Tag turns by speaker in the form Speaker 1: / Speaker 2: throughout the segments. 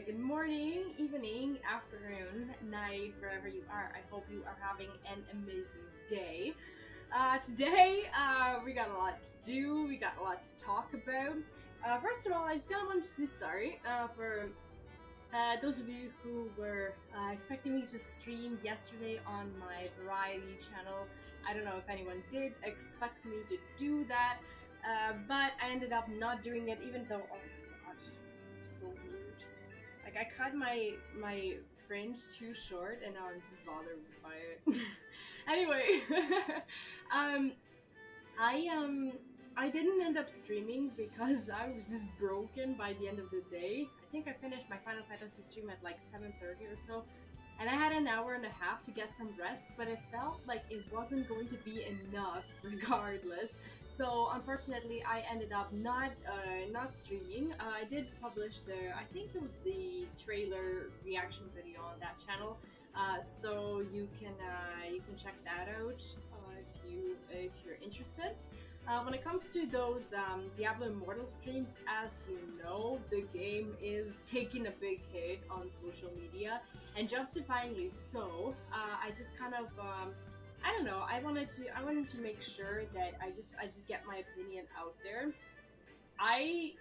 Speaker 1: good morning, evening, afternoon, night, wherever you are. I hope you are having an amazing day. Today, we got a lot to do, we got a lot to talk about. First of all, I just kind of want to say sorry for those of you who were expecting me to stream yesterday on my variety channel. I don't know if anyone did expect me to do that, but I ended up not doing it, even though, oh my god, so weird. Like, I cut my fringe too short, and now I'm just bothered by it. Anyway, um, I um I didn't end up streaming because I was just broken by the end of the day. I think I finished my Final Fantasy stream at like 7:30 or so, and I had an hour and a half to get some rest, but it felt like it wasn't going to be enough regardless. So unfortunately, I ended up not streaming. I did publish I think it was the trailer reaction video on that channel. So you can check that out if you're interested. When it comes to those Diablo Immortal streams, as you know, the game is taking a big hit on social media, and justifiably so. I just kind of I don't know. I wanted to make sure that I just get my opinion out there.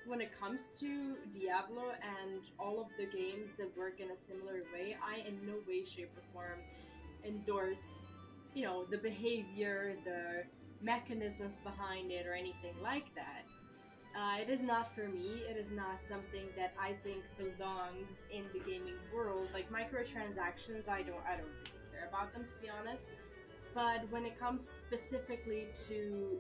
Speaker 1: When it comes to Diablo and all of the games that work in a similar way, I in no way, shape, or form endorse, the behavior, the mechanisms behind it, or anything like that. It is not for me. It is not something that I think belongs in the gaming world. Like microtransactions, I don't really care about them, to be honest. But when it comes specifically to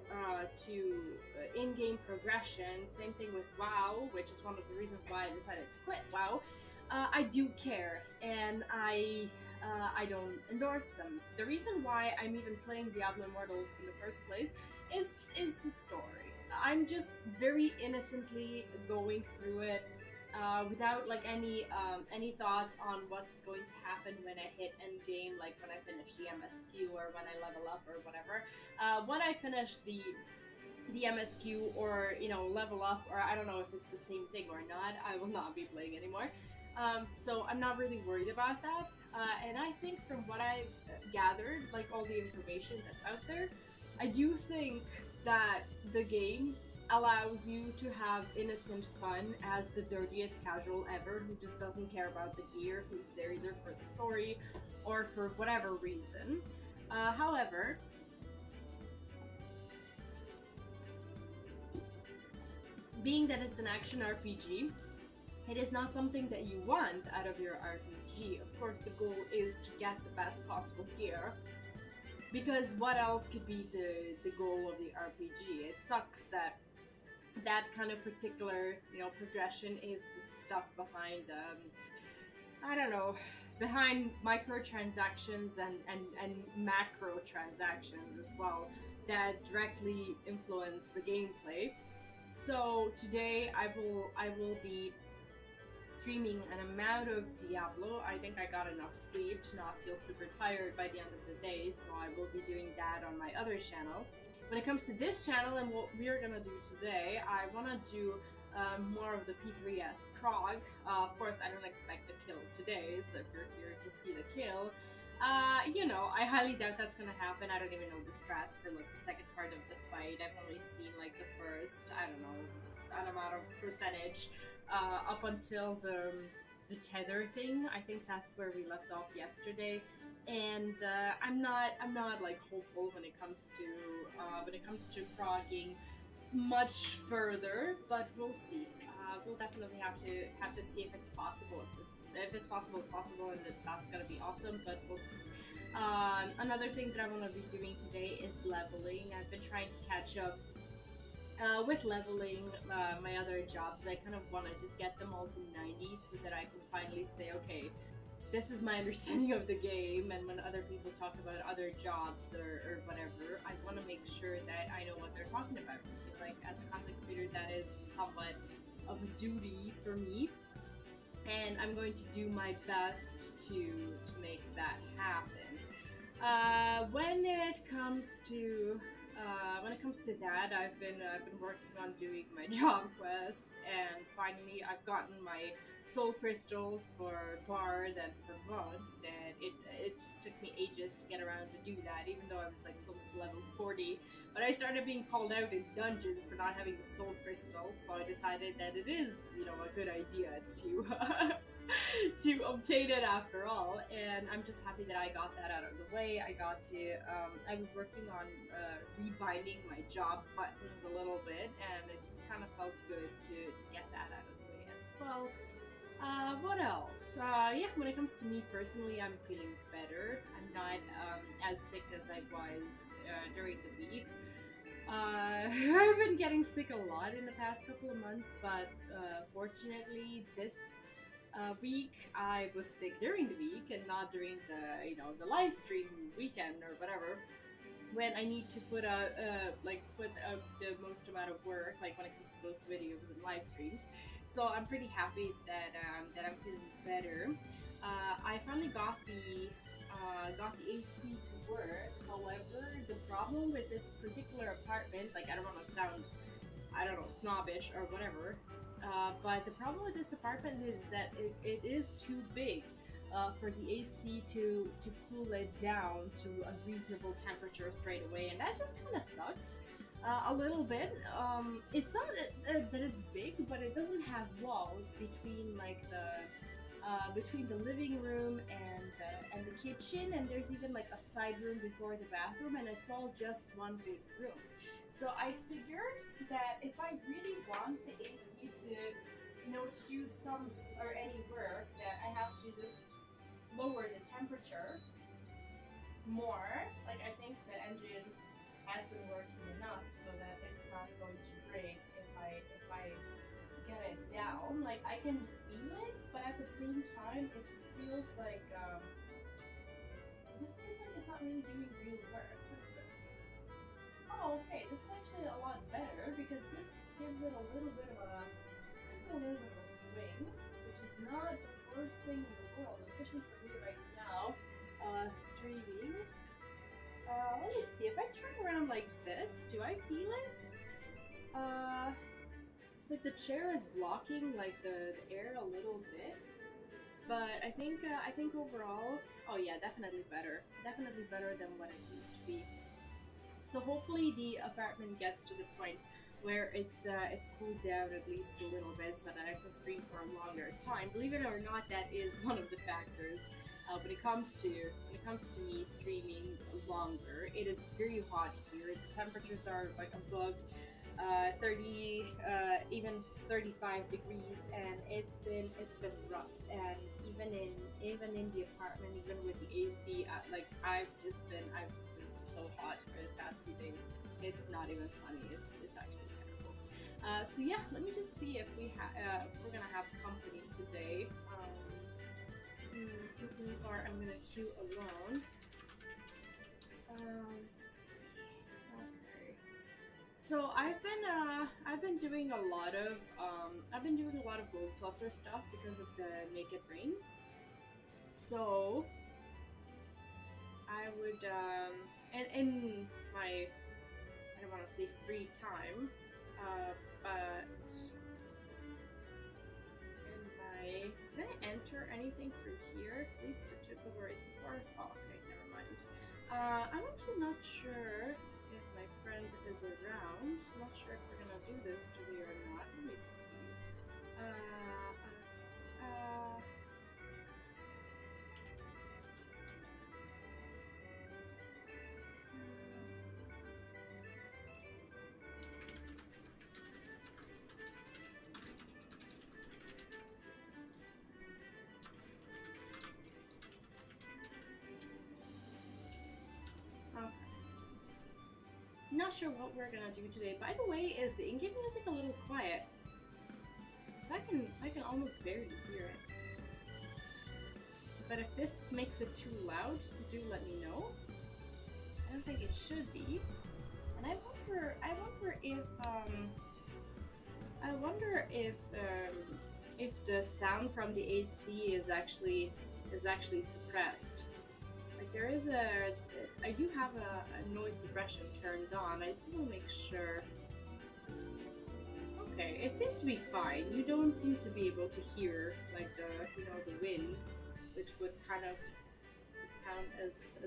Speaker 1: in-game progression, same thing with WoW, which is one of the reasons why I decided to quit WoW. I do care, and I don't endorse them. The reason why I'm even playing Diablo Immortal in the first place is the story. I'm just very innocently going through it without like any thoughts on what's going to happen when I hit end game, like when I finish the MSQ or when I level up or whatever. When I finish the MSQ or level up, or I don't know if it's the same thing or not, I will not be playing anymore. So I'm not really worried about that. And I think from what I've gathered, like all the information that's out there, I do think that the game allows you to have innocent fun as the dirtiest casual ever who just doesn't care about the gear, who's there either for the story or for whatever reason. However, being that it's an action RPG, it is not something that you want out of your RPG. Of course, the goal is to get the best possible gear, because what else could be the goal of the RPG? It sucks that that kind of particular progression is the stuff behind I don't know, behind microtransactions and macro transactions as well that directly influence the gameplay. So today I will be streaming an amount of Diablo. I think I got enough sleep to not feel super tired by the end of the day, so I will be doing that on my other channel. When it comes to this channel and what we're gonna do today, I wanna do more of the p3s prog. Of course, I don't expect the kill today, so if you're here to see the kill, I highly doubt that's gonna happen. I don't even know the strats for like the second part of the fight. I've only seen like the first, I don't know, an amount of percentage up until the tether thing. I think that's where we left off yesterday, and I'm not like hopeful when it comes to progging much further, but we'll see. We'll definitely have to see if it's possible. If it's possible, it's possible, and that's gonna be awesome. But we'll see. Another thing that I want to be doing today is leveling. I've been trying to catch up with leveling my other jobs. I kind of want to just get them all to 90 so that I can finally say, okay, this is my understanding of the game, and when other people talk about other jobs or whatever, I want to make sure that I know what they're talking about. I feel like as a content creator, that is somewhat of a duty for me, and I'm going to do my best to make that happen. When it comes to When it comes to that, I've been working on doing my job quests, and finally I've gotten my soul crystals for Bard and for Mud. And it just took me ages to get around to do that, even though I was like close to level 40. But I started being called out in dungeons for not having the soul crystal, so I decided that it is, you know, a good idea to to obtain it after all. And I'm just happy that I got that out of the way. I got to I was working on rebinding my job buttons a little bit, and it just kind of felt good to get that out of the way as well. What else? Yeah, when it comes to me personally, I'm feeling better. I'm not as sick as I was during the week. I've been getting sick a lot in the past couple of months, but fortunately, this week I was sick during the week and not during the, you know, the live stream weekend or whatever, when I need to put out the most amount of work, like when it comes to both videos and live streams. So I'm pretty happy that I'm feeling better. I finally got the AC to work. However, the problem with this particular apartment, like, I don't want to sound, I don't know, snobbish or whatever, but the problem with this apartment is that it is too big for the AC to cool it down to a reasonable temperature straight away, and that just kind of sucks a little bit. It's not that it's big, but it doesn't have walls between like between the living room and the kitchen, and there's even like a side room before the bathroom, and it's all just one big room. So I figured that if I really want the AC to, you know, to do some or any work, that I have to just lower the temperature more. Like, I think the engine has been working enough so that it's not going to break if I get it down. Like, I can feel it, but at the same time, it just feels like it's not really doing real work. What is this? Oh, okay. This is actually a lot better because this gives it a little bit of a swing, which is not the worst thing in the world, especially for me right now, streaming. Let me see. If I turn around like this, do I feel it? It's like the chair is blocking like the air a little bit, but I think overall, oh yeah, definitely better. Definitely better than what it used to be. So hopefully the apartment gets to the point where it's cooled down at least a little bit so that I can stream for a longer time. Believe it or not, that is one of the factors. When it comes to me streaming longer, it is very hot here. The temperatures are like above 30, even 35 degrees, and it's been rough. And even in the apartment, even with the AC, like I've just been so hot for the past few days. It's not even funny. It's actually terrible. So yeah, let me just see if we're gonna have company today. Or I'm gonna queue alone. Let's see. Okay. So I've been doing a lot of gold saucer stuff because of the Naked Rain. So I would and in my, I don't want to say free time, but in my, can I enter anything through here? Please search it over his course. Oh, okay, never mind. I'm actually not sure if my friend is around. Not sure if we're gonna do this today or not. Let me see. Not sure what we're gonna do today. By the way, is the in-game music a little quiet? Cause I can almost barely hear it. But if this makes it too loud, do let me know. I don't think it should be. And I wonder if the sound from the AC is actually suppressed. Like there is a, I do have a noise suppression turned on. I just want to make sure. Okay, it seems to be fine. You don't seem to be able to hear like the wind, which would kind of count as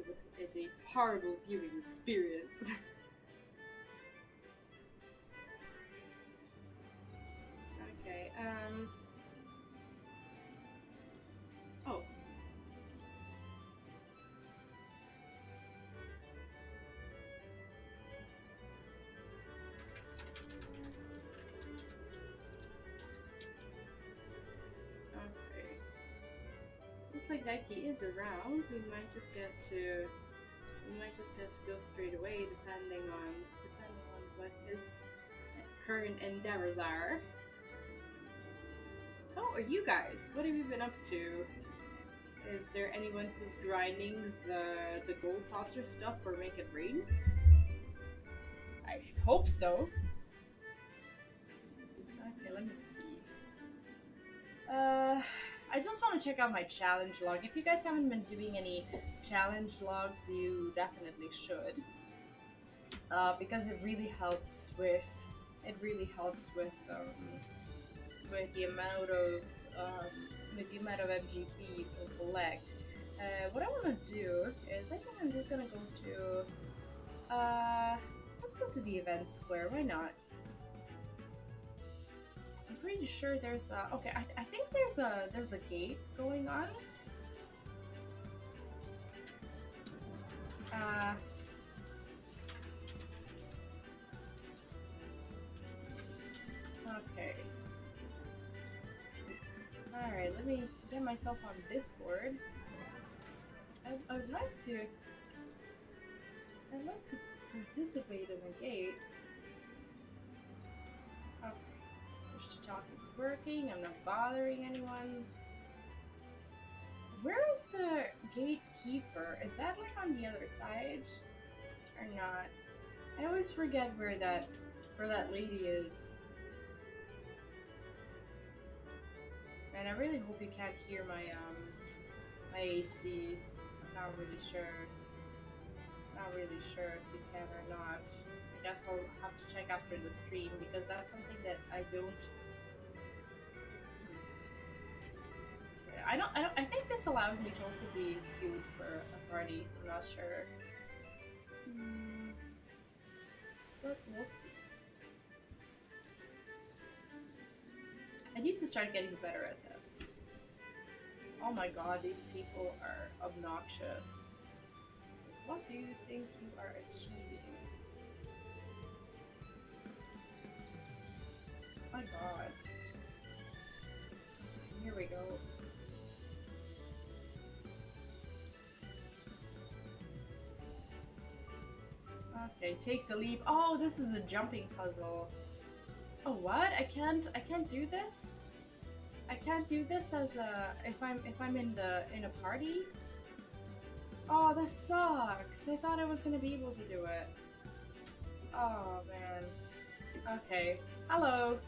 Speaker 1: a horrible viewing experience. Okay. Oh. Okay. Looks like Daiki is around. We might just get to go straight away, depending on what his current endeavors are. How are you guys? What have you been up to? Is there anyone who's grinding the gold saucer stuff for Make It Rain? I hope so. Okay, let me see. I just want to check out my challenge log. If you guys haven't been doing any challenge logs, you definitely should. Because it really helps with with the amount of MGP you can collect. What I want to do is I think I'm just gonna go to let's go to the event square. Why not? I'm pretty sure there's a okay. I think there's a gate going on. Okay. Alright, let me get myself on Discord. I'd like to participate in the gate. Okay. Push to talk is working. I'm not bothering anyone. Where is the gatekeeper? Is that like on the other side? Or not? I always forget where that lady is. And I really hope you can't hear my my AC. I'm not really sure. Not really sure if you can or not. I guess I'll have to check after the stream because that's something that I don't. I think this allows me to also be queued for a party. I'm not sure. But we'll see. I need to start getting better at this. Oh my god, these people are obnoxious. What do you think you are achieving? My god. Here we go. Okay, take the leap. Oh, this is the jumping puzzle. Oh, what? I can't do this? I can't do this as a if I'm in a party? Oh, that sucks. I thought I was gonna be able to do it. Oh man. Okay. Hello.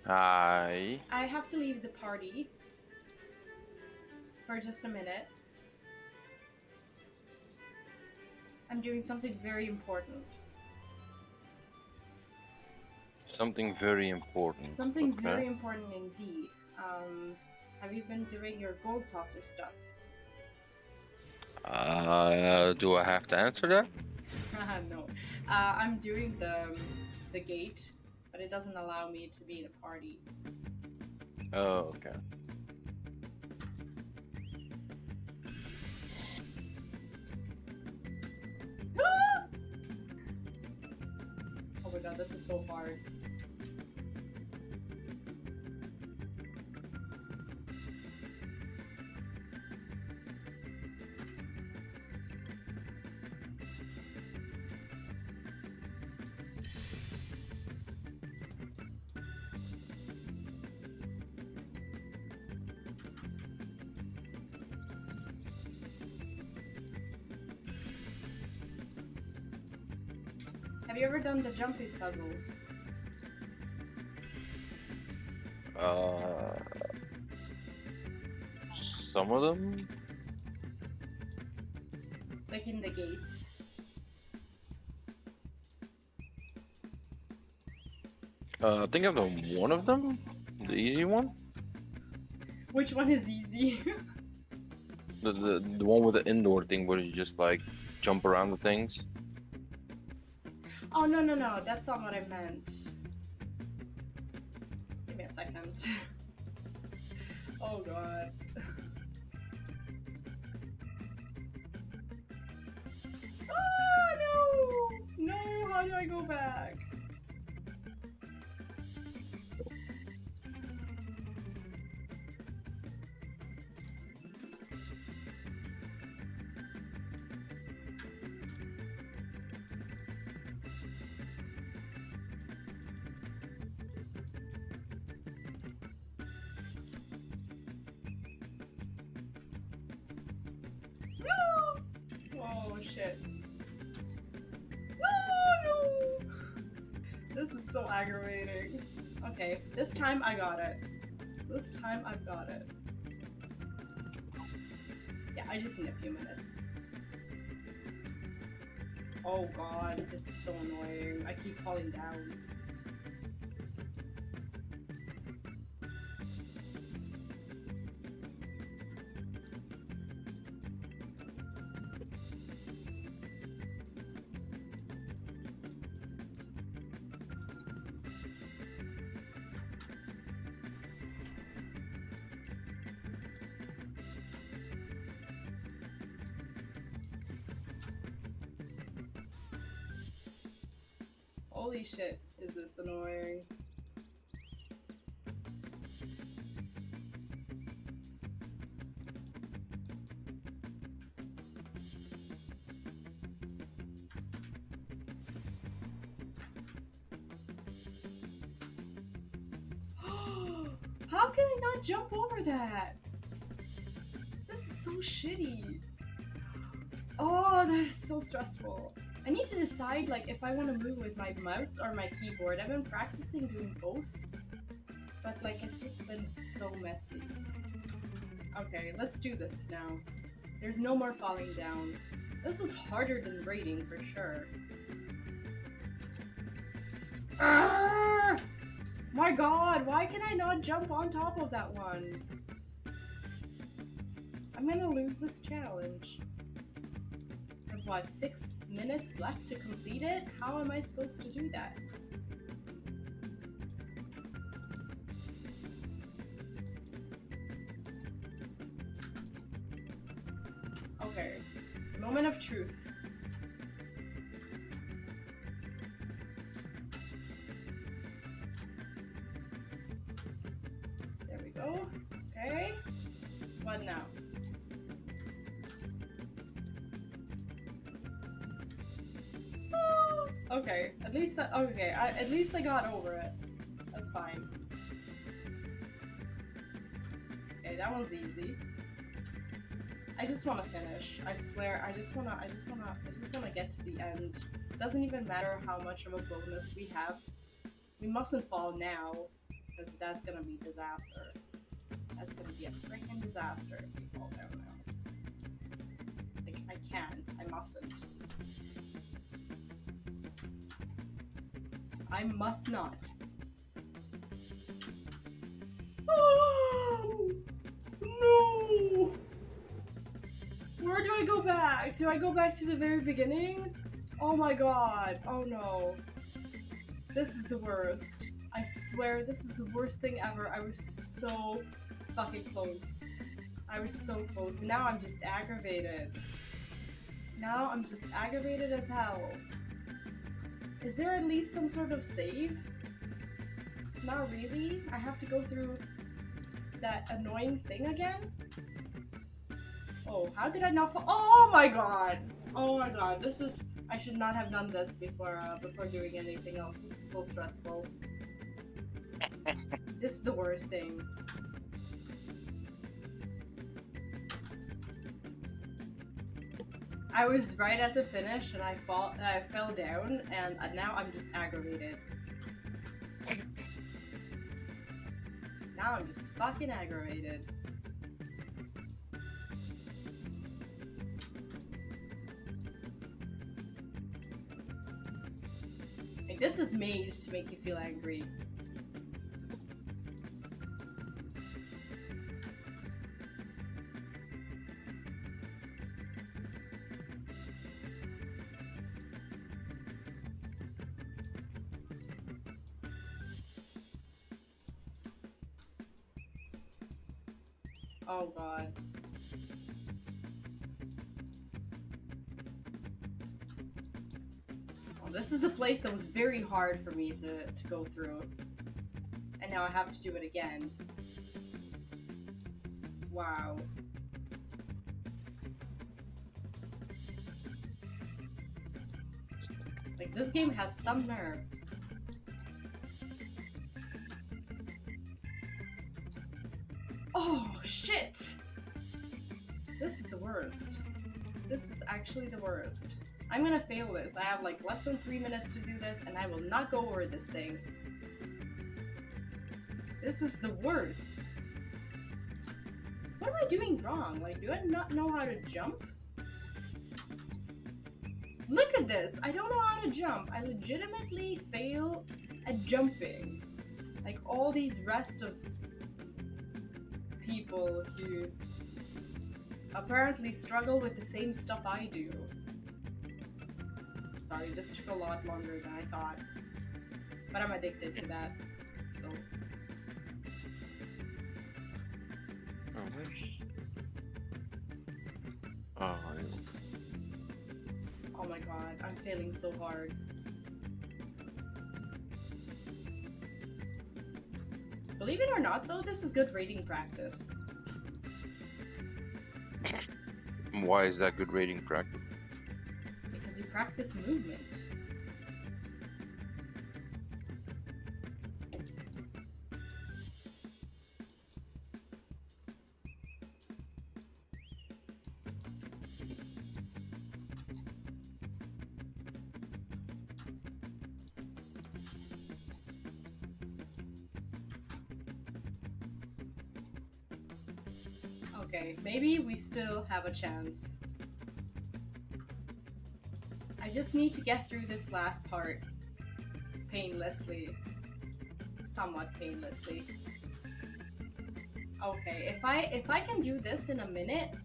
Speaker 2: Hi.
Speaker 1: I have to leave the party for just a minute. I'm doing something very important.
Speaker 2: Something very important.
Speaker 1: Something
Speaker 2: okay.
Speaker 1: very important indeed. Have you been doing your gold saucer stuff?
Speaker 2: Do I have to answer that?
Speaker 1: No. I'm doing the gate, but it doesn't allow me to be in a party.
Speaker 2: Oh, okay.
Speaker 1: Oh my god, this is so hard. Have you ever done the jumping puzzles?
Speaker 2: Some of them?
Speaker 1: Like in the gates.
Speaker 2: I think I've done one of them, the easy one.
Speaker 1: Which one is easy?
Speaker 2: The one with the indoor thing where you just like jump around the things.
Speaker 1: Oh, no, that's not what I meant. Give me a second. Oh god. Oh no! No, how do I go back? Oh shit. Oh no! This is so aggravating. Okay, this time I got it. This time I've got it. Yeah, I just need a few minutes. Oh god, this is so annoying. I keep falling down. Holy shit, is this annoying. How can I not jump over that? This is so shitty. Oh, that is so stressful. I need to decide like if I want to move with my mouse or my keyboard. I've been practicing doing both, but like it's just been so messy. Okay, let's do this now. There's no more falling down. This is harder than raiding for sure. Ah! My god, why can I not jump on top of that one? I'm gonna lose this challenge. I have what, 6 minutes left to complete it? How am I supposed to do that? Okay, moment of truth. There we go. Okay, what now? Okay, at least at least I got over it. That's fine. Okay, that one's easy. I just want to finish. I swear, I just wanna get to the end. It doesn't even matter how much of a bonus we have. We mustn't fall now, because that's gonna be disaster. That's gonna be a freaking disaster if we fall down now. Like, I can't. I mustn't. I must not. Oh, no! Where do I go back? Do I go back to the very beginning? Oh my god. Oh no. This is the worst. I swear this is the worst thing ever. I was so fucking close. I was so close. And now I'm just aggravated. Now I'm just aggravated as hell. Is there at least some sort of save? Not really. I have to go through that annoying thing again? Oh, how did I not fall? Oh my god! Oh my god, this is... I should not have done this before doing anything else. This is so stressful. This is the worst thing. I was right at the finish and I fell down and now I'm just aggravated. Now I'm just fucking aggravated. Like, this is made to make you feel angry. Oh god. Oh, this is the place that was very hard for me to go through. And now I have to do it again. Wow. Like, this game has some nerve. Oh, shit! This is the worst. This is actually the worst. I'm gonna fail this. I have like less than 3 minutes to do this, and I will not go over this thing. This is the worst. What am I doing wrong? Like, do I not know how to jump? Look at this! I don't know how to jump. I legitimately fail at jumping. Like, all these rest of people who apparently struggle with the same stuff I do. Sorry, this took a lot longer than I thought. But I'm addicted to that, so... Oh my god, I'm failing so hard. Believe it or not though, this is good rating practice.
Speaker 2: Why is that good rating practice?
Speaker 1: Because you practice movement. Okay, maybe we still have a chance. I just need to get through this last part painlessly. Somewhat painlessly. Okay, if I can do this in a minute,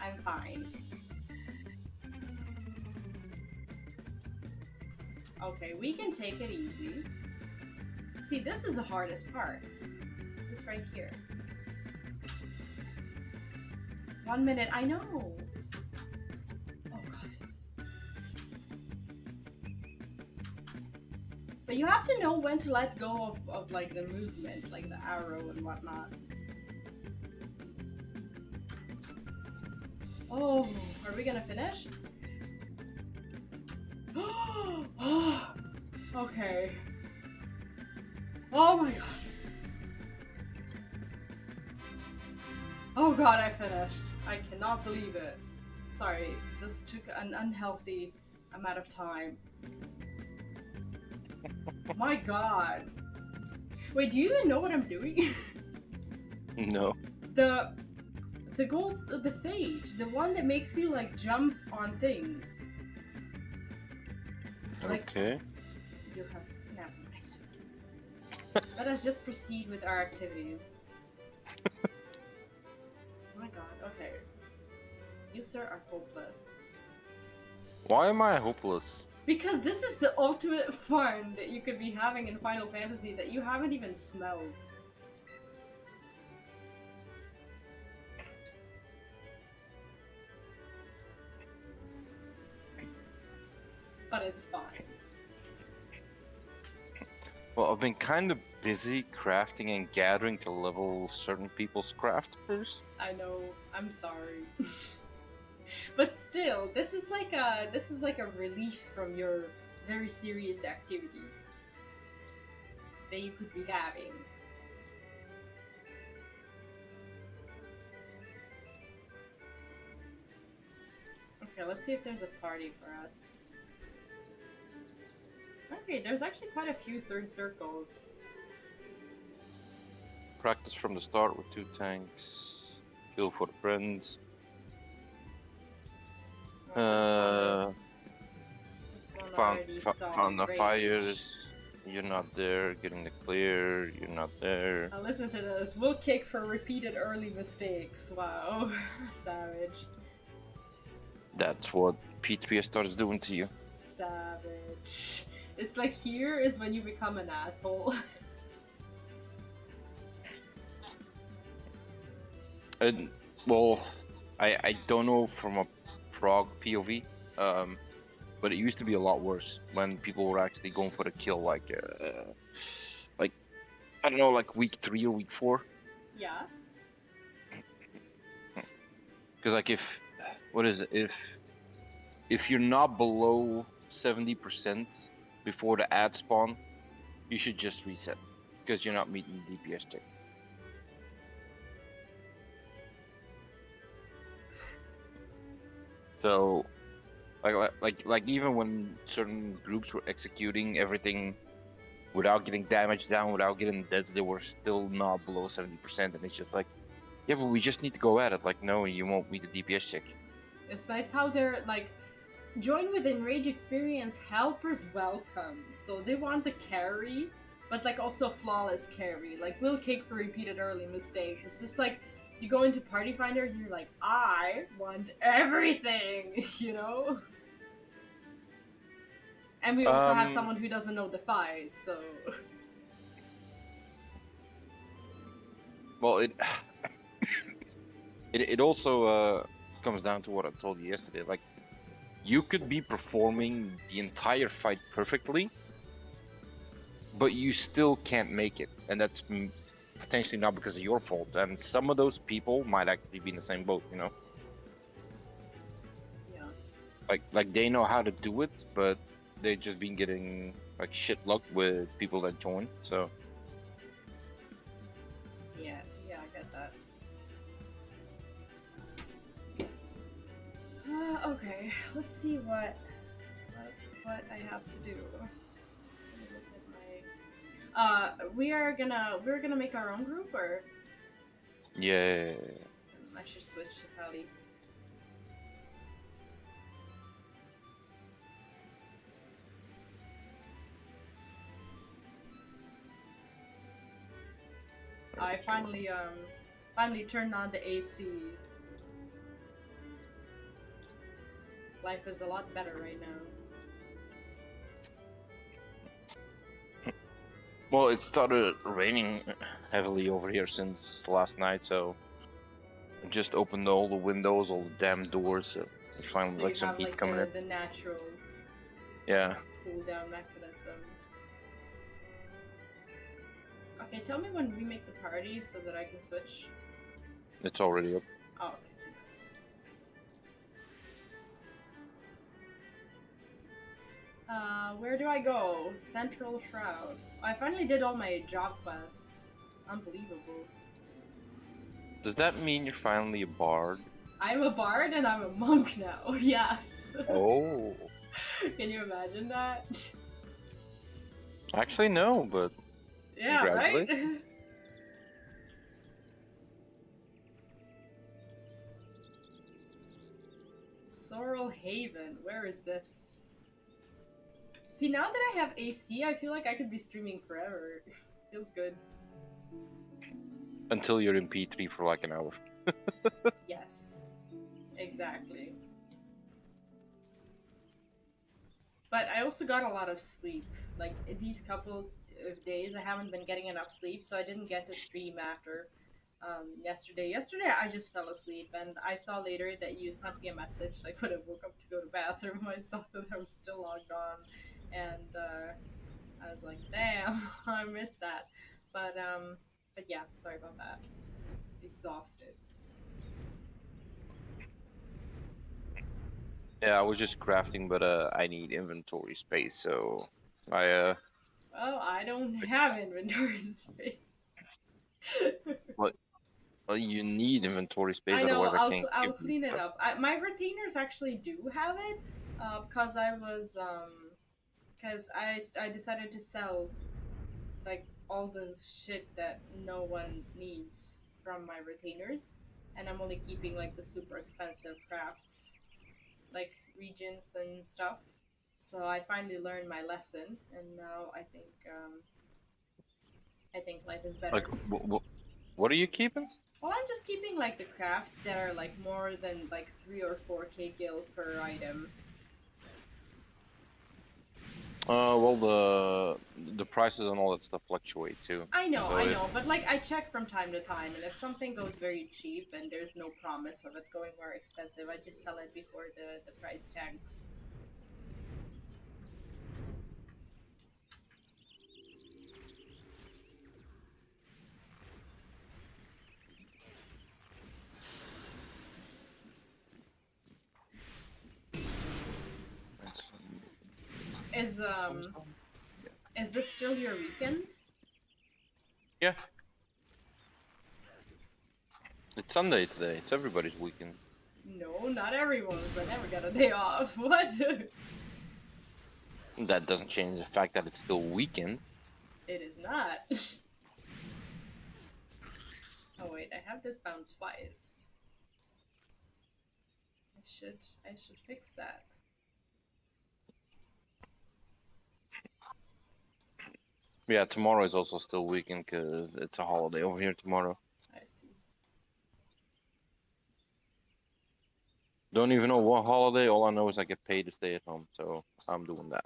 Speaker 1: I'm fine. Okay, we can take it easy. See, this is the hardest part. This right here. 1 minute, I know! Oh god. But you have to know when to let go of like the movement, like the arrow and whatnot. Oh, are we gonna finish? Oh, okay. Oh my god. Oh god, I finished. I cannot believe it. Sorry, this took an unhealthy amount of time. My god. Wait, do you even know what I'm doing?
Speaker 2: No.
Speaker 1: The gold, the fate, the one that makes you like jump on things. Like,
Speaker 2: okay.
Speaker 1: You have never mind. Let us just proceed with our activities. Oh my god, okay. You, sir, are hopeless.
Speaker 2: Why am I hopeless?
Speaker 1: Because this is the ultimate fun that you could be having in Final Fantasy that you haven't even smelled. But it's fine.
Speaker 2: Well, I've been kind of busy crafting and gathering to level certain people's crafters.
Speaker 1: I know, I'm sorry. But still, this is like a relief from your very serious activities that you could be having. Okay, let's see if there's a party for us. Okay, there's actually quite a few third circles.
Speaker 2: Practice from the start with 2 tanks. Kill for the friends.
Speaker 1: Well, this one I already saw.
Speaker 2: on the
Speaker 1: rage.
Speaker 2: fires. You're not there. Getting the clear. You're not there.
Speaker 1: Now listen to this. We'll kick for repeated early mistakes. Wow. Savage.
Speaker 2: That's what p3s starts doing to you.
Speaker 1: Savage. It's like here is when you become an asshole.
Speaker 2: And well, I don't know from a prog POV, but it used to be a lot worse when people were actually going for the kill, like I don't know, like week 3 or week 4.
Speaker 1: Yeah.
Speaker 2: Because like what is it? If you're not below 70% before the ad spawn, you should just reset because you're not meeting the DPS check. So, like even when certain groups were executing everything without getting damage down, without getting deads, they were still not below 70%, and it's just like, yeah, but we just need to go at it. Like, no, you won't meet the DPS check.
Speaker 1: It's nice how they're like, join with Enrage experience, helpers welcome. So they want the carry, but like also flawless carry. Like, we'll kick for repeated early mistakes. It's just like, you go into Party Finder and you're like, I want everything, you know? And we also have someone who doesn't know the fight, so...
Speaker 2: Well, it also comes down to what I told you yesterday. Like, you could be performing the entire fight perfectly, but you still can't make it, and that's potentially not because of your fault. And some of those people might actually be in the same boat, you know.
Speaker 1: Yeah.
Speaker 2: Like they know how to do it, but they've just been getting like shit luck with people that join. So
Speaker 1: Yeah, I get that. Okay, let's see what I have to do. Let me look at my. We're gonna make our own group, or
Speaker 2: yeah.
Speaker 1: I should switch to Kali. I finally turned on the AC. Life is a lot better right now.
Speaker 2: Well, it started raining heavily over here since last night, so I just opened all the windows, all the damn doors. So there's finally
Speaker 1: So
Speaker 2: like
Speaker 1: you
Speaker 2: some
Speaker 1: have
Speaker 2: heat
Speaker 1: like
Speaker 2: coming in.
Speaker 1: the natural
Speaker 2: Yeah.
Speaker 1: cool down mechanism. Okay, tell me when we make the party so that I can switch.
Speaker 2: It's already up.
Speaker 1: Oh, okay, thanks. Where do I go? Central Shroud. I finally did all my job quests. Unbelievable.
Speaker 2: Does that mean you're finally a bard?
Speaker 1: I'm a bard and I'm a monk now. Yes.
Speaker 2: Oh.
Speaker 1: Can you imagine that?
Speaker 2: Actually, no, but
Speaker 1: Yeah, right? Sorrel Haven. Where is this? See, now that I have AC, I feel like I could be streaming forever. Feels good.
Speaker 2: Until you're in P3 for like an hour.
Speaker 1: Yes. Exactly. But I also got a lot of sleep. Like, these couple of days, I haven't been getting enough sleep, so I didn't get to stream after yesterday. Yesterday, I just fell asleep, and I saw later that you sent me a message, like, when I woke up to go to the bathroom, I saw that I was still logged on, and I was like, damn, I missed that. But yeah, sorry about that. I was exhausted.
Speaker 2: Yeah, I was just crafting, but I need inventory space, so I
Speaker 1: Well, I don't have inventory space.
Speaker 2: Well, you need inventory space,
Speaker 1: I know.
Speaker 2: otherwise I can't
Speaker 1: I'll
Speaker 2: give you
Speaker 1: clean it
Speaker 2: stuff.
Speaker 1: up. My retainers actually do have it, because I was because I decided to sell like all the shit that no one needs from my retainers, and I'm only keeping like the super expensive crafts, like regions and stuff. So I finally learned my lesson, and now I think life is
Speaker 2: Like,
Speaker 1: better.
Speaker 2: what are you keeping?
Speaker 1: Well, I'm just keeping like the crafts that are like more than like 3 or 4k gil per item.
Speaker 2: Well, the prices and all that stuff fluctuate too. So
Speaker 1: I
Speaker 2: if
Speaker 1: know, but like I check from time to time, and if something goes very cheap and there's no promise of it going more expensive, I just sell it before the price tanks.
Speaker 2: it's,
Speaker 1: Is is this still your weekend?
Speaker 2: yeah, it's Sunday today. It's everybody's weekend.
Speaker 1: No, not everyone's. I never got a day off. What?
Speaker 2: That doesn't change the fact that it's still weekend.
Speaker 1: It is not. Oh wait, I have this bound twice. I should fix that.
Speaker 2: Yeah, tomorrow is also still weekend because it's a holiday over here tomorrow.
Speaker 1: I see.
Speaker 2: Don't even know what holiday. All I know is I get paid to stay at home, so I'm doing that.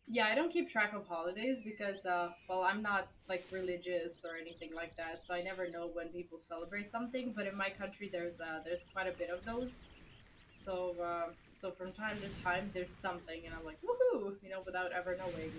Speaker 1: Yeah, I don't keep track of holidays because, well, I'm not like religious or anything like that, so I never know when people celebrate something. But in my country, there's quite a bit of those. So from time to time, there's something, and I'm like, woohoo, without ever knowing.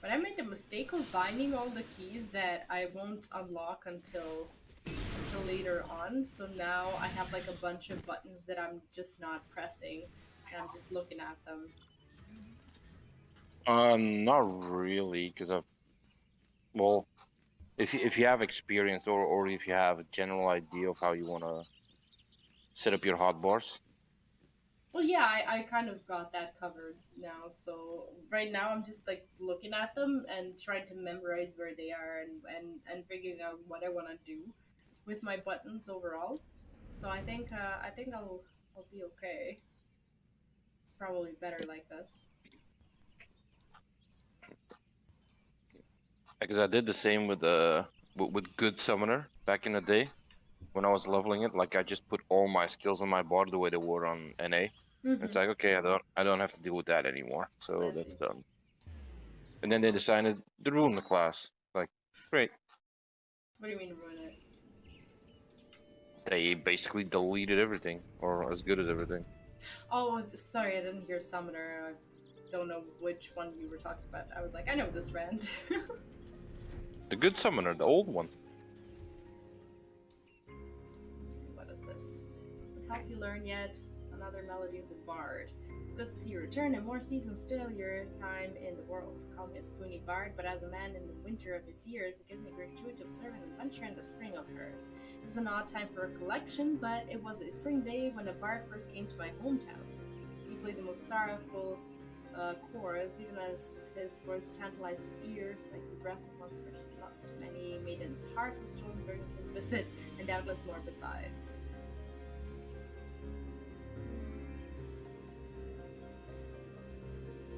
Speaker 1: But I made the mistake of binding all the keys that I won't unlock until later on. So now I have like a bunch of buttons that I'm just not pressing, and I'm just looking at them.
Speaker 2: Not really, because I've well, if you have experience or if you have a general idea of how you wanna set up your hotbars.
Speaker 1: Well, yeah, I kind of got that covered now. So right now I'm just like looking at them and trying to memorize where they are and figuring out what I want to do with my buttons overall. So I think I'll be okay. It's probably better like this.
Speaker 2: Because I did the same with good summoner back in the day when I was leveling it. Like I just put all my skills on my bar the way they were on NA. It's
Speaker 1: Mm-hmm.
Speaker 2: like okay, I don't have to deal with that anymore. So
Speaker 1: I
Speaker 2: that's
Speaker 1: see.
Speaker 2: done. And then they decided to ruin the class. Like great,
Speaker 1: What do you mean ruin it?
Speaker 2: they basically deleted everything or as good as everything.
Speaker 1: Oh, sorry, I didn't hear summoner. I don't know which one you were talking about. I was like, I know this rant.
Speaker 2: The good summoner, the old one.
Speaker 1: What is this? What help you learn yet? Another melody of the bard. It's good to see you return, and more seasons still your time in the world. Call me a spoony bard, but as a man in the winter of his years, it gives me great joy to observe an adventure in the spring of hers. It's an odd time for recollection, but it was a spring day when a bard first came to my hometown. He played the most sorrowful chords, even as his words tantalized the ear like the breath of one's first love. Many maiden's heart was stolen during his visit, and doubtless more besides.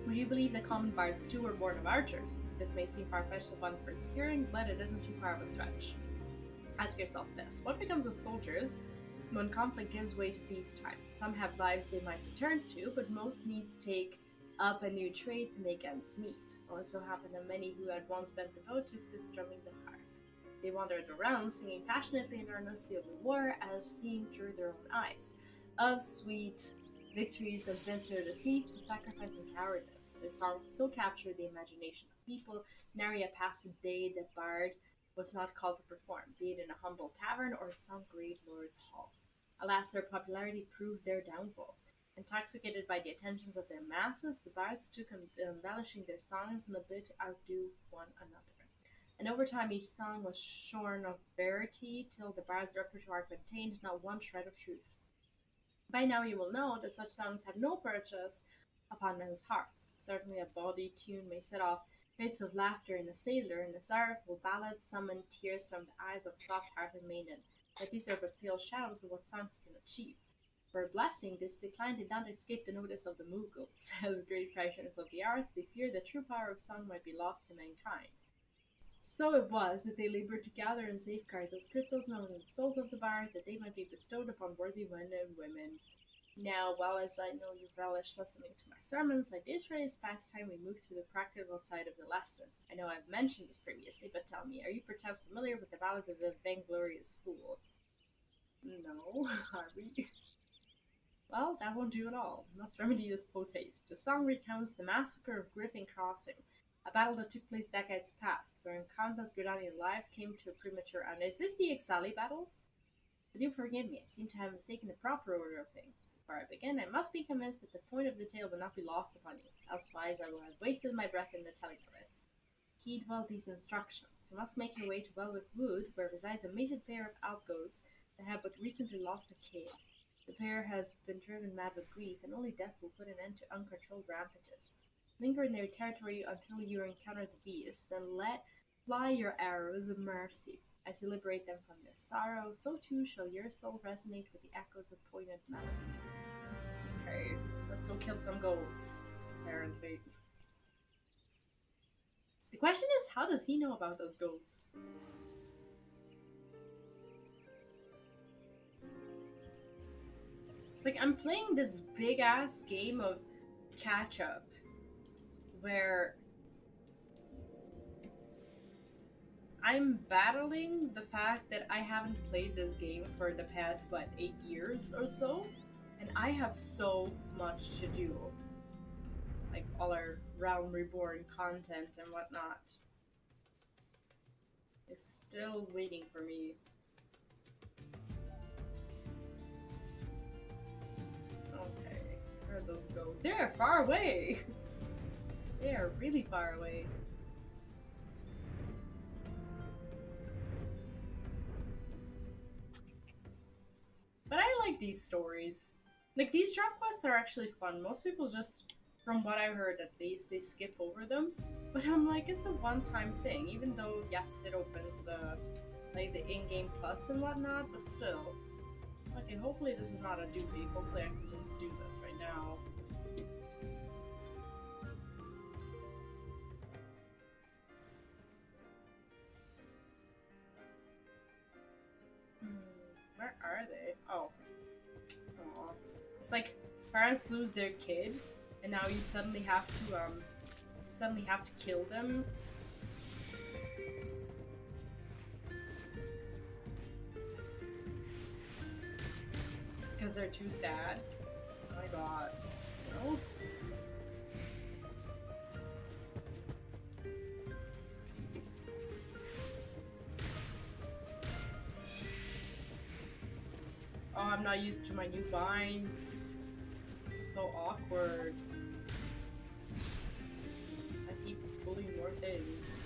Speaker 1: Would you believe that common bards too were born of archers? This may seem far-fetched upon first hearing, but it isn't too far of a stretch. Ask yourself this: what becomes of soldiers when conflict gives way to peacetime? Some have lives they might return to, but most needs take up a new trade to make ends meet. Well, it so happened that many who had once bent the bow took to strumming the harp. They wandered around, singing passionately and earnestly of the war as seen through their own eyes, of sweet victories and bitter defeats, of sacrifice and cowardice. Their songs so captured the imagination of people, nary a passed day that bard was not called to perform, be it in a humble tavern or some great lord's hall. Alas, their popularity proved their downfall. Intoxicated by the attentions of their masses, the bards took embellishing their songs in a bid to outdo one another. And over time, each song was shorn of verity till the bard's repertoire contained not one shred of truth. By now, you will know that such songs have no purchase upon men's hearts. Certainly a bawdy tune may set off fits of laughter in a sailor, and a sorrowful ballad summon tears from the eyes of a soft-hearted maiden. But these are but pale shadows of what songs can achieve. For a blessing, this decline did not escape the notice of the Mughals. As great practitioners of the arts, they feared the true power of song might be lost to mankind. So it was that they labored to gather and safeguard those crystals known as the souls of the bard, that they might be bestowed upon worthy men and women. Now, well as I know you've relished listening to my sermons, I did try it's past time we move to the practical side of the lesson. I know I've mentioned this previously, but tell me, are you perchance familiar with the Ballad of the Vainglorious Fool? No, are we? Well, that won't do at all. We must remedy this post haste. The song recounts the massacre of Griffin Crossing, a battle that took place decades past, wherein countless Gridanian lives came to a premature end. Is this the Ixali battle? But do forgive me, I seem to have mistaken the proper order of things. Before I begin, I must be convinced that the point of the tale will not be lost upon you, elsewise I will have wasted my breath in the telling of it. Heed well these instructions. You must make your way to Welwick Wood, where resides a mated pair of outgoats that have but recently lost a kid. The pair has been driven mad with grief, and only death will put an end to uncontrolled rampages. Linger in their territory until you encounter the beasts, then let fly your arrows of mercy. As you liberate them from their sorrow, so too shall your soul resonate with the echoes of poignant melody. Okay, let's go kill some goats, apparently. The question is, how does he know about those goats? Like, I'm playing this big ass game of catch up where I'm battling the fact that I haven't played this game for the past, 8 years or so, and I have so much to do. Like, all our Realm Reborn content and whatnot is still waiting for me. Okay, where are those ghosts? They're far away! They are really far away. But I like these stories. Like, these drop quests are actually fun. Most people just, from what I've heard at least, they skip over them. But I'm like, it's a one-time thing, even though, yes, it opens the in-game plus and whatnot, but still. Okay, hopefully this is not a doobie. Hopefully I can just do this right now. Where are they? Oh. Aww. It's like parents lose their kid, and now you suddenly have to kill them. Because they're too sad. Oh my god. No. Oh, I'm not used to my new binds. So awkward. I keep pulling more things.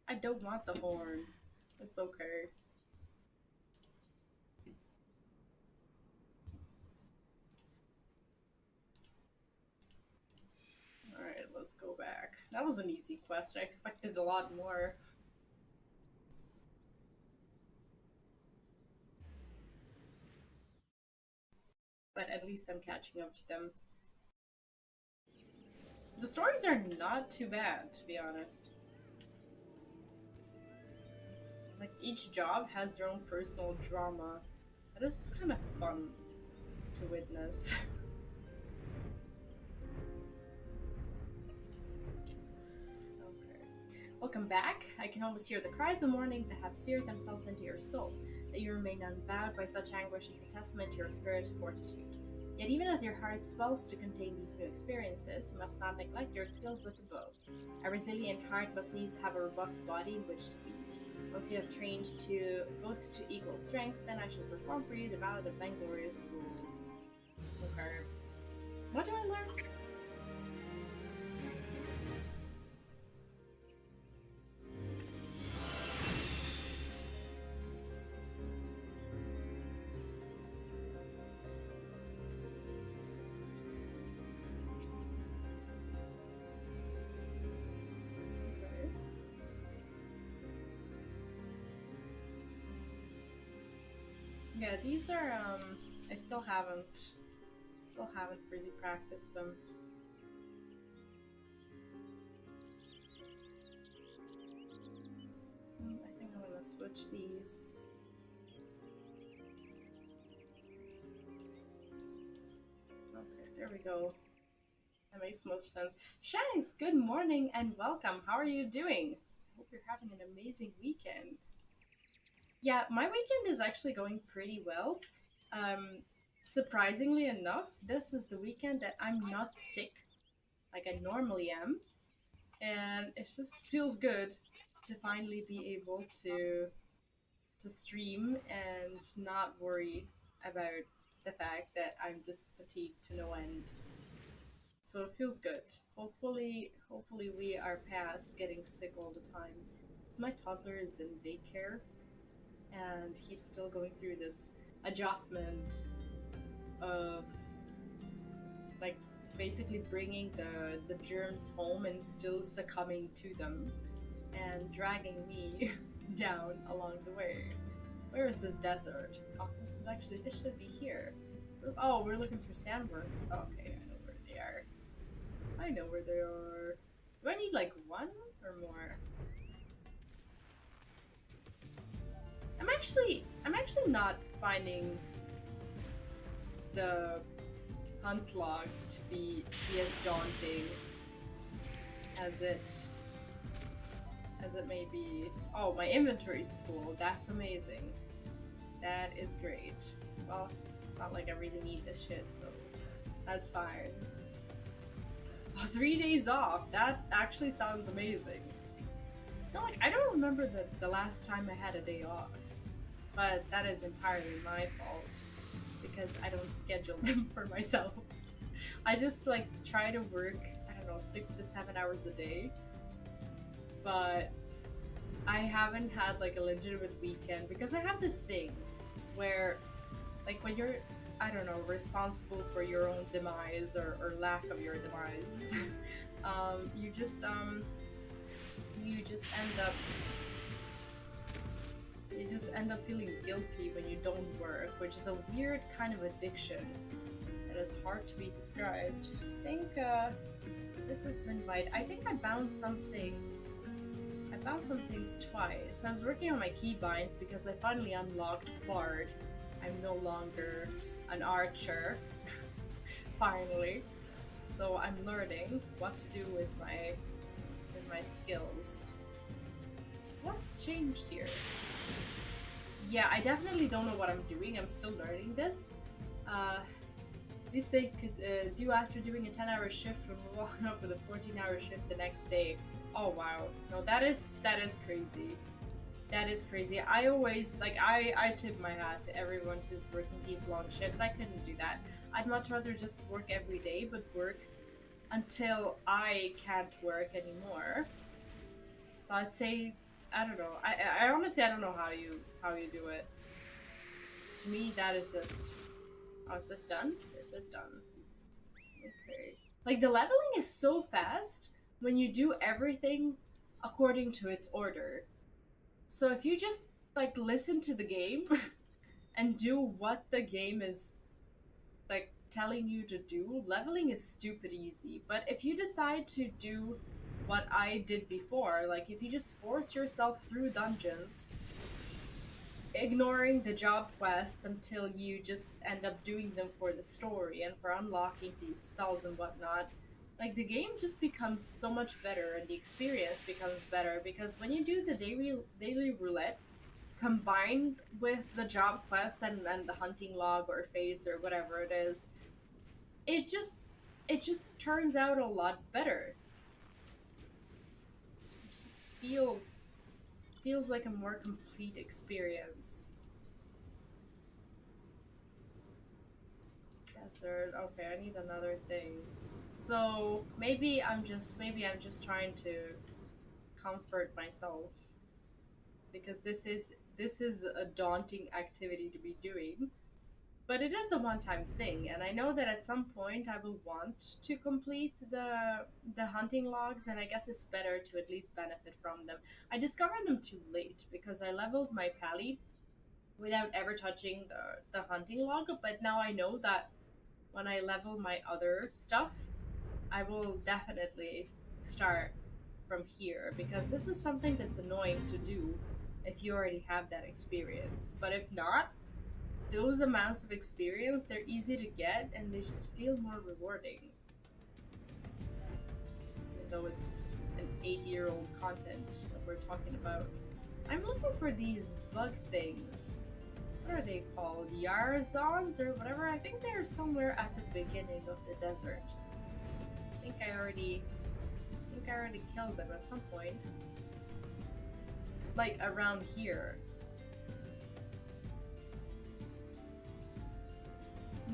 Speaker 1: I don't want the horn. It's okay. Alright, let's go back. That was an easy quest. I expected a lot more. But at least I'm catching up to them. The stories are not too bad, to be honest. Like, each job has their own personal drama. That is kind of fun to witness. Okay. Welcome back. I can almost hear the cries of mourning that have seared themselves into your soul. That you remain unbowed by such anguish is a testament to your spirit's fortitude. Yet even as your heart swells to contain these new experiences, you must not neglect your skills with the bow. A resilient heart must needs have a robust body in which to beat. Once you have trained to both to equal strength, then I shall perform for you the Ballad of Vainglorious Fool. Okay. What do I learn? Yeah, these are I still haven't really practiced them. I think I'm gonna switch these. Okay, there we go. That makes most sense. Shanks, good morning and welcome. How are you doing? I hope you're having an amazing weekend. Yeah, my weekend is actually going pretty well. Surprisingly enough, this is the weekend that I'm not sick like I normally am, and it just feels good to finally be able to stream and not worry about the fact that I'm just fatigued to no end. So it feels good. Hopefully we are past getting sick all the time. So my toddler is in daycare and he's still going through this adjustment of like basically bringing the germs home and still succumbing to them and dragging me down along the way. Where is this desert? Oh, this should be here. Oh, we're looking for sandworms. Okay, I know where they are. I know where they are. Do I need like one or more? I'm actually not finding the hunt log to be as daunting as it may be. Oh, my inventory's full. That's amazing. That is great. Well, it's not like I really need this shit, so that's fine. Oh, 3 days off. That actually sounds amazing. No, like I don't remember the last time I had a day off, but that is entirely my fault because I don't schedule them for myself. I just like try to work, I don't know, 6 to 7 hours a day, but I haven't had like a legitimate weekend because I have this thing where like when you're, I don't know, responsible for your own demise or lack of your demise, you just end up feeling guilty when you don't work, which is a weird kind of addiction that is hard to be described. I think this has been right. I think I bound some things. I bound some things twice. I was working on my keybinds because I finally unlocked Bard. I'm no longer an archer. Finally. So I'm learning what to do with my skills. What changed here? Yeah, I definitely don't know what I'm doing. I'm still learning this. At least they could do after doing a 10-hour shift when we're walking up with a 14-hour shift the next day. Oh wow. No, that is crazy. That is crazy. I always, like, I tip my hat to everyone who's working these long shifts. I couldn't do that. I'd much rather just work every day, but work until I can't work anymore. So I'd say, I don't know. I honestly, I don't know how you do it. To me, that is just... Oh, is this done? This is done. Okay. Like, the leveling is so fast when you do everything according to its order. So if you just, like, listen to the game and do what the game is, like, telling you to do, leveling is stupid easy. But if you decide to do what I did before, like, if you just force yourself through dungeons, ignoring the job quests until you just end up doing them for the story and for unlocking these spells and whatnot, like the game just becomes so much better and the experience becomes better because when you do the daily roulette combined with the job quests and the hunting log or phase or whatever it is, it just turns out a lot better. It just feels feels like a more complete experience. Desert. Okay, I need another thing. So maybe I'm just trying to comfort myself because this is a daunting activity to be doing. But it is a one-time thing, and I know that at some point I will want to complete the hunting logs, and I guess it's better to at least benefit from them. I discovered them too late because I leveled my pally without ever touching the hunting log, but now I know that when I level my other stuff, I will definitely start from here because this is something that's annoying to do if you already have that experience. But if not, those amounts of experience, they're easy to get and they just feel more rewarding. Even though it's an 8-year-old content that we're talking about. I'm looking for these bug things. What are they called? Yarzons or whatever? I think they're somewhere at the beginning of the desert. I think I already killed them at some point. Like around here.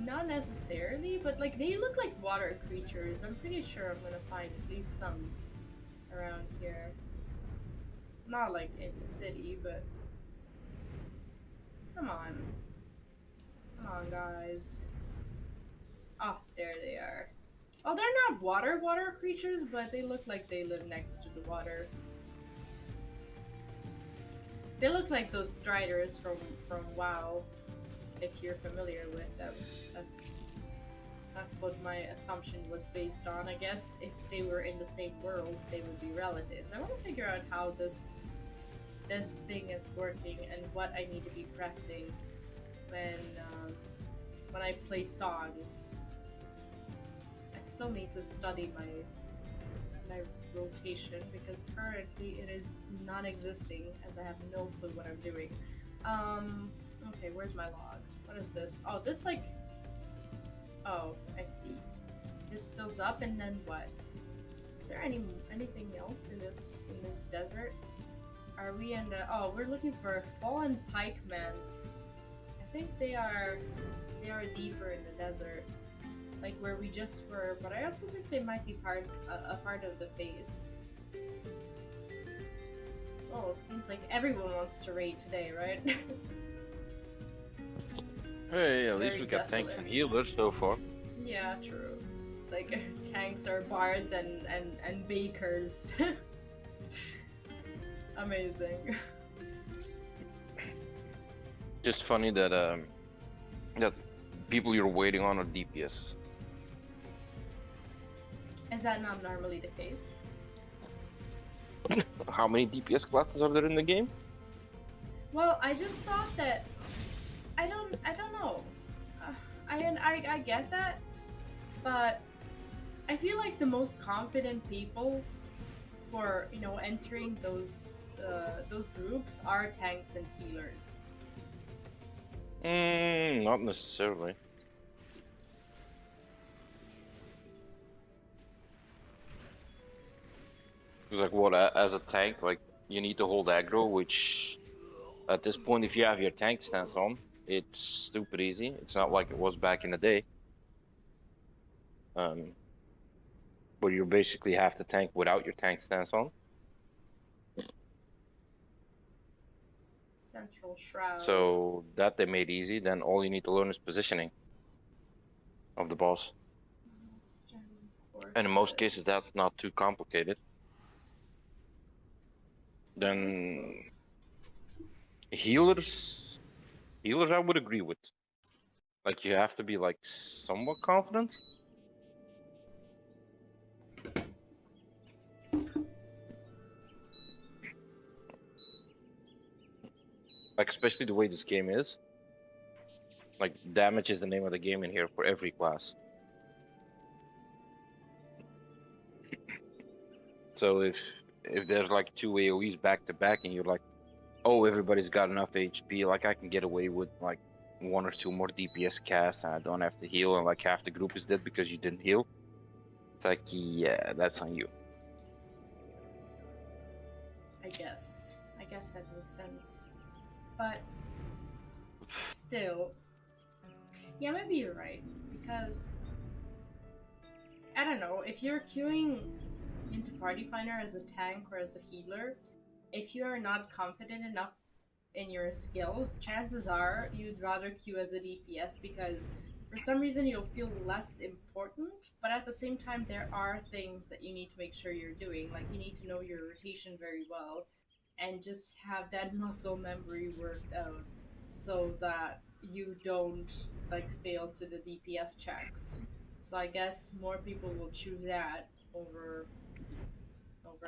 Speaker 1: Not necessarily, but like they look like water creatures. I'm pretty sure I'm gonna find at least some around here. Not like in the city, but come on. Come on, guys. Oh, there they are. Oh, they're not water creatures, but they look like they live next to the water. They look like those striders from WoW, if you're familiar with them. That's what my assumption was based on. I guess if they were in the same world, they would be relatives. I want to figure out how this thing is working and what I need to be pressing when I play songs. I still need to study my rotation because currently it is non-existing as I have no clue what I'm doing. Okay, where's my log? What is this? Oh, this like... Oh, I see. This fills up and then what? Is there anything else in this desert? Are we in the... Oh, we're looking for a fallen pikeman. I think they are deeper in the desert. Like where we just were, but I also think they might be a part of the Fates. Oh, it seems like everyone wants to raid today, right?
Speaker 2: Hey, at least we got tanks and healers so far.
Speaker 1: Yeah, true. It's like tanks are bards and bakers. Amazing.
Speaker 2: Just funny that that people you're waiting on are DPS.
Speaker 1: Is that not normally the case?
Speaker 2: How many DPS classes are there in the game?
Speaker 1: Well, I just thought that I don't know. I get that, but I feel like the most confident people for entering those groups are tanks and healers.
Speaker 2: Not necessarily. It's like what, as a tank, like you need to hold aggro, which at this point, if you have your tank stance on, it's stupid easy. It's not like it was back in the day. But you basically have to tank without your tank stance on.
Speaker 1: Central Shroud.
Speaker 2: So that they made easy. Then all you need to learn is positioning of the boss. And in most cases, that's not too complicated. Then healers, I would agree with. Like you have to be like somewhat confident. Like especially the way this game is. Like damage is the name of the game in here for every class. So if there's like 2 AoEs back to back and you're like, oh, everybody's got enough HP, like I can get away with like 1 or 2 more DPS casts and I don't have to heal and like half the group is dead because you didn't heal. It's like, yeah, that's on you.
Speaker 1: I guess guess that makes sense. But still, yeah, maybe you're right. Because, I don't know, if you're queuing into Party Finder as a tank or as a healer, if you are not confident enough in your skills, chances are you'd rather queue as a DPS because for some reason you'll feel less important, but at the same time, there are things that you need to make sure you're doing. Like, you need to know your rotation very well and just have that muscle memory worked out so that you don't like fail to the DPS checks. So I guess more people will choose that over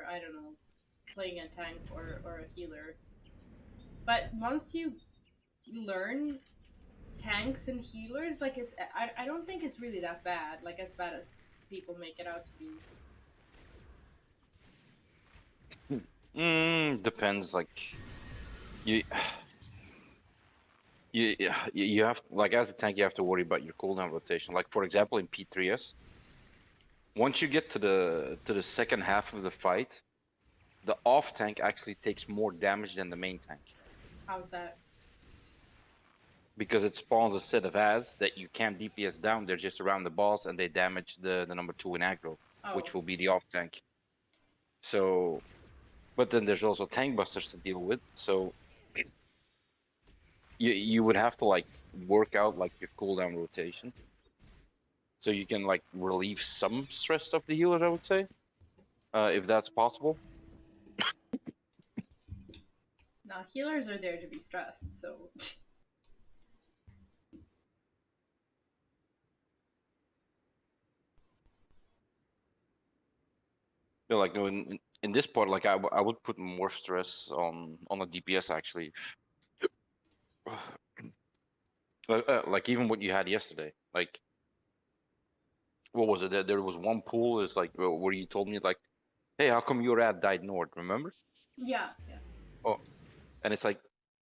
Speaker 1: I don't know, playing a tank or a healer. But once you learn tanks and healers, like I don't think it's really that bad, like as bad as people make it out to be.
Speaker 2: Depends. Like you, you have like as a tank, you have to worry about your cooldown rotation. Like for example, in p3s, once you get to the second half of the fight, the off tank actually takes more damage than the main tank
Speaker 1: How's that?
Speaker 2: because it spawns a set of ads that you can't DPS down. They're just around the boss and they damage the number 2 in aggro,
Speaker 1: Oh,
Speaker 2: which will be the off tank. So, but then there's also tank busters to deal with. So you would have to like work out like your cooldown rotation, so you can like relieve some stress of the healers, I would say, if that's possible.
Speaker 1: now healers are there to be stressed, so
Speaker 2: Like no, in this part, like I would put more stress on the DPS actually. Like even what you had yesterday, like what was it? There was one pool is like where you told me like, hey, how come your ad died north? Remember?
Speaker 1: yeah, yeah.
Speaker 2: Oh, and it's like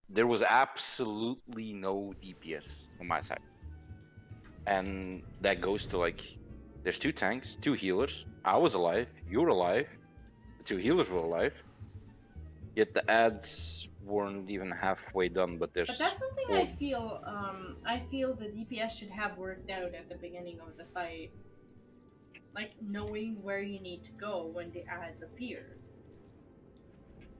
Speaker 2: there was absolutely no DPS on my side, and that goes to like, there's two tanks, two healers. I was alive, you were alive, the two healers were alive. Yet the ads weren't even halfway done, but
Speaker 1: But
Speaker 2: there's
Speaker 1: that's something
Speaker 2: four.
Speaker 1: I feel the DPS should have worked out at the beginning of the fight. Like knowing where you need to go when the ads appear.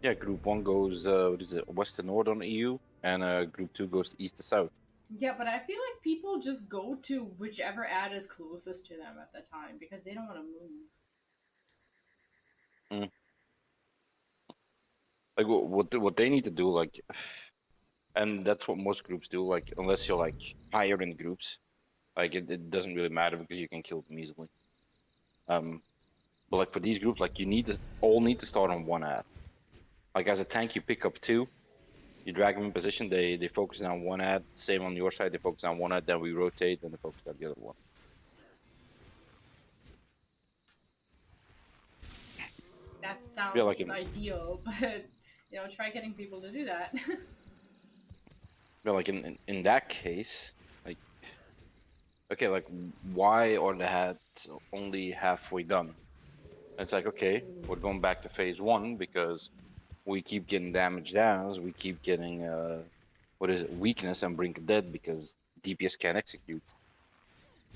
Speaker 2: Yeah, group one goes what is it, west to north on EU, and group two goes east to south.
Speaker 1: Yeah, but I feel like people just go to whichever ad is closest to them at the time because they don't want to move.
Speaker 2: Mm. Like what they need to do, like, and that's what most groups do. Like unless you're like higher in groups, like it doesn't really matter because you can kill them easily. Um, but like for these groups, like you need to all need to start on one ad. Like as a tank, you pick up two, you drag them in position. They focus on one ad. Same on your side, they focus on one ad. Then we rotate, and they focus on the other one.
Speaker 1: That
Speaker 2: Yeah, like
Speaker 1: sounds ideal, but try getting people to do that.
Speaker 2: in that case, like okay, like why are the ads only halfway done? And it's like okay, we're going back to phase one because we keep getting damage downs, we keep getting what is it, weakness and brink dead because DPS can't execute.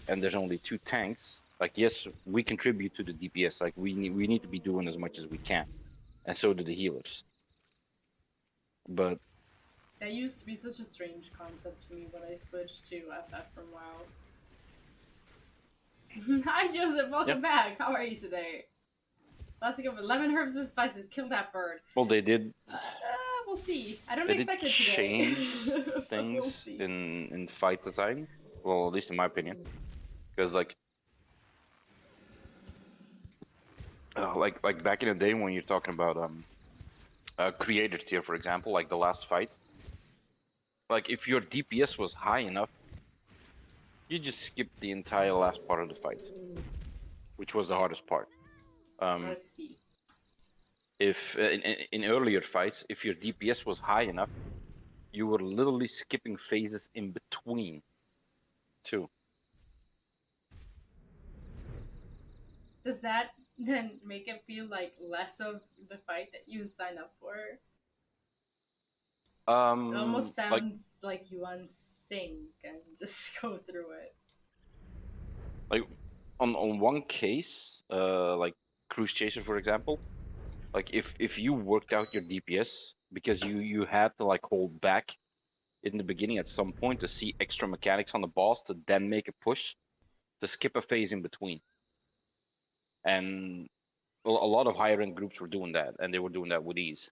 Speaker 2: And there's only two tanks. Like yes, we contribute to the DPS. Like we need to be doing as much as we can, and so do the healers. But
Speaker 1: That used to be such a strange concept to me when I switched to FF from WoW. Hi Joseph, welcome back. How are you today? Classic of 11 herbs and spices. Kill that bird.
Speaker 2: well, they did
Speaker 1: We'll see. I don't
Speaker 2: they did
Speaker 1: expect it today.
Speaker 2: change things
Speaker 1: We'll see.
Speaker 2: in fight design. Well, at least in my opinion, because like back in the day when you're talking about creator tier, for example, like the last fight, like if your DPS was high enough, you just skip the entire last part of the fight, which was the hardest part.
Speaker 1: I see.
Speaker 2: If in earlier fights, if your DPS was high enough, you were literally skipping phases in between, too.
Speaker 1: Does that then make it feel like less of the fight that you sign up for? It almost
Speaker 2: Like
Speaker 1: sounds like you unsync and just go through it.
Speaker 2: like on one case, like Cruise Chaser, for example, like if you worked out your DPS because you had to like hold back in the beginning at some point to see extra mechanics on the boss to then make a push to skip a phase in between. And a lot of higher end groups were doing that, and they were doing that with ease.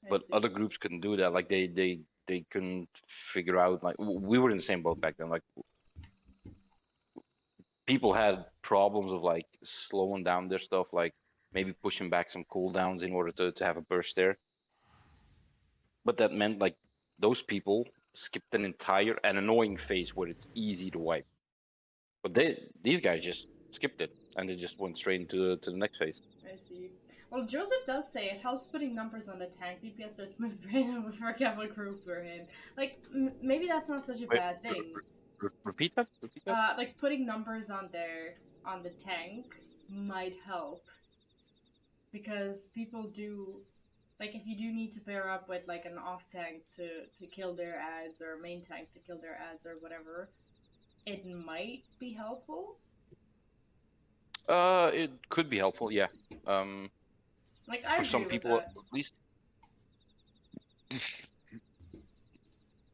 Speaker 1: I
Speaker 2: But
Speaker 1: see.
Speaker 2: other groups couldn't do that. Like they couldn't figure out. Like we were in the same boat back then. Like people had problems of like slowing down their stuff, like maybe pushing back some cooldowns in order to have a burst there. But that meant like those people skipped an entire and annoying phase where it's easy to wipe. But these guys just skipped it and they just went straight into to the next phase.
Speaker 1: I see. Well, Joseph does say it helps putting numbers on the tank. DPS are smooth brain and forget what group we're in. Like, maybe that's not such a
Speaker 2: Wait,
Speaker 1: bad thing.
Speaker 2: repeat that. Repeat that.
Speaker 1: Like putting numbers on there on the tank might help because people do like if you do need to pair up with like an off tank to kill their ads or main tank to kill their ads or whatever, it might be helpful.
Speaker 2: It could be helpful, yeah. Um,
Speaker 1: Like I
Speaker 2: for some
Speaker 1: agree with
Speaker 2: people at
Speaker 1: that.
Speaker 2: least.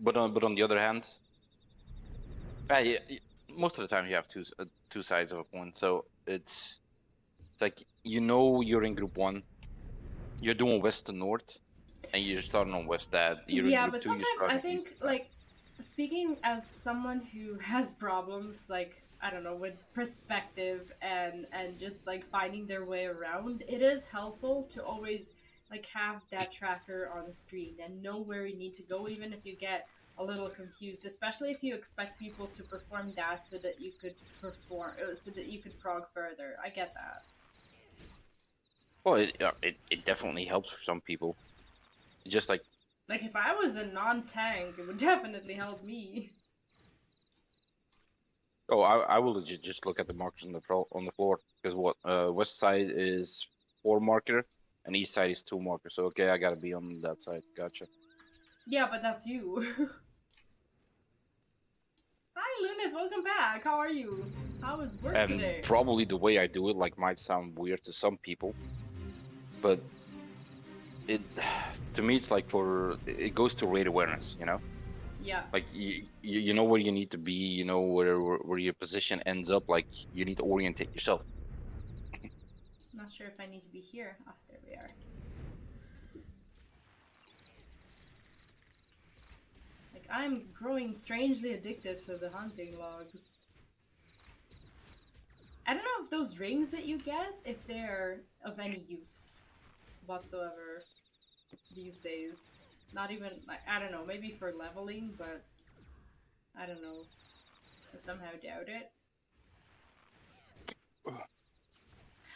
Speaker 2: But on the other hand, yeah, most of the time you have two sides of a coin. So it's like you're in group one, you're doing west to north, and you're starting on west. That you're in
Speaker 1: Yeah,
Speaker 2: group
Speaker 1: but
Speaker 2: two, you're
Speaker 1: sometimes I
Speaker 2: starting east
Speaker 1: think
Speaker 2: to
Speaker 1: like speaking as someone who has problems like I don't know with perspective and just like finding their way around, it is helpful to always like have that tracker on the screen and know where you need to go even if you get a little confused, especially if you expect people to perform that so that you could so that you could prog further. I get that.
Speaker 2: well, it definitely helps for some people. It's just like
Speaker 1: Like if I was a non-tank, it would definitely help me.
Speaker 2: oh, I will legit just look at the markers on the floor because what west side is 4 marker and east side is 2 marker. So okay, I gotta be on that side. Gotcha.
Speaker 1: Yeah, but that's you. Hi, Lunith. Welcome back. How are you? How was work
Speaker 2: And
Speaker 1: today?
Speaker 2: probably the way I do it like might sound weird to some people, but it to me it's like it goes to rate awareness, you know?
Speaker 1: Yeah.
Speaker 2: Like you know where you need to be, you know where your position ends up, like you need to orientate yourself.
Speaker 1: Not sure if I need to be here. Ah, there we are. Like, I'm growing strangely addicted to the hunting logs. I don't know if those rings that you get, if they're of any use whatsoever these days. Not even, like, I don't know, maybe for leveling, but I don't know. I somehow doubt it.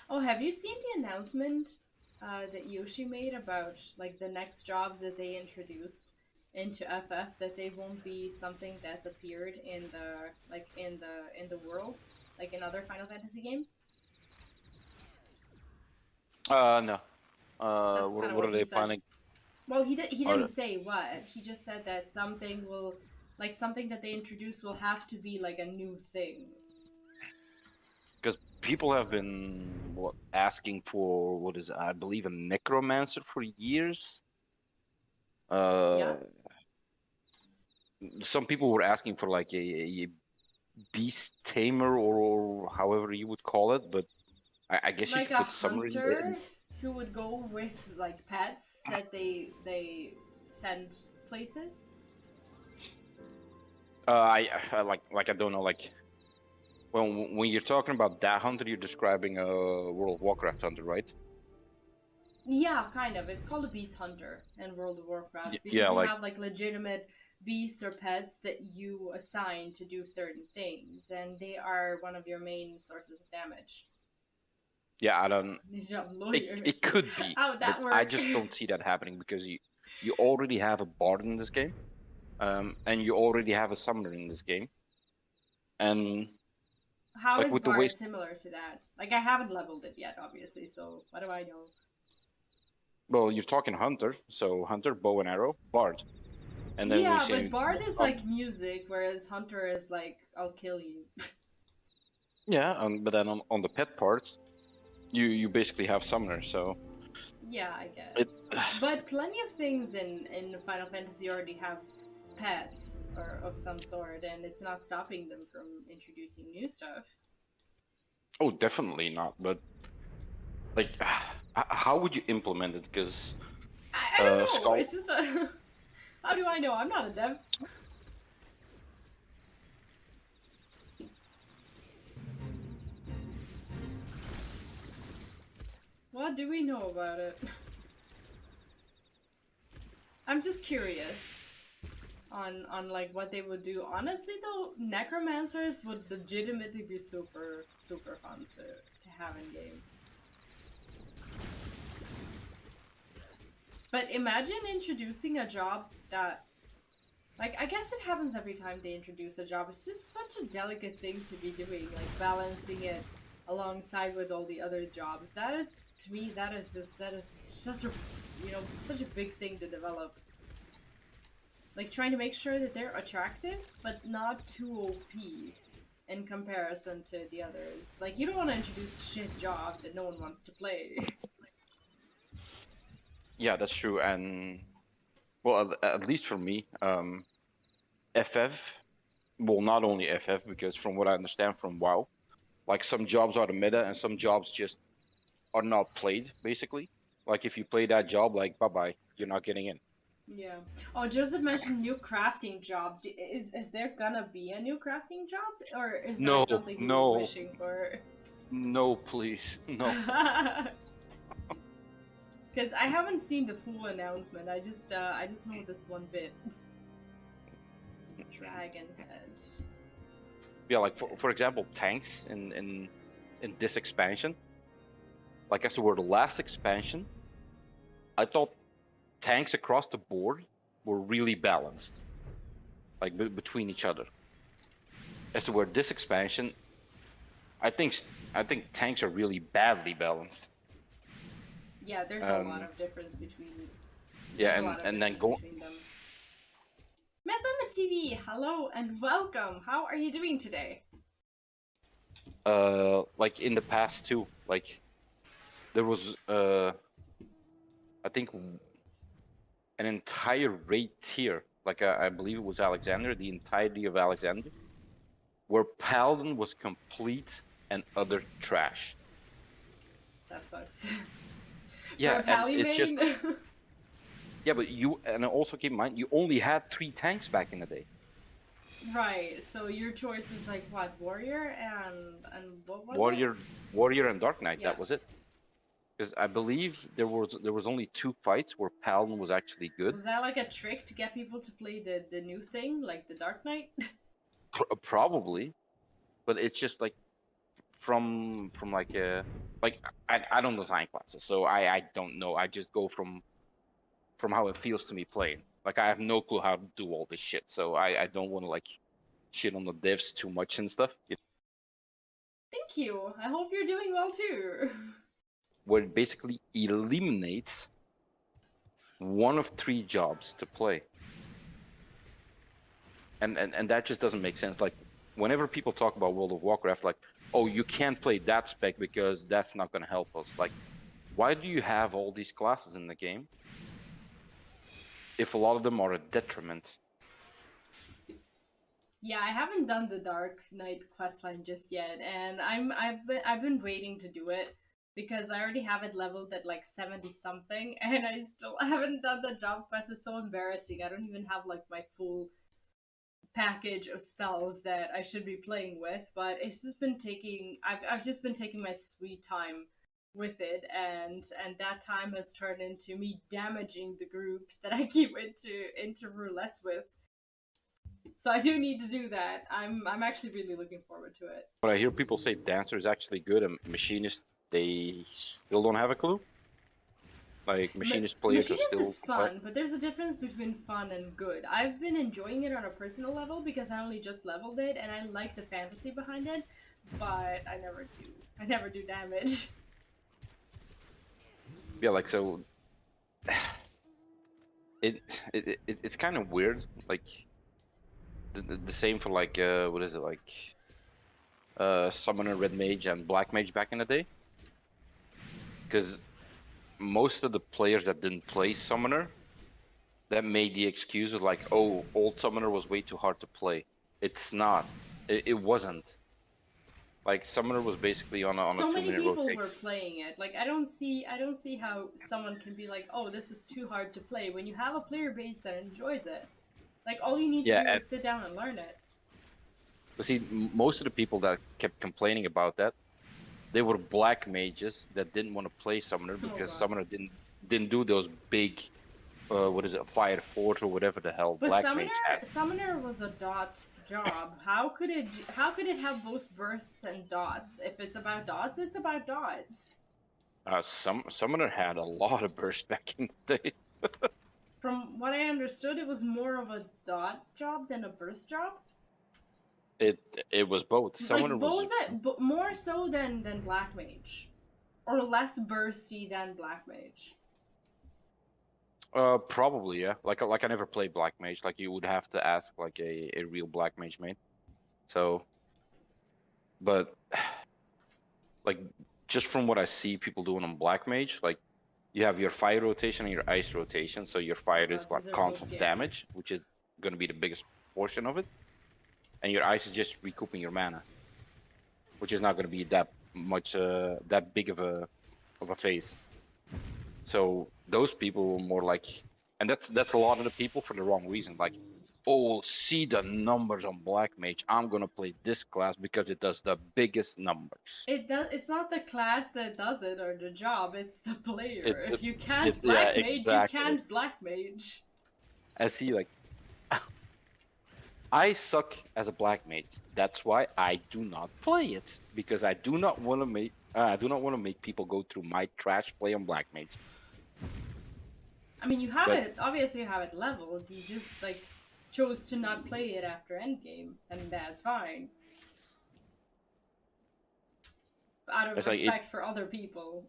Speaker 1: Oh, have you seen the announcement that Yoshi made about like the next jobs that they introduce into FF that they won't be something that's appeared in the in the world like in other Final Fantasy games?
Speaker 2: No.
Speaker 1: That's kind of
Speaker 2: What
Speaker 1: what
Speaker 2: are
Speaker 1: he
Speaker 2: they
Speaker 1: said.
Speaker 2: planning?
Speaker 1: Well, he
Speaker 2: Are
Speaker 1: didn't say what. He just said that something will like something that they introduce will have to be like a new thing.
Speaker 2: because people have been asking for what is I believe a necromancer for years.
Speaker 1: Yeah,
Speaker 2: Uh, some people were asking for like a beast tamer or however you would call it, but I guess you
Speaker 1: like
Speaker 2: could
Speaker 1: a
Speaker 2: put summer in there.
Speaker 1: hunter who would go with like pets that they send places.
Speaker 2: I like I don't know like when you're talking about that hunter, you're describing a World of Warcraft hunter, right?
Speaker 1: Yeah, kind of. It's called a beast hunter in World of Warcraft
Speaker 2: Yeah,
Speaker 1: because you
Speaker 2: like
Speaker 1: have like legitimate beasts or pets that you assign to do certain things, and they are one of your main sources of damage.
Speaker 2: yeah, I don't.
Speaker 1: Ninja
Speaker 2: It
Speaker 1: lawyer.
Speaker 2: it could be,
Speaker 1: How would
Speaker 2: but
Speaker 1: that
Speaker 2: I
Speaker 1: work?
Speaker 2: just don't see that happening because you already have a bard in this game, and you already have a summoner in this game, and
Speaker 1: How
Speaker 2: like
Speaker 1: is
Speaker 2: with the waste,
Speaker 1: Bard similar to that? Like I haven't leveled it yet, obviously. So what do I know?
Speaker 2: Well, you're talking hunter, so hunter, bow and arrow, bard, and then we
Speaker 1: Yeah, but
Speaker 2: say
Speaker 1: Bard is like music, whereas Hunter is like, I'll kill you.
Speaker 2: yeah, but then on the pet parts, you basically have summoner, so
Speaker 1: Yeah, I
Speaker 2: it
Speaker 1: guess. But plenty of things in Final Fantasy already have pets or of some sort, and it's not stopping them from introducing new stuff.
Speaker 2: oh definitely not, but like how would you implement it? Because
Speaker 1: I don't know.
Speaker 2: skull.
Speaker 1: It's just a. How do I know? I'm not a dev. What do we know about it? I'm just curious on like what they would do. Honestly though, necromancers would legitimately be super fun to have in game. But imagine introducing a job that, like, I guess it happens every time they introduce a job. It's just such a delicate thing to be doing, like balancing it alongside with all the other jobs. That is, to me, that is such a, such a big thing to develop. Like trying to make sure that they're attractive, but not too OP in comparison to the others. Like you don't want to introduce a shit job that no one wants to play.
Speaker 2: Yeah, that's true, and well, at least for me, FF. Well, not only FF, because from what I understand from WoW, like some jobs are the meta and some jobs just are not played, basically. Like if you play that job, like bye bye, you're not getting in.
Speaker 1: Yeah. Oh, Joseph mentioned new crafting job. Is there gonna be a new crafting job, or is
Speaker 2: No,
Speaker 1: that something you were
Speaker 2: no,
Speaker 1: wishing for?
Speaker 2: no, please, no.
Speaker 1: Because I haven't seen the full announcement. I just know this one bit. Dragon head.
Speaker 2: Yeah, like for example, tanks in this expansion. Like as were the last expansion, I thought tanks across the board were really balanced, like between each other. As to where this expansion, I think I think tanks are really badly balanced.
Speaker 1: Yeah, there's a lot of difference between. There's
Speaker 2: Yeah,
Speaker 1: a lot of
Speaker 2: and then
Speaker 1: difference between them. Mess on the TV. Hello and welcome. How are you doing today?
Speaker 2: like in the past too, like there was I think an entire raid tier, like I believe it was Alexander, the entirety of Alexander, where Paladin was complete and utter trash.
Speaker 1: That sucks. For
Speaker 2: Yeah,
Speaker 1: a
Speaker 2: and
Speaker 1: pally
Speaker 2: it's just
Speaker 1: main.
Speaker 2: yeah, but you and also keep in mind you only had 3 tanks back in the day.
Speaker 1: Right. So your choice is like what, warrior and what was
Speaker 2: Warrior,
Speaker 1: it?
Speaker 2: Warrior and Dark Knight.
Speaker 1: Yeah.
Speaker 2: That was it. Because I believe there was only 2 fights where Paladin was actually good.
Speaker 1: Was that like a trick to get people to play the new thing, like the Dark Knight?
Speaker 2: Probably, but it's just like from like I don't design classes, so I don't know. I just go from how it feels to me playing. Like I have no clue how to do all this shit, so I don't want to like shit on the devs too much and stuff.
Speaker 1: Thank you. I hope you're doing well too.
Speaker 2: Where it basically eliminates one of 3 jobs to play, and that just doesn't make sense. Like whenever people talk about World of Warcraft, like oh you can't play that spec because that's not going to help us. Like why do you have all these classes in the game if a lot of them are a detriment?
Speaker 1: Yeah, I haven't done the Dark Knight questline just yet, and I've been waiting to do it because I already have it leveled at like 70 something, and I still haven't done the job quest. It's so embarrassing. I don't even have like my full package of spells that I should be playing with, but it's just been taking I've just been taking my sweet time with it, and that time has turned into me damaging the groups that I keep into roulettes with. So I do need to do that. I'm actually really looking forward to it.
Speaker 2: But I hear people say Dancer is actually good and Machinist, they still don't have a clue. Like Machinist players are
Speaker 1: Machinist
Speaker 2: still
Speaker 1: is fun, but there's a difference between fun and good. I've been enjoying it on a personal level because I only just leveled it and I like the fantasy behind it, but I never do damage.
Speaker 2: yeah, like so it, it's kind of weird. Like the same for like what is it like summoner, red mage, and black mage back in the day. Because most of the players that didn't play summoner, that made the excuse of like, oh, old summoner was way too hard to play. It's not. It wasn't. Like summoner was basically on a
Speaker 1: So many
Speaker 2: 2 minute
Speaker 1: people were
Speaker 2: rotation.
Speaker 1: playing it. Like I don't see how someone can be like, "Oh, this is too hard to play" when you have a player base that enjoys it. Like all you need to
Speaker 2: Yeah,
Speaker 1: do
Speaker 2: and
Speaker 1: is sit down and learn it.
Speaker 2: see, most of the people that kept complaining about that, they were black mages that didn't want to play summoner
Speaker 1: Oh
Speaker 2: because
Speaker 1: god.
Speaker 2: summoner didn't do those big, what is it, fire force or whatever the hell
Speaker 1: But
Speaker 2: black mage had.
Speaker 1: summoner was a dot job. How could it have both bursts and dots? If it's about dots, it's about dots.
Speaker 2: Summoner had a lot of burst back in the day.
Speaker 1: From what I understood, it was more of a dot job than a burst job.
Speaker 2: It it was both. Summoner
Speaker 1: Like
Speaker 2: was
Speaker 1: both, but more so than black mage, or less bursty than black mage.
Speaker 2: probably yeah. Like I never played black mage. Like you would have to ask like a real black mage main. So, but like just from what I see people doing on black mage, like you have your fire rotation and your ice rotation. So your
Speaker 1: Oh
Speaker 2: fire is
Speaker 1: god,
Speaker 2: like
Speaker 1: these are so
Speaker 2: constant
Speaker 1: scary.
Speaker 2: damage, which is going to be the biggest portion of it, and your ice is just recouping your mana, which is not going to be that much that big of a phase. So those people were more like, and that's a lot of the people for the wrong reason. Like, oh, see the numbers on black mage. I'm gonna play this class because it does the biggest numbers.
Speaker 1: It does. It's not the class that does it or the job. It's the
Speaker 2: It,
Speaker 1: player.
Speaker 2: it,
Speaker 1: If you
Speaker 2: it
Speaker 1: can't
Speaker 2: yeah,
Speaker 1: black mage, you
Speaker 2: exactly.
Speaker 1: can't black mage.
Speaker 2: I see, like, I suck as a black mage. That's why I do not play it because I do not want to make people go through my trash play on black mage.
Speaker 1: I mean, you have
Speaker 2: But
Speaker 1: it. Obviously, you have it leveled. You just like chose to not play it after endgame, and that's fine. Out of
Speaker 2: it's like it.
Speaker 1: respect for other people,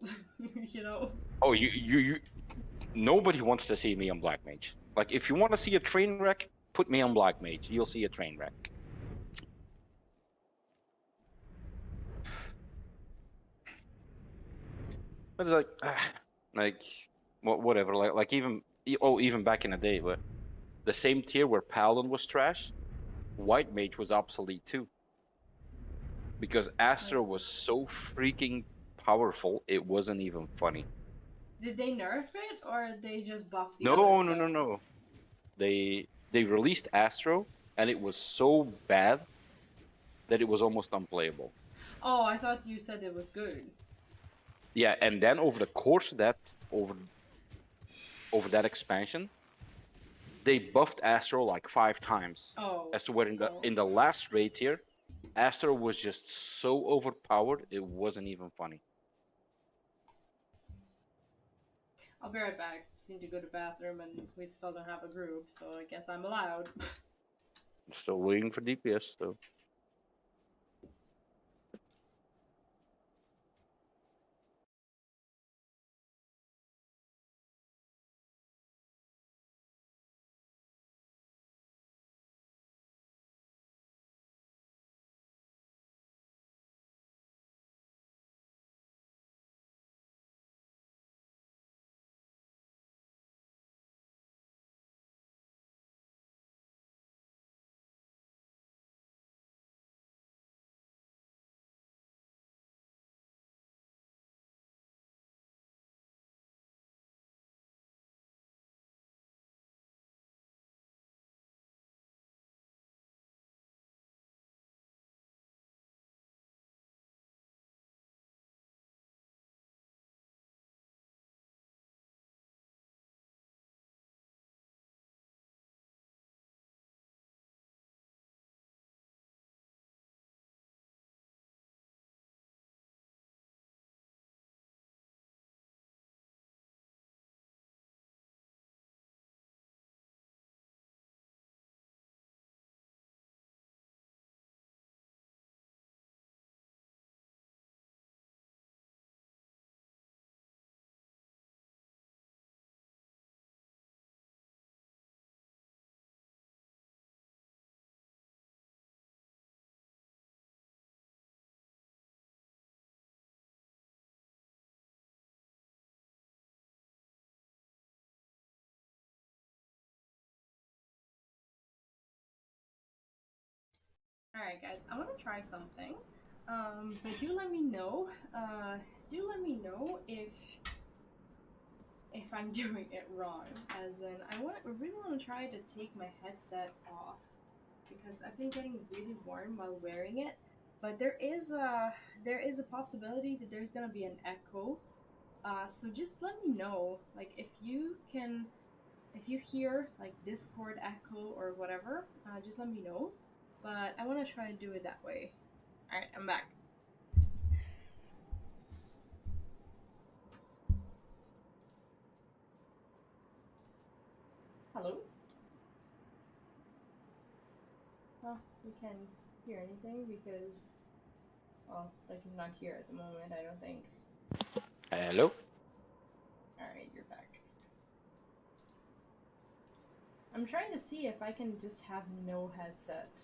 Speaker 1: you know.
Speaker 2: Oh, you nobody wants to see me on Black Mage. Like, if you want to see a train wreck, put me on Black Mage. You'll see a train wreck. But it's like, like, whatever. Like even back in the day, where the same tier where Paladin was trash, White Mage was obsolete too, because
Speaker 1: I
Speaker 2: Astro
Speaker 1: see.
Speaker 2: was so freaking powerful, it wasn't even funny.
Speaker 1: Did they nerf it or they just buff the other
Speaker 2: No, no,
Speaker 1: stuff?
Speaker 2: no, no. They released Astro, and it was so bad that it was almost unplayable.
Speaker 1: Oh, I thought you said it was good.
Speaker 2: Yeah, and then over the course of that over that expansion, they buffed Astro like 5 times.
Speaker 1: Oh,
Speaker 2: As to where
Speaker 1: oh.
Speaker 2: in the last raid tier, Astro was just so overpowered it wasn't even funny.
Speaker 1: I'll be right back. Just need to go to the bathroom, and we still don't have a group, so I guess I'm allowed.
Speaker 2: Still waiting for DPS, so
Speaker 1: Alright guys, I want to try something. But do let me know. Do let me know if I'm doing it wrong. As in, I really want to try to take my headset off because I've been getting really warm while wearing it. But there is a possibility that there's gonna be an echo. So just let me know, like if you hear like Discord echo or whatever, just let me know. But I want to try to do it that way. All right, I'm back. Hello. Well, we can't hear anything because, well, like I'm not here at the moment. I don't think.
Speaker 2: Hello?
Speaker 1: All right, you're back. I'm trying to see if I can just have no headset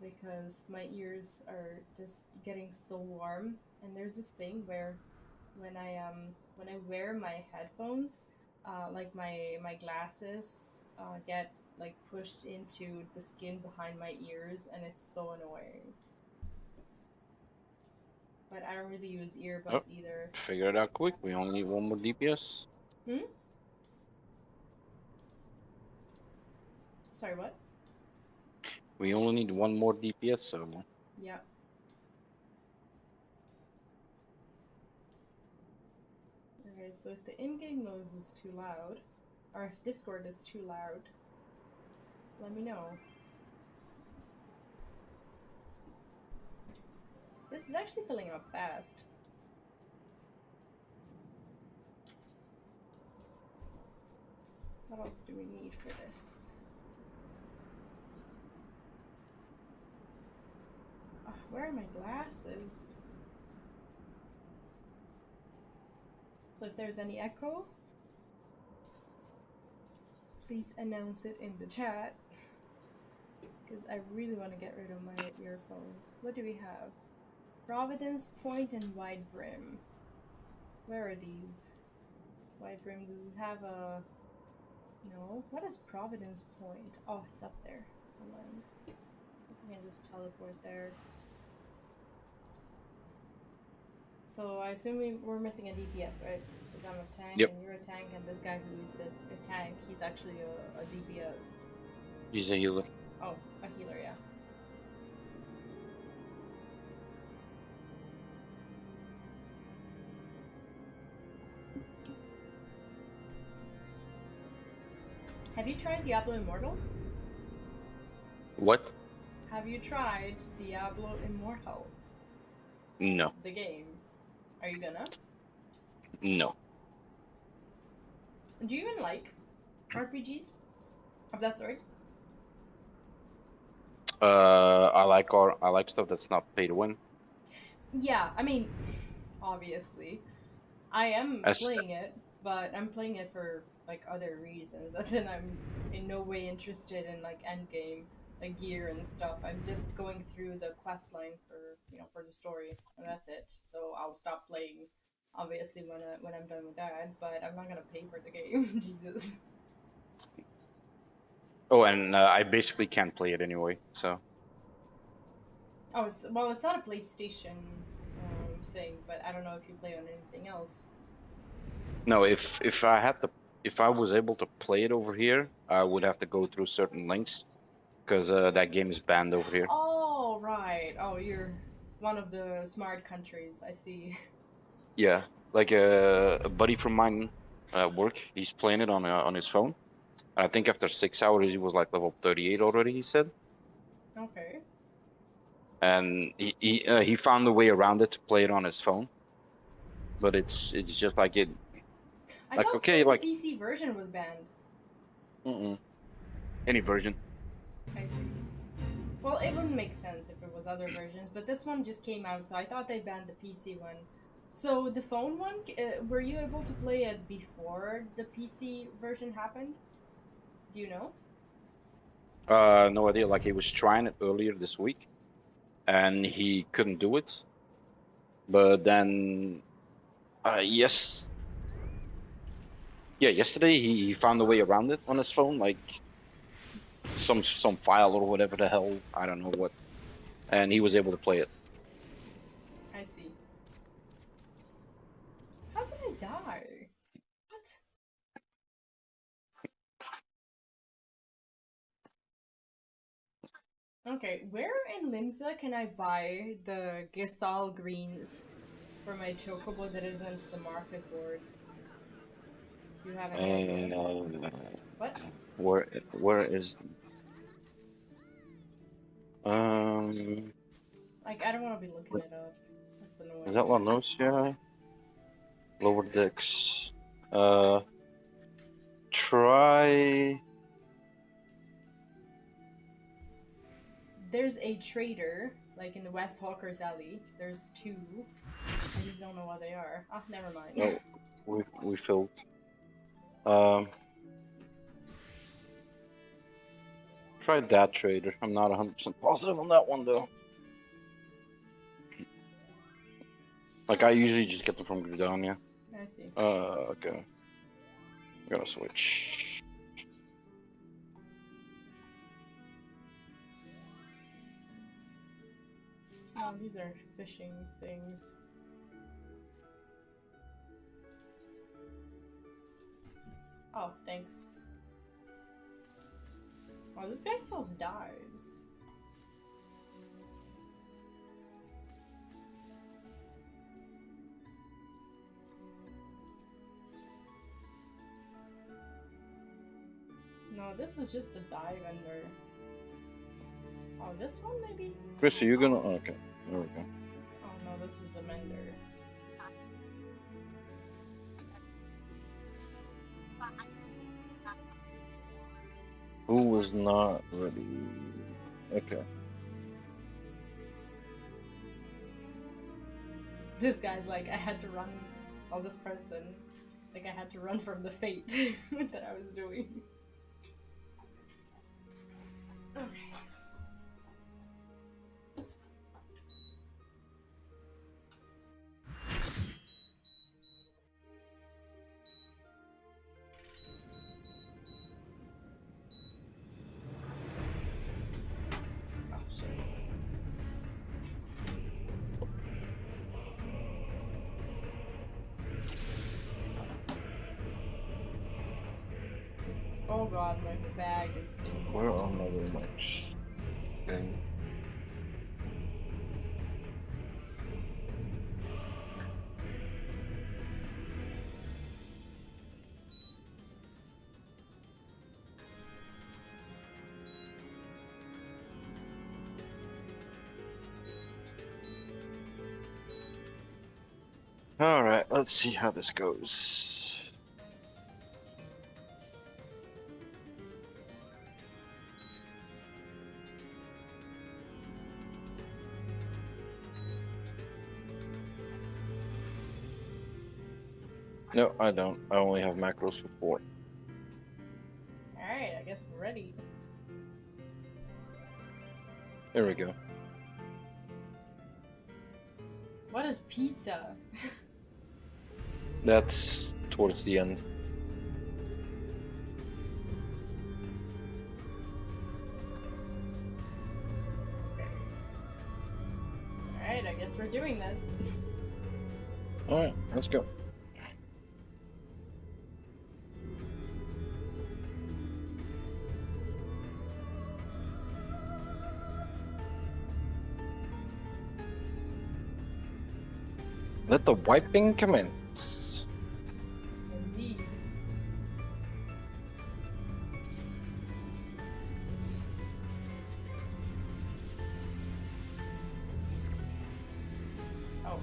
Speaker 1: because my ears are just getting so warm. And there's this thing where when I wear my headphones, like my glasses get like pushed into the skin behind my ears, and it's so annoying. But I don't really use
Speaker 2: Oh,
Speaker 1: earbuds either.
Speaker 2: figure it out quick. We only need one more DPS.
Speaker 1: Hmm? Sorry, what?
Speaker 2: We only need one more DPS, so
Speaker 1: Yeah. Alright, so if the in-game noise is too loud, or if Discord is too loud, let me know. This is actually filling up fast. What else do we need for this? Where are my glasses? So if there's any echo, please announce it in the chat. Because I really want to get rid of my earphones. What do we have? Providence Point and Wide Brim. Where are these? Wide Brim, does it have a... No? What is Providence Point? Oh, it's up there. Hold on. I can just teleport there. So I assume we're missing a DPS, right? Because I'm a tank
Speaker 2: Yep.
Speaker 1: and you're a tank, and this guy who's a tank, he's actually a DPS.
Speaker 2: He's a healer.
Speaker 1: Oh, a healer, yeah. Have you tried Diablo Immortal?
Speaker 2: What?
Speaker 1: Have you tried Diablo Immortal?
Speaker 2: No.
Speaker 1: The game. Are you gonna?
Speaker 2: No.
Speaker 1: Do you even like RPGs of that sort?
Speaker 2: I like stuff that's not pay to win.
Speaker 1: Yeah, I mean, obviously. I am
Speaker 2: As
Speaker 1: playing it, but I'm playing it for like other reasons. As in, I'm in no way interested in like endgame, like gear and stuff. I'm just going through the quest line for for the story, and that's it. So I'll stop playing, obviously, when I'm done with that. But I'm not gonna pay for the game. Jesus.
Speaker 2: oh, and I basically can't play it anyway. So
Speaker 1: Oh, well, it's not a PlayStation thing, but I don't know if you play on anything else.
Speaker 2: no, if I was able to play it over here, I would have to go through certain links because that game is banned over here.
Speaker 1: Oh, right. Oh, you're one of the smart countries. I see.
Speaker 2: Yeah, like a buddy from mine at work, he's playing it on his phone. And I think after 6 hours, he was like level 38 already. He said,
Speaker 1: Okay.
Speaker 2: and he found a way around it to play it on his phone. But it's just like it,
Speaker 1: I
Speaker 2: like
Speaker 1: thought
Speaker 2: okay,
Speaker 1: just the
Speaker 2: like
Speaker 1: PC version was banned.
Speaker 2: any version.
Speaker 1: I see. Well, it wouldn't make sense if it was other versions, but this one just came out, so I thought they banned the PC one. So the phone one, were you able to play it before the PC version happened? Do you know?
Speaker 2: No idea. Like he was trying it earlier this week, and he couldn't do it. But then, yes, yeah, yesterday he found a way around it on his phone. Like
Speaker 3: some file or whatever the hell, I don't know what, and he was able to play it.
Speaker 1: I see. How did I die? What? Okay, where in Limsa can I buy the Gisal greens for my chocobo that isn't the market board? You have any idea? What?
Speaker 3: Where is
Speaker 1: Like, I don't want to be looking it up. That's annoying.
Speaker 3: is that La Nocia? Lower decks. Try.
Speaker 1: There's a trader, like in the West Hawker's Alley. There's two. I just don't know what they are. Ah, never mind.
Speaker 3: Oh, we filled. Try that trader. I'm not 100% positive on that one though. Like I usually just get them from Gridania.
Speaker 1: I see.
Speaker 3: Okay. Gotta switch.
Speaker 1: Oh, these are fishing things. Oh, thanks. Oh, this guy sells dyes. No, this is just a dye vendor. Oh, this one maybe?
Speaker 3: Chris, are you gonna? Oh, okay, there we go.
Speaker 1: Oh no, this is a mender.
Speaker 3: Who was not ready? Okay.
Speaker 1: This guy's like, I had to run. Oh, this person. Like, I had to run from the fate that I was doing. Okay. Oh, shit. Oh god, my bag is too
Speaker 3: Where are my much thing? Alright, let's see how this goes. No, I don't. I only have macros for 4.
Speaker 1: Alright, I guess we're ready.
Speaker 3: There we go.
Speaker 1: What is pizza?
Speaker 3: That's towards the end.
Speaker 1: Alright, I guess we're doing this.
Speaker 3: Alright, let's go. Let the wiping commence.
Speaker 1: Indeed. Oh.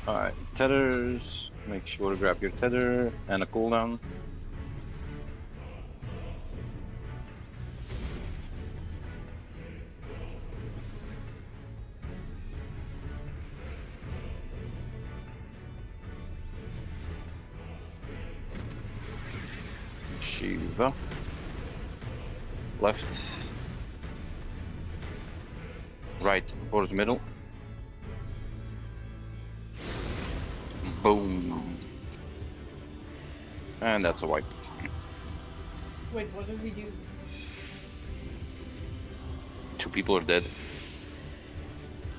Speaker 3: Alright, tethers. Make sure to grab your tether and a cooldown. Shiva. Left. Right towards the middle. Boom. And that's a wipe.
Speaker 1: Wait, what did we do?
Speaker 3: 2 people are dead.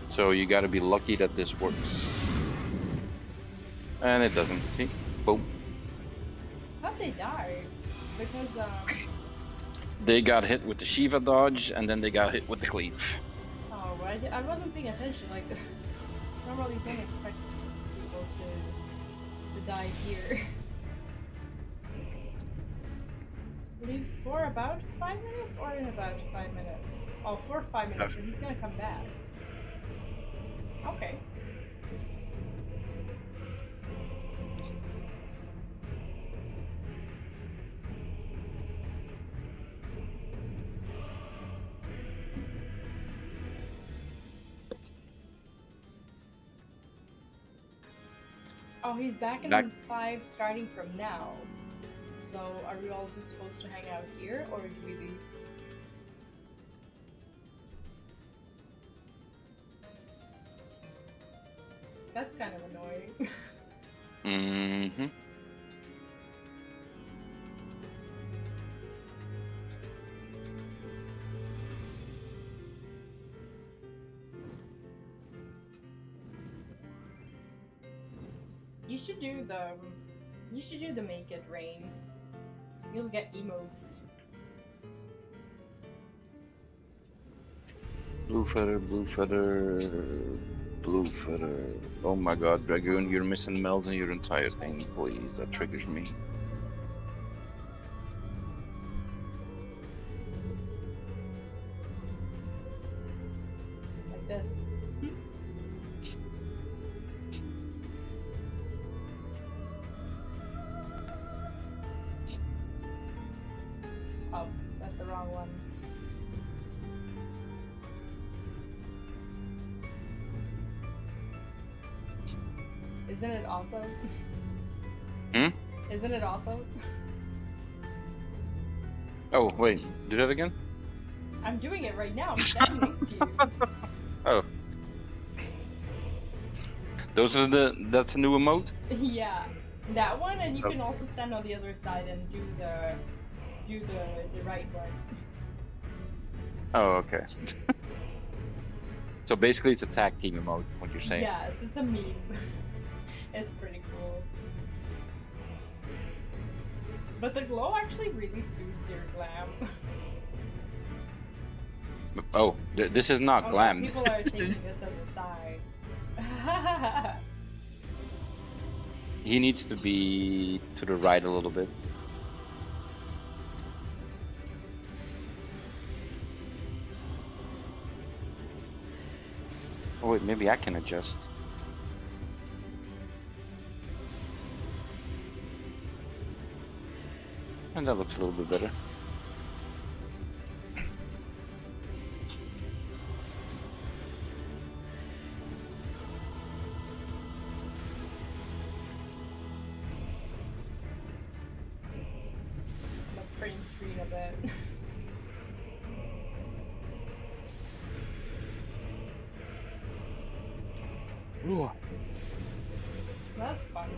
Speaker 3: So you gotta be lucky that this works. And it doesn't. See? Boom.
Speaker 1: How'd they die? Because,
Speaker 3: They got hit with the Shiva dodge, and then they got hit with the cleave.
Speaker 1: oh, well, I wasn't paying attention. Like, normally don't expect people to die here. Leave for about 5 minutes or in about 5 minutes? Oh, for 5 minutes, so he's gonna come back. Okay. Oh, he's back in 5 starting from now. So, are we all just supposed to hang out here, or do we leave? That's kind of annoying.
Speaker 3: Mm-hmm.
Speaker 1: You should do the make it rain. You'll get emotes.
Speaker 3: Blue feather, blue feather, blue feather. Oh my god, Dragoon, you're missing melds in your entire thing, please. That triggers me.
Speaker 1: Like this. Oh, that's the wrong one. Isn't it also?
Speaker 3: Hmm?
Speaker 1: Isn't it also?
Speaker 3: Oh, wait, do that again?
Speaker 1: I'm doing it right now. I'm standing next to you.
Speaker 3: Oh. That's a new emote?
Speaker 1: Yeah, that one, and you can also stand on the other side and do the right one.
Speaker 3: Oh, okay. So basically it's a tag team emote, what you're saying.
Speaker 1: Yes, it's a meme. It's pretty cool. But the glow actually really suits your glam.
Speaker 3: Oh, this is not
Speaker 1: Oh,
Speaker 3: glam.
Speaker 1: no, people are taking this as a side.
Speaker 3: He needs to be to the right a little bit. Oh wait, maybe I can adjust. And that looks a little bit better.
Speaker 1: The print screen a bit.
Speaker 3: Ooh.
Speaker 1: That's fun.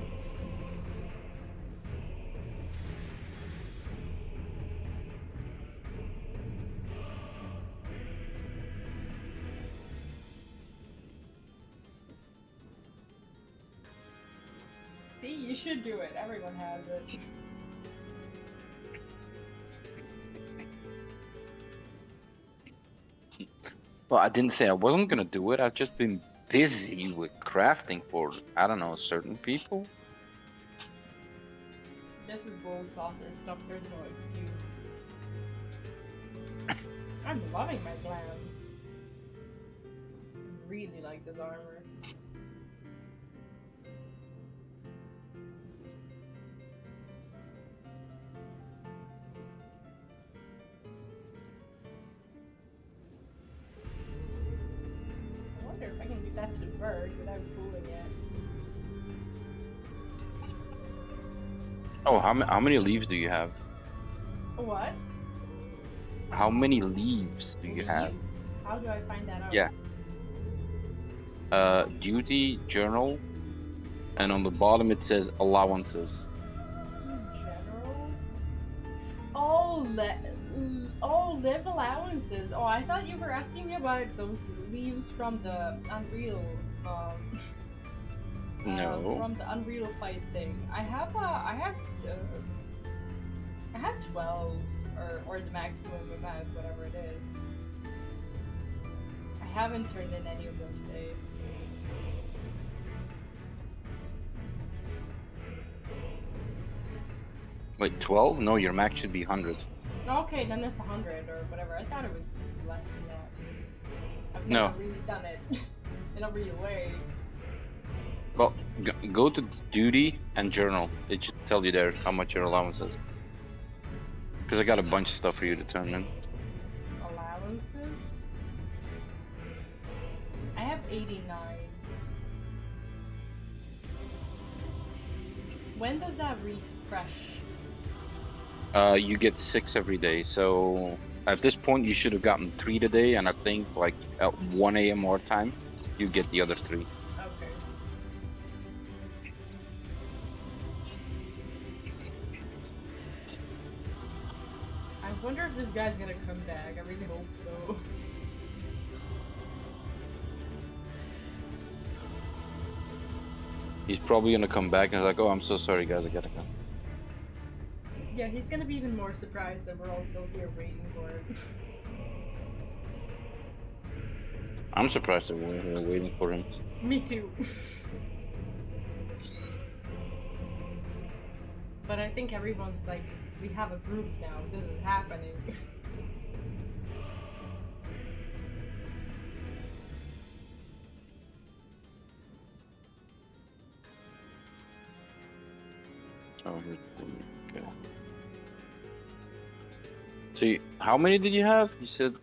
Speaker 1: See, you should do it. Everyone has it.
Speaker 3: Well, I didn't say I wasn't gonna do it. I've just been busy with crafting for, I don't know, certain people.
Speaker 1: This is gold saucer stuff. There's no excuse. I'm loving my glam. Really like this armor. I wonder if I can do that to the bird without fooling it.
Speaker 3: Oh, how many leaves do you have?
Speaker 1: What?
Speaker 3: How many leaves do you have?
Speaker 1: Leaves? How do I find that out?
Speaker 3: Yeah. Duty, journal, And on the bottom it says allowances.
Speaker 1: General. Oh, live allowances. Oh, I thought you were asking me about those leaves from the Unreal,
Speaker 3: No.
Speaker 1: from the Unreal fight thing. I have 12, or the maximum amount, whatever it is. I haven't turned in any of them today.
Speaker 3: Wait, 12? No, your max should be 100.
Speaker 1: Okay, then it's 100 or whatever. I thought it was less than that. I've
Speaker 3: No.
Speaker 1: never really done it in a real way.
Speaker 3: Well, go to duty and journal. It should tell you there how much your allowance is. Because I got a bunch of stuff for you to turn in.
Speaker 1: Allowances? I have 89. When does that refresh?
Speaker 3: You get 6 every day, so at this point you should have gotten 3 today, and I think like at 1 a.m. our time, you get the other 3.
Speaker 1: Okay. I wonder if this guy's gonna come back. I really hope so.
Speaker 3: He's probably gonna come back and he's like, oh, I'm so sorry guys, I gotta go.
Speaker 1: Yeah, he's gonna be even more surprised that we're all still here waiting for it.
Speaker 3: I'm surprised that we're here waiting for him.
Speaker 1: Me too. But I think everyone's like, we have a group now, this is happening.
Speaker 3: Oh, here's the okay. So, how many did you have? You said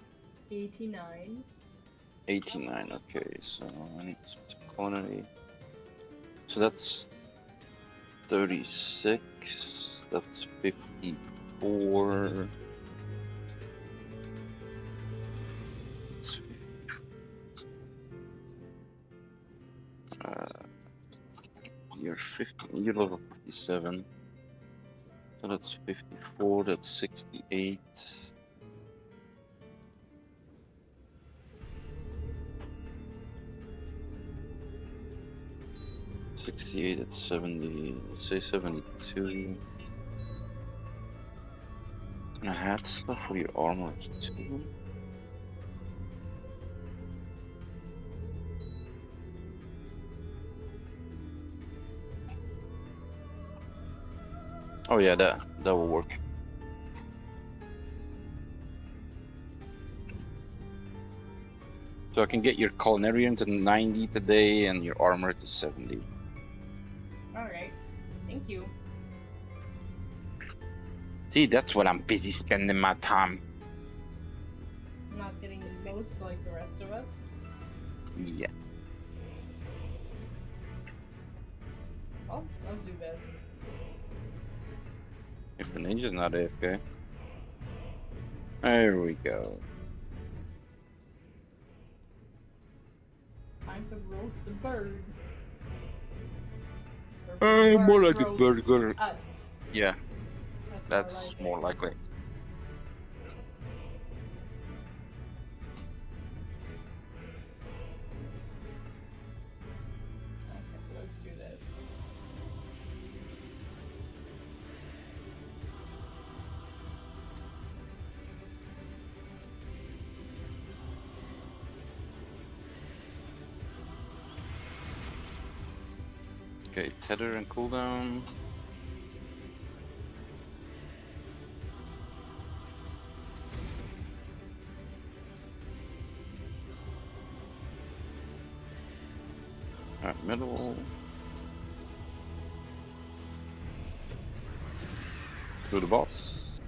Speaker 1: 89.
Speaker 3: 89. Okay, so I need some culinary. So that's 36. That's 54. You're 50. You're level 57. So that's 54. That's 68. At 70, let's say 72. And I had stuff for your armor too. Oh yeah, that will work. So I can get your culinarian to 90 today and your armor to 70.
Speaker 1: Alright, thank you.
Speaker 3: See, that's what I'm busy spending my time.
Speaker 1: Not getting notes like the rest of us.
Speaker 3: Yeah.
Speaker 1: Well, let's do this.
Speaker 3: If the ninja's not AFK. There we go.
Speaker 1: Time to roast the bird.
Speaker 3: More like a
Speaker 1: roasts
Speaker 3: burger.
Speaker 1: Us.
Speaker 3: Yeah,
Speaker 1: That's
Speaker 3: that's more likely.
Speaker 1: Okay, let's do this.
Speaker 3: Okay, tether and cooldown. Alright, middle. To the boss.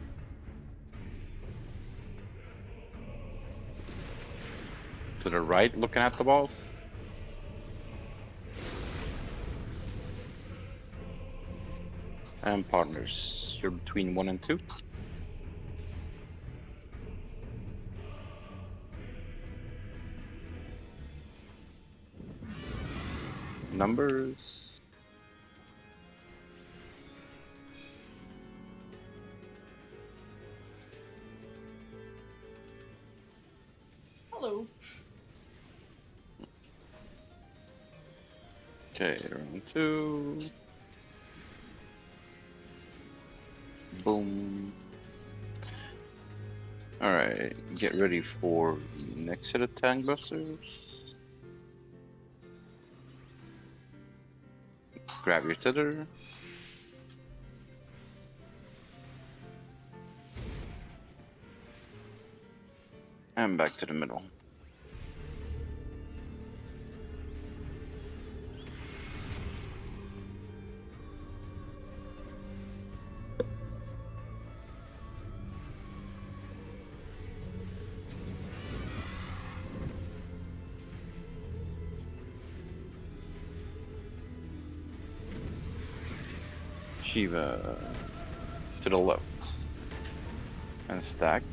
Speaker 3: To the right, looking at the boss. And partners. You're between 1 and 2. Numbers.
Speaker 1: Hello.
Speaker 3: Okay, round 2. Boom. Alright, get ready for next set of tank busters. Grab your tether. And back to the middle. Shiva to the left. And stack.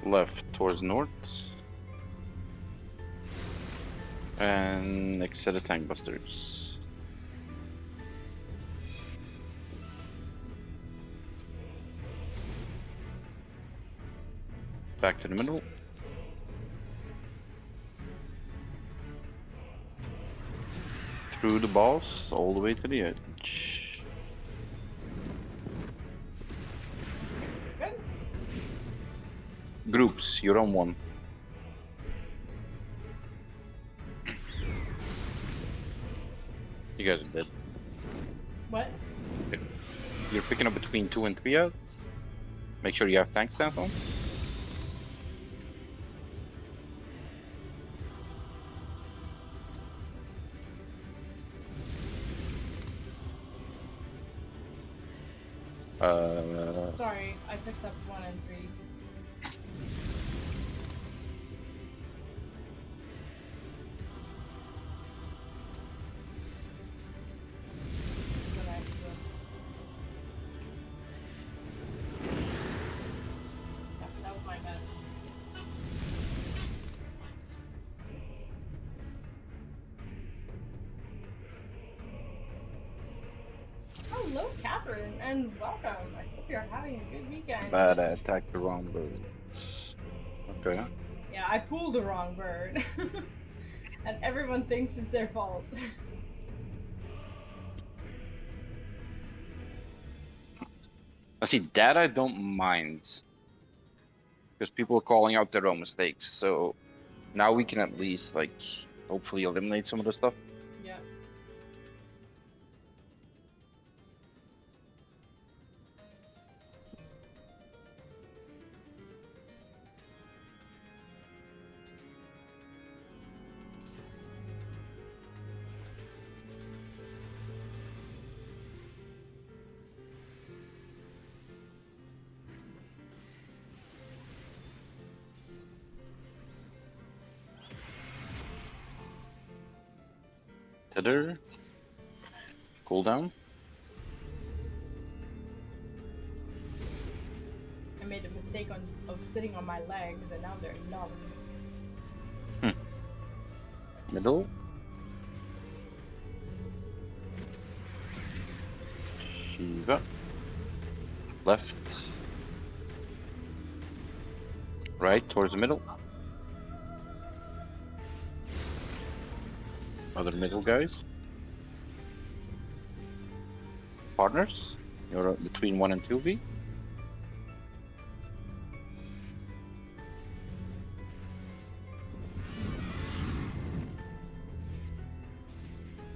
Speaker 3: Left towards north. And next set of tank busters. Back to the middle. Through the boss, all the way to the edge.
Speaker 1: Good.
Speaker 3: Groups, you're on one. You guys are dead.
Speaker 1: What?
Speaker 3: You're picking up between 2 and 3 outs. Make sure you have tank stance on.
Speaker 1: Sorry, I picked up 1 and 3. Good idea. Yeah, that was my bad. Hello, Catherine, and welcome. I hope you're having a good weekend.
Speaker 3: Bad, I attacked the wrong birds. Okay.
Speaker 1: Yeah, I pulled the wrong bird. And everyone thinks it's their fault.
Speaker 3: See, that I don't mind. Because people are calling out their own mistakes, so now we can at least, like, hopefully eliminate some of the stuff.
Speaker 1: Yeah.
Speaker 3: Tether. Cooldown.
Speaker 1: I made a mistake of sitting on my legs, and now they're numb.
Speaker 3: Middle. Shiva. Left. Right, towards the middle. Other middle guys. Partners. You're between 1 and 2V.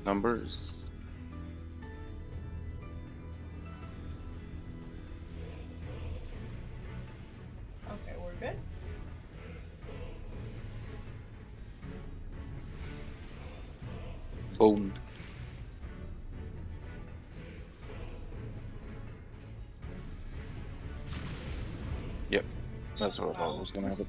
Speaker 3: Numbers.
Speaker 1: Okay, we're good.
Speaker 3: Boom. Yep, that's what I thought was gonna happen.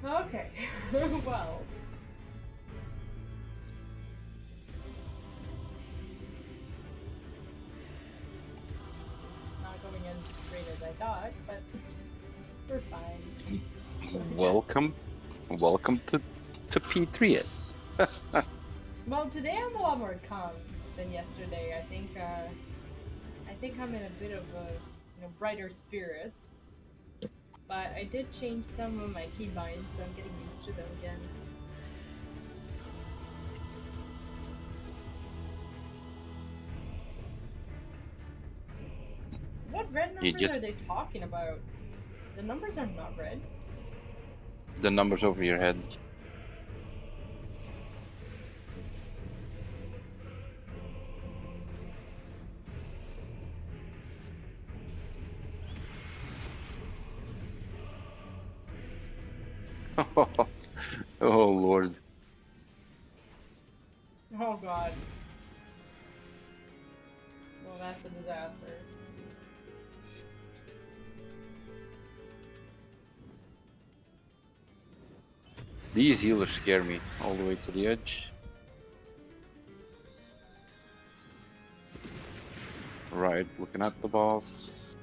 Speaker 1: Okay, well. It's not going as great as I thought, but we're fine.
Speaker 3: Welcome to p3s.
Speaker 1: Well, today I'm a lot more calm than yesterday. I think I'm in a bit of brighter spirits. But I did change some of my keybinds, so I'm getting used to them again. What red numbers are they talking about? The numbers are not red.
Speaker 3: The numbers over your head. Oh Lord.
Speaker 1: Oh God. Well, that's a disaster.
Speaker 3: These healers scare me all the way to the edge. Right, looking at the boss.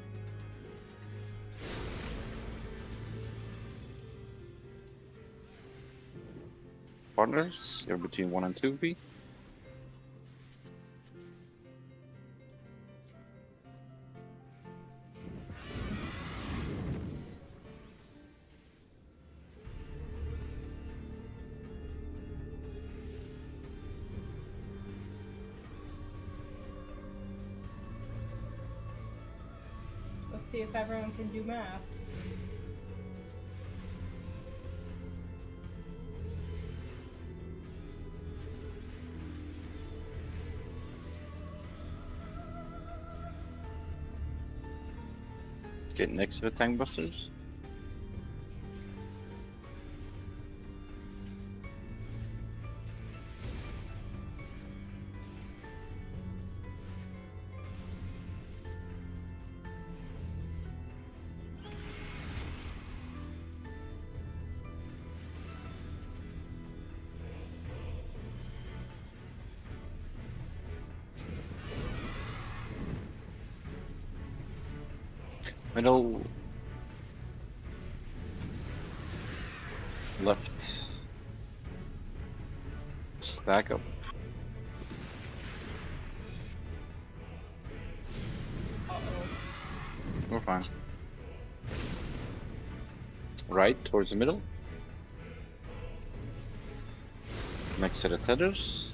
Speaker 3: Partners, you're between 1 and 2B.
Speaker 1: Let's see if everyone can do math.
Speaker 3: Get next to the tank busters. Middle, left, stack up.
Speaker 1: Uh-oh.
Speaker 3: We're fine. Right, towards the middle. Next to the tethers.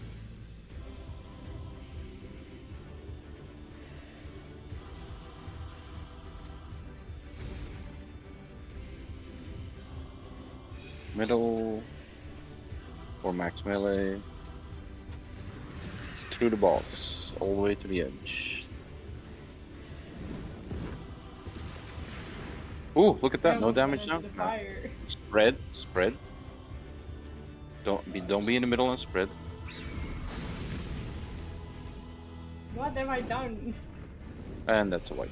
Speaker 3: Middle, or max melee, through the boss, all the way to the edge. Ooh, look at that! No damage now. No. Spread. Don't be in the middle and spread.
Speaker 1: What have I done?
Speaker 3: And that's a wipe.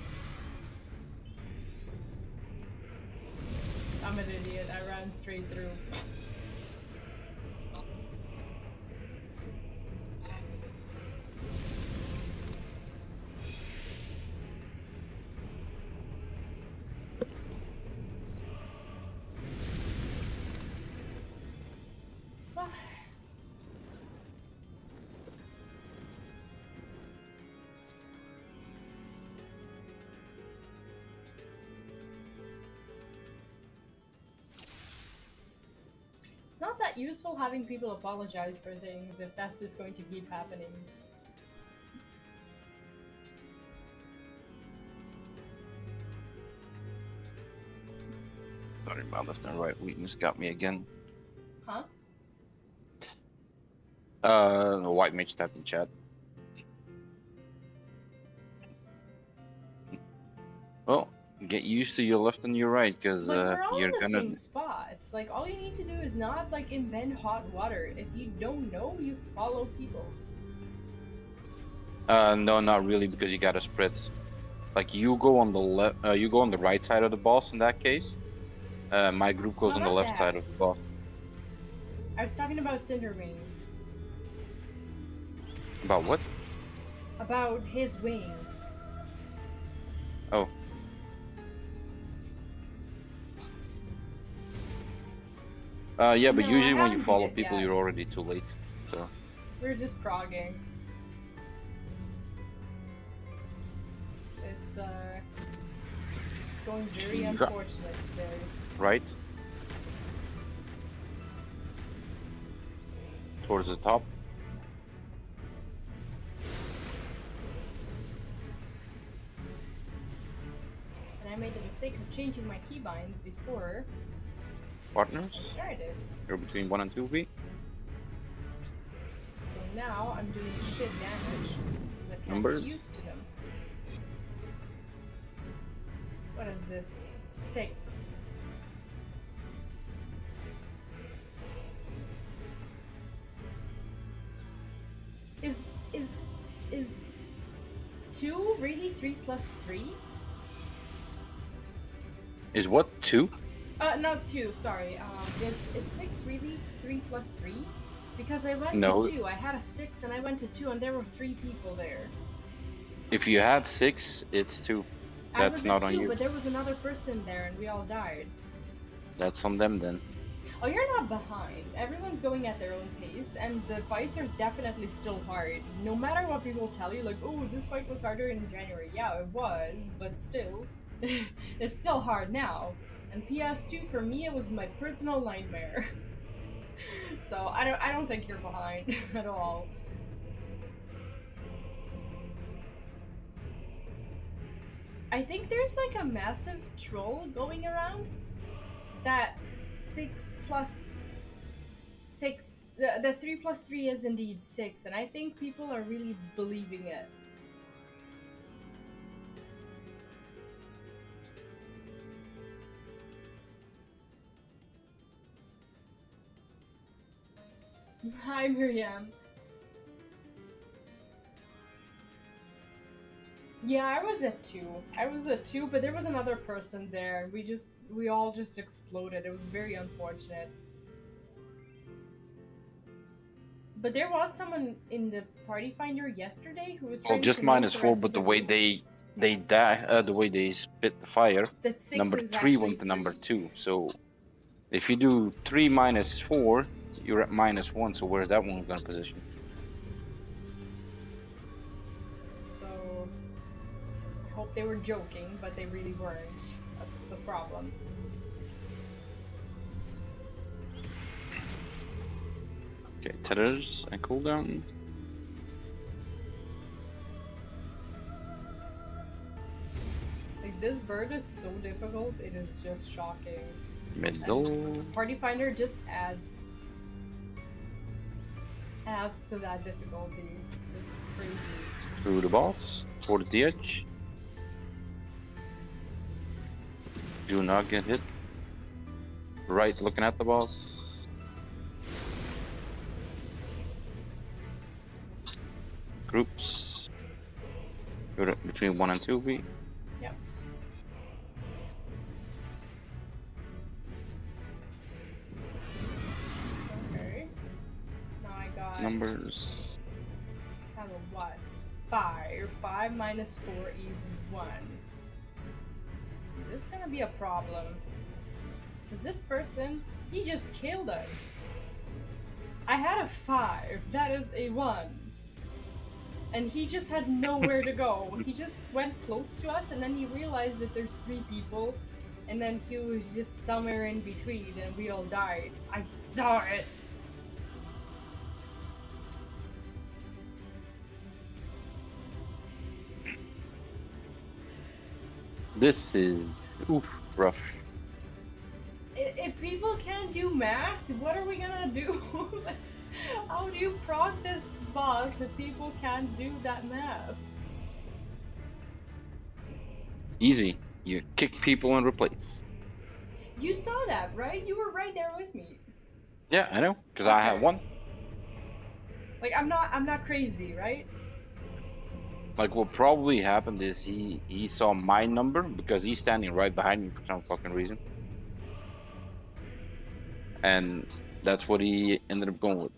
Speaker 1: I'm an idiot. I ran straight through. Well, it's not that useful having people apologize for things if that's just going to keep happening.
Speaker 3: Sorry, my left and right weakness got me again.
Speaker 1: Huh?
Speaker 3: The white mage tapped in chat. Well, get used to your left and your right, because
Speaker 1: We're all
Speaker 3: you're
Speaker 1: in the
Speaker 3: gonna.
Speaker 1: same spot. Like, all you need to do is not, like, invent hot water. If you don't know, you follow people.
Speaker 3: No, not really, because you gotta spread. Like you go on the left, you go on the right side of the boss in that case. My group goes on the
Speaker 1: About
Speaker 3: left
Speaker 1: that.
Speaker 3: side of the boss.
Speaker 1: I was talking about Cinder Wings.
Speaker 3: About what?
Speaker 1: About his wings.
Speaker 3: Oh. Yeah, but
Speaker 1: No, I
Speaker 3: usually when you
Speaker 1: haven't beat
Speaker 3: follow
Speaker 1: it
Speaker 3: people,
Speaker 1: yet.
Speaker 3: you're already too late. So
Speaker 1: We're just progging. It's going very
Speaker 3: Yeah.
Speaker 1: unfortunate today.
Speaker 3: right towards the top.
Speaker 1: And I made the mistake of changing my keybinds before
Speaker 3: Partners,
Speaker 1: I started.
Speaker 3: you're between 1 and 2 feet.
Speaker 1: So now I'm doing shit damage because I can't
Speaker 3: Numbers.
Speaker 1: get used to them. What is this? 6. Is 2 really 3 plus 3?
Speaker 3: Is what 2?
Speaker 1: Not 2, sorry. Is 6 really 3 plus 3? Because I went
Speaker 3: No.
Speaker 1: to 2, I had a 6 and I went to 2 and there were 3 people there.
Speaker 3: If you had 6, it's 2.
Speaker 1: I
Speaker 3: That's
Speaker 1: was
Speaker 3: not
Speaker 1: at
Speaker 3: on
Speaker 1: 2,
Speaker 3: you.
Speaker 1: but there was another person there and we all died.
Speaker 3: That's on them then.
Speaker 1: Oh, you're not behind. Everyone's going at their own pace, and the fights are definitely still hard. No matter what people tell you, like, oh, this fight was harder in January. Yeah, it was, but still, it's still hard now. And PS2 for me, it was my personal nightmare. So I don't think you're behind at all. I think there's like a massive troll going around that 6 plus 6, the 3 plus 3 is indeed 6, and I think people are really believing it. Hi, Miriam. Yeah, I was at 2. I was at 2, but there was another person there, and we all just exploded. It was very unfortunate. But there was someone in the party finder yesterday who was
Speaker 3: Well,
Speaker 1: trying to
Speaker 3: just
Speaker 1: convince the
Speaker 3: -4,
Speaker 1: rest
Speaker 3: but
Speaker 1: of the
Speaker 3: the way
Speaker 1: group
Speaker 3: they die, the way they spit the fire,
Speaker 1: that 6
Speaker 3: number
Speaker 1: is
Speaker 3: 3
Speaker 1: actually
Speaker 3: went to number
Speaker 1: 3.
Speaker 3: 2. So if you do 3 minus 4, you're at -1. So where's that one going to position?
Speaker 1: So I hope they were joking, but they really weren't. That's the problem.
Speaker 3: Okay, tethers and cooldown.
Speaker 1: Like, this bird is so difficult, it is just shocking.
Speaker 3: Middle.
Speaker 1: Party Finder just adds to that difficulty. It's crazy.
Speaker 3: Through the boss, towards the edge. Do not get hit. Right, looking at the boss. Groups. Go to between 1 and 2 feet.
Speaker 1: Yep. Okay. Now I got
Speaker 3: Numbers.
Speaker 1: have a what? 5. 5 minus 4 is 1. See, this is gonna be a problem. Because this person, he just killed us. I had a 5. That is a 1. And he just had nowhere to go. He just went close to us and then he realized that there's 3 people. And then he was just somewhere in between and we all died. I saw it!
Speaker 3: This is rough.
Speaker 1: If people can't do math, what are we gonna do? How do you prog this boss if people can't do that math?
Speaker 3: Easy. You kick people and replace.
Speaker 1: You saw that, right? You were right there with me.
Speaker 3: Yeah, I know, because I have
Speaker 1: Okay.
Speaker 3: 1.
Speaker 1: Like, I'm not crazy, right?
Speaker 3: Like what probably happened is he saw my number because he's standing right behind me for some fucking reason. And that's what he ended up going with.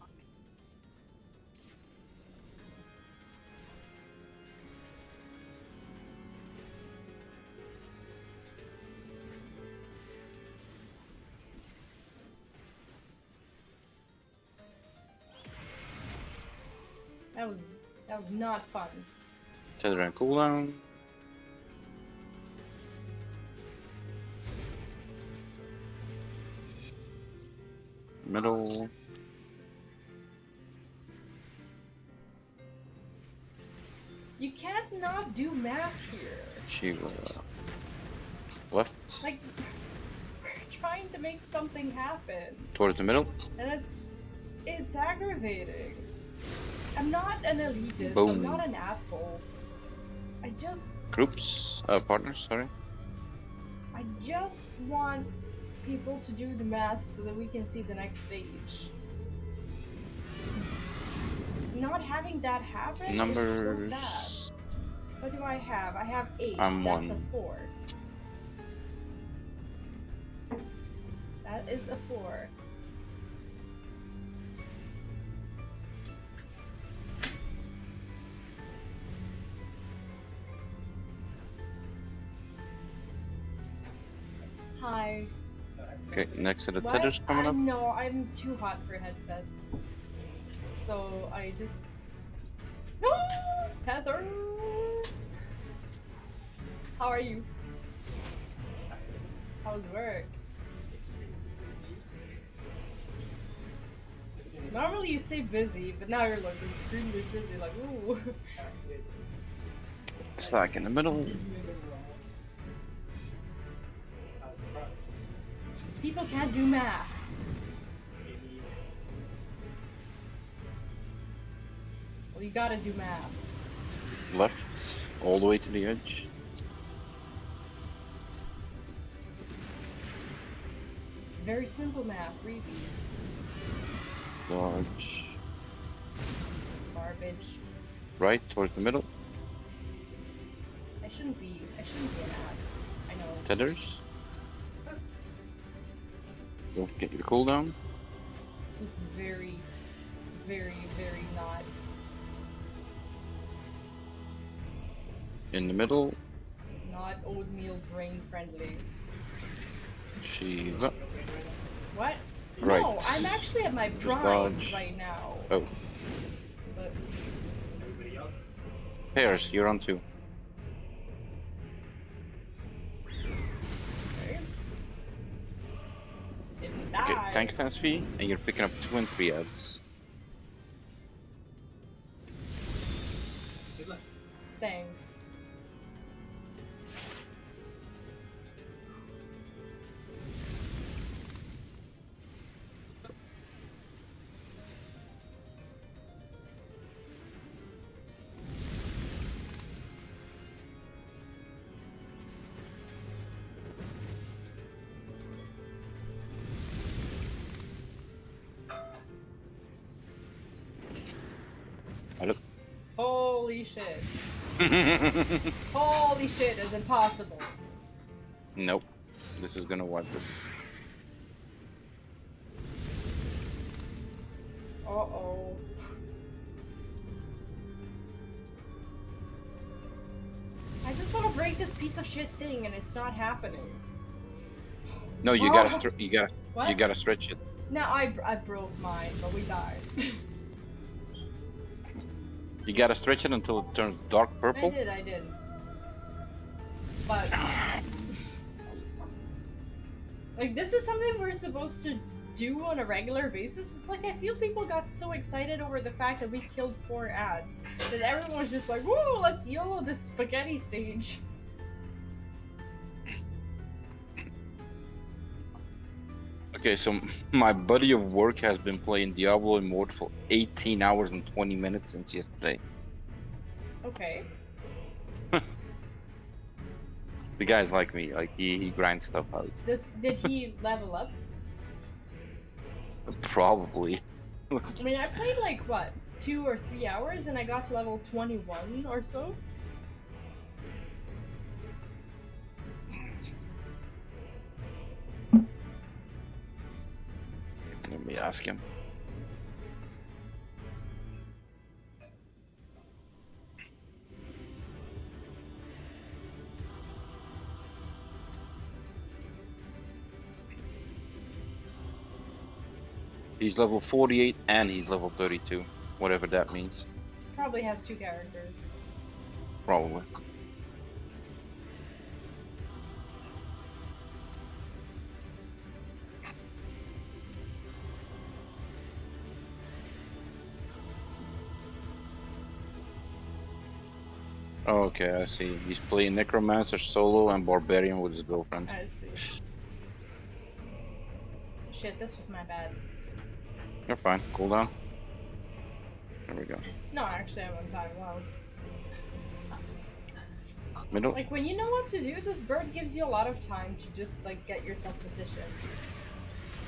Speaker 1: That was not fun.
Speaker 3: Tether and cooldown. Middle.
Speaker 1: You can't not do math here.
Speaker 3: Shiva. Left.
Speaker 1: Like, we're trying to make something happen,
Speaker 3: Towards the middle.
Speaker 1: and it's aggravating. I'm not an elitist.
Speaker 3: Boom.
Speaker 1: I'm not an asshole. I just
Speaker 3: Groups. Partners, sorry.
Speaker 1: want people to do the math so that we can see the next stage. Not having that happen
Speaker 3: Numbers.
Speaker 1: is so sad. What do I have? I have 8.
Speaker 3: I'm
Speaker 1: That's
Speaker 3: 1.
Speaker 1: a 4. That is a 4. Hi.
Speaker 3: Okay, next set of
Speaker 1: What?
Speaker 3: tethers coming up.
Speaker 1: No, I'm too hot for a headset. So I just... Tether! How are you? How's work? Normally you say busy, but now you're like extremely busy, like ooh.
Speaker 3: Stack in the middle.
Speaker 1: People can't do math. Well, you gotta do math.
Speaker 3: Left. All the way to the edge.
Speaker 1: It's very simple math, really.
Speaker 3: Dodge.
Speaker 1: Garbage.
Speaker 3: Right, towards the middle.
Speaker 1: I shouldn't be an ass. I know.
Speaker 3: Tethers. Don't get your cooldown.
Speaker 1: This is very, very, very not.
Speaker 3: In the middle.
Speaker 1: Not oatmeal brain friendly.
Speaker 3: Shiva.
Speaker 1: What?
Speaker 3: Right.
Speaker 1: No, I'm actually at my prime
Speaker 3: dodge.
Speaker 1: right now.
Speaker 3: Oh.
Speaker 1: But
Speaker 3: Pairs, you're on 2.
Speaker 1: okay. Didn't
Speaker 3: Okay,
Speaker 1: die.
Speaker 3: tank stance fee, and you're picking up 2 and 3 ads.
Speaker 1: Thanks.
Speaker 3: Hello.
Speaker 1: Holy shit. Holy shit is impossible.
Speaker 3: Nope. This is gonna wipe this.
Speaker 1: Uh-oh. I just want to break this piece of shit thing and it's not happening.
Speaker 3: No, you
Speaker 1: Oh.
Speaker 3: you gotta stretch it.
Speaker 1: No, I broke mine, but we died.
Speaker 3: You gotta stretch it until it turns dark purple.
Speaker 1: I did. But like this is something we're supposed to do on a regular basis. It's like I feel people got so excited over the fact that we killed 4 ads that everyone was just like, "Woo, let's YOLO this spaghetti stage."
Speaker 3: Okay, so my buddy of work has been playing Diablo Immortal for 18 hours and 20 minutes since yesterday.
Speaker 1: Okay.
Speaker 3: The guy's like me, like he grinds stuff out.
Speaker 1: Did he level up?
Speaker 3: Probably.
Speaker 1: I mean, I played like what, 2 or 3 hours, and I got to level 21 or so.
Speaker 3: Let me ask him. He's level 48 and he's level 32, whatever that means.
Speaker 1: probably has 2 characters.
Speaker 3: Probably. Okay, I see. He's playing Necromancer solo and Barbarian with his girlfriend.
Speaker 1: I see. Shit, this was my bad.
Speaker 3: You're fine. Cool down. There we go.
Speaker 1: No, actually, I'm on time. Wow.
Speaker 3: Middle.
Speaker 1: Like, when you know what to do, this bird gives you a lot of time to just, like, get yourself positioned.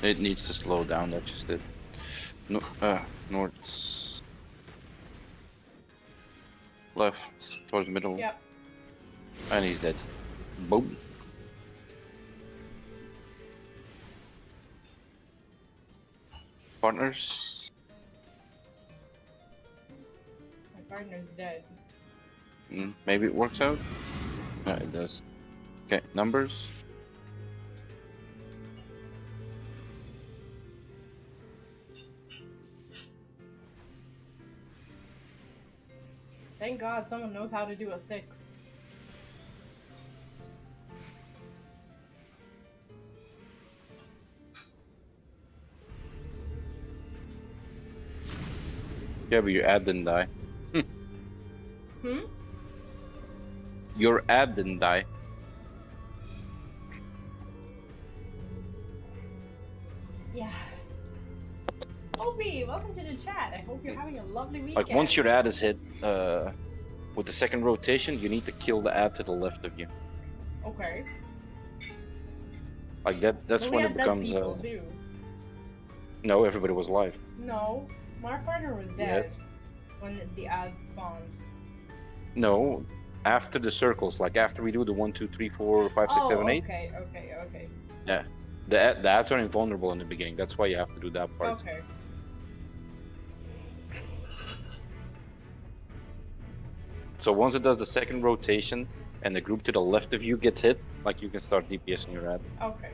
Speaker 3: It needs to slow down. That just did. No, north. Left. Towards middle.
Speaker 1: Yep.
Speaker 3: And he's dead. Boom. Partners.
Speaker 1: My partner's dead.
Speaker 3: Maybe it works out. Yeah, it does. Okay, numbers.
Speaker 1: Thank God someone knows how to do a 6.
Speaker 3: Yeah, but your ad didn't die.
Speaker 1: Hmm?
Speaker 3: Your ad didn't die.
Speaker 1: Yeah. Obi, welcome to the chat. I hope you're having a lovely weekend.
Speaker 3: Like once your ad is hit, with the second rotation, you need to kill the ad to the left of you.
Speaker 1: Okay.
Speaker 3: Like that's
Speaker 1: But we
Speaker 3: when
Speaker 1: had
Speaker 3: it
Speaker 1: dead
Speaker 3: becomes.
Speaker 1: people too.
Speaker 3: No, everybody was alive.
Speaker 1: No, my partner was dead when the ad spawned.
Speaker 3: No, after the circles, like after we do the 1, 2, 3, 4, 5, 6, 7, 8.
Speaker 1: Okay.
Speaker 3: Yeah, the ads are invulnerable in the beginning. That's why you have to do that part.
Speaker 1: Okay.
Speaker 3: So once it does the second rotation and the group to the left of you gets hit, like you can start DPSing your ad.
Speaker 1: Okay.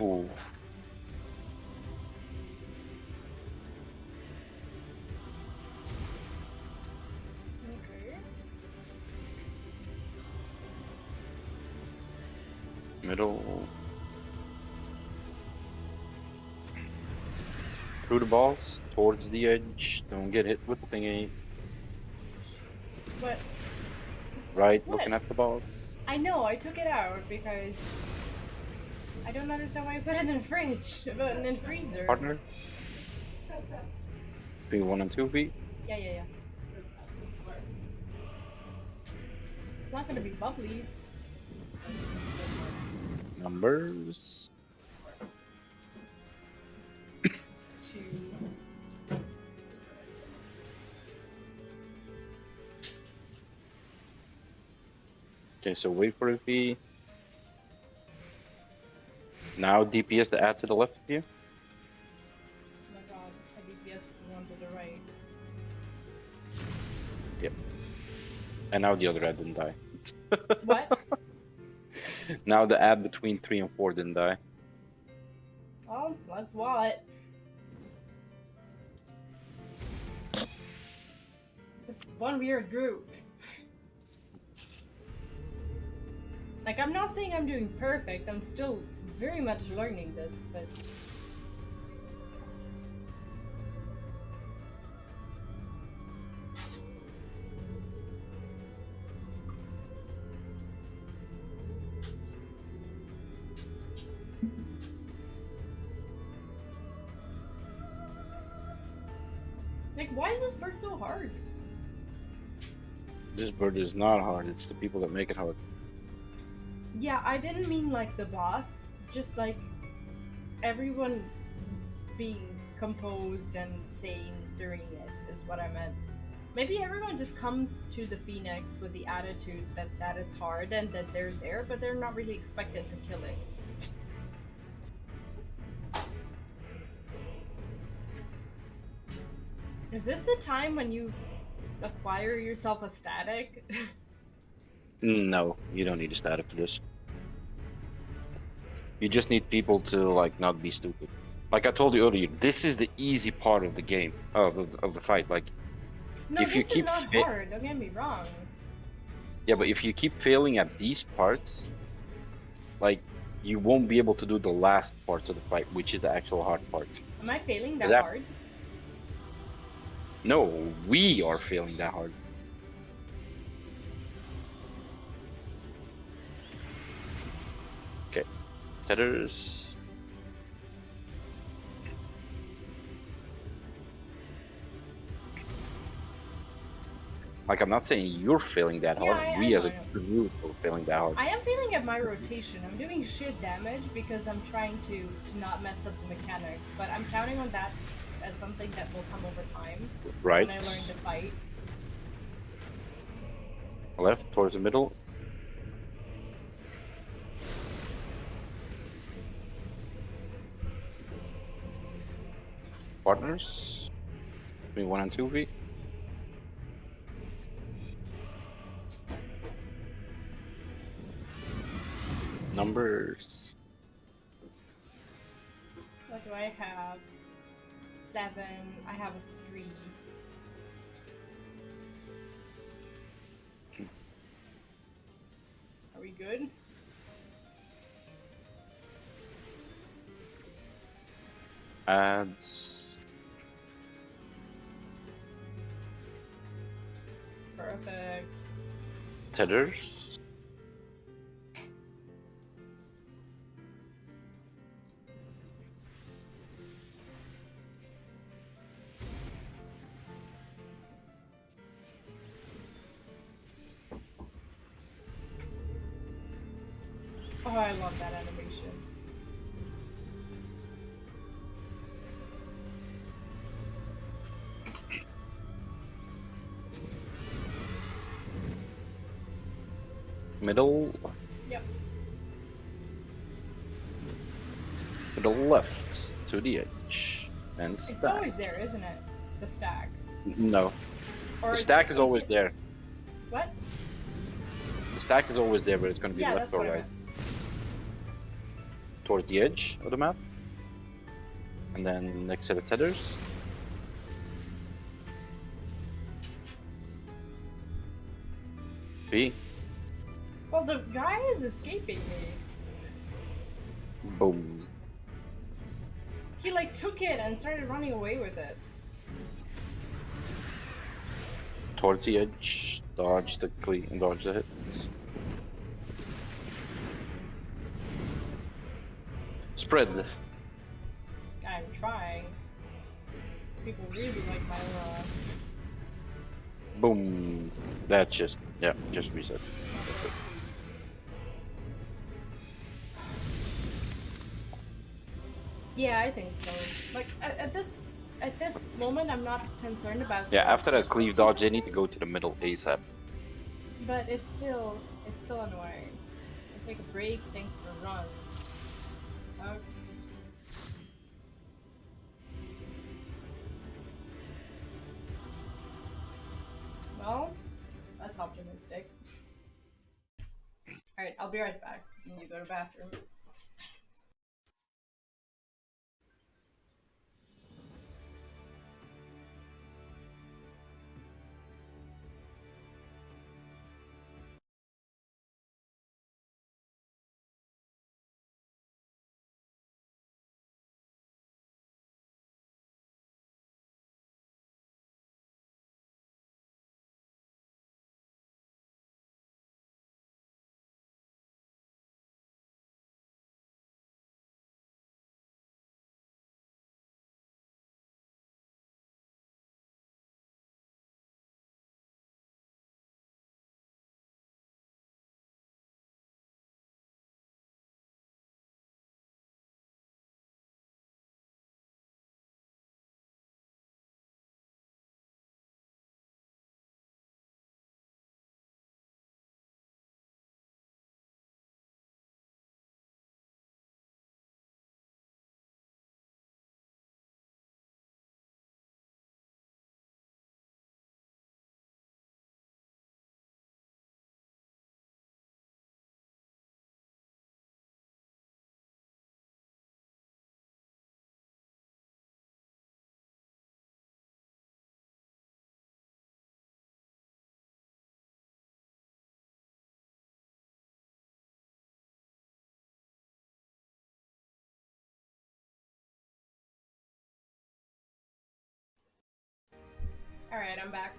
Speaker 3: Ooh.
Speaker 1: Okay.
Speaker 3: Middle. Through the balls, towards the edge. Don't get hit with the thingy.
Speaker 1: But
Speaker 3: Right,
Speaker 1: What?
Speaker 3: looking at the balls.
Speaker 1: I know I took it out because I don't understand why you put it in the fridge, but in the freezer.
Speaker 3: Partner. Between 1 and 2 feet.
Speaker 1: Yeah. It's not gonna be bubbly.
Speaker 3: Numbers.
Speaker 1: 2.
Speaker 3: Okay, so wait for it to be. Now DPS the ad to the left of you.
Speaker 1: Oh my god, I DPS the one to the right.
Speaker 3: Yep. And now the other ad didn't die.
Speaker 1: What?
Speaker 3: Now the ad between 3 and 4 didn't die.
Speaker 1: Well, let's wall it. This is one weird group. Like, I'm not saying I'm doing perfect, I'm still very much learning this, but... Like, why is this bird so hard?
Speaker 3: This bird is not hard, it's the people that make it hard.
Speaker 1: Yeah, I didn't mean like the boss, just like everyone being composed and sane during it is what I meant. Maybe everyone just comes to the Phoenix with the attitude that that is hard and that they're there, but they're not really expected to kill it. Is this the time when you acquire yourself a static?
Speaker 3: No, you don't need a static for this. You just need people to like not be stupid. Like I told you earlier, this is the easy part of the game of the fight. Like
Speaker 1: No,
Speaker 3: if you
Speaker 1: this is
Speaker 3: keep
Speaker 1: not hard, don't get me wrong.
Speaker 3: yeah, but if you keep failing at these parts, like you won't be able to do the last parts of the fight, which is the actual hard part.
Speaker 1: Am I failing that
Speaker 3: Is that-
Speaker 1: hard?
Speaker 3: No, we are failing that hard. Okay, tethers. Like I'm not saying you're failing that
Speaker 1: Yeah,
Speaker 3: hard.
Speaker 1: I
Speaker 3: We
Speaker 1: know,
Speaker 3: as a
Speaker 1: I know.
Speaker 3: group are failing that hard.
Speaker 1: I am failing at my rotation. I'm doing shit damage because I'm trying to not mess up the mechanics, but I'm counting on that as something that will come over time
Speaker 3: Right.
Speaker 1: when I learn to fight.
Speaker 3: Left towards the middle. Partners. Between 1 and 2 feet. Numbers.
Speaker 1: What do I have? 7. I have a 3. Are we good?
Speaker 3: Adds.
Speaker 1: Perfect.
Speaker 3: Tethers.
Speaker 1: Oh, I love that animation.
Speaker 3: Middle.
Speaker 1: Yep.
Speaker 3: Middle left to the edge. And
Speaker 1: It's
Speaker 3: stack.
Speaker 1: always there, isn't it? The stack.
Speaker 3: No.
Speaker 1: Or
Speaker 3: The stack is always there.
Speaker 1: What?
Speaker 3: The stack is always there, but it's going to be
Speaker 1: Yeah,
Speaker 3: left
Speaker 1: that's
Speaker 3: or
Speaker 1: what I
Speaker 3: right.
Speaker 1: meant.
Speaker 3: Towards the edge of the map. And then next to the tethers. B.
Speaker 1: Well, the guy is escaping me.
Speaker 3: Boom.
Speaker 1: He like took it and started running away with it.
Speaker 3: Towards the edge. Dodge the clean and dodge the hits. Spread.
Speaker 1: I'm trying. People really like my aura.
Speaker 3: Boom. That's just, yeah, just reset. That's it.
Speaker 1: Yeah, I think so. Like at this moment, I'm not concerned about.
Speaker 3: Yeah, after that
Speaker 1: the
Speaker 3: cleave dodge, they need to go to the middle ASAP.
Speaker 1: But it's still annoying. I take a break. Thanks for runs. Okay. Well, that's optimistic. Alright, I'll be right back. So you go to the bathroom. Alright, I'm back.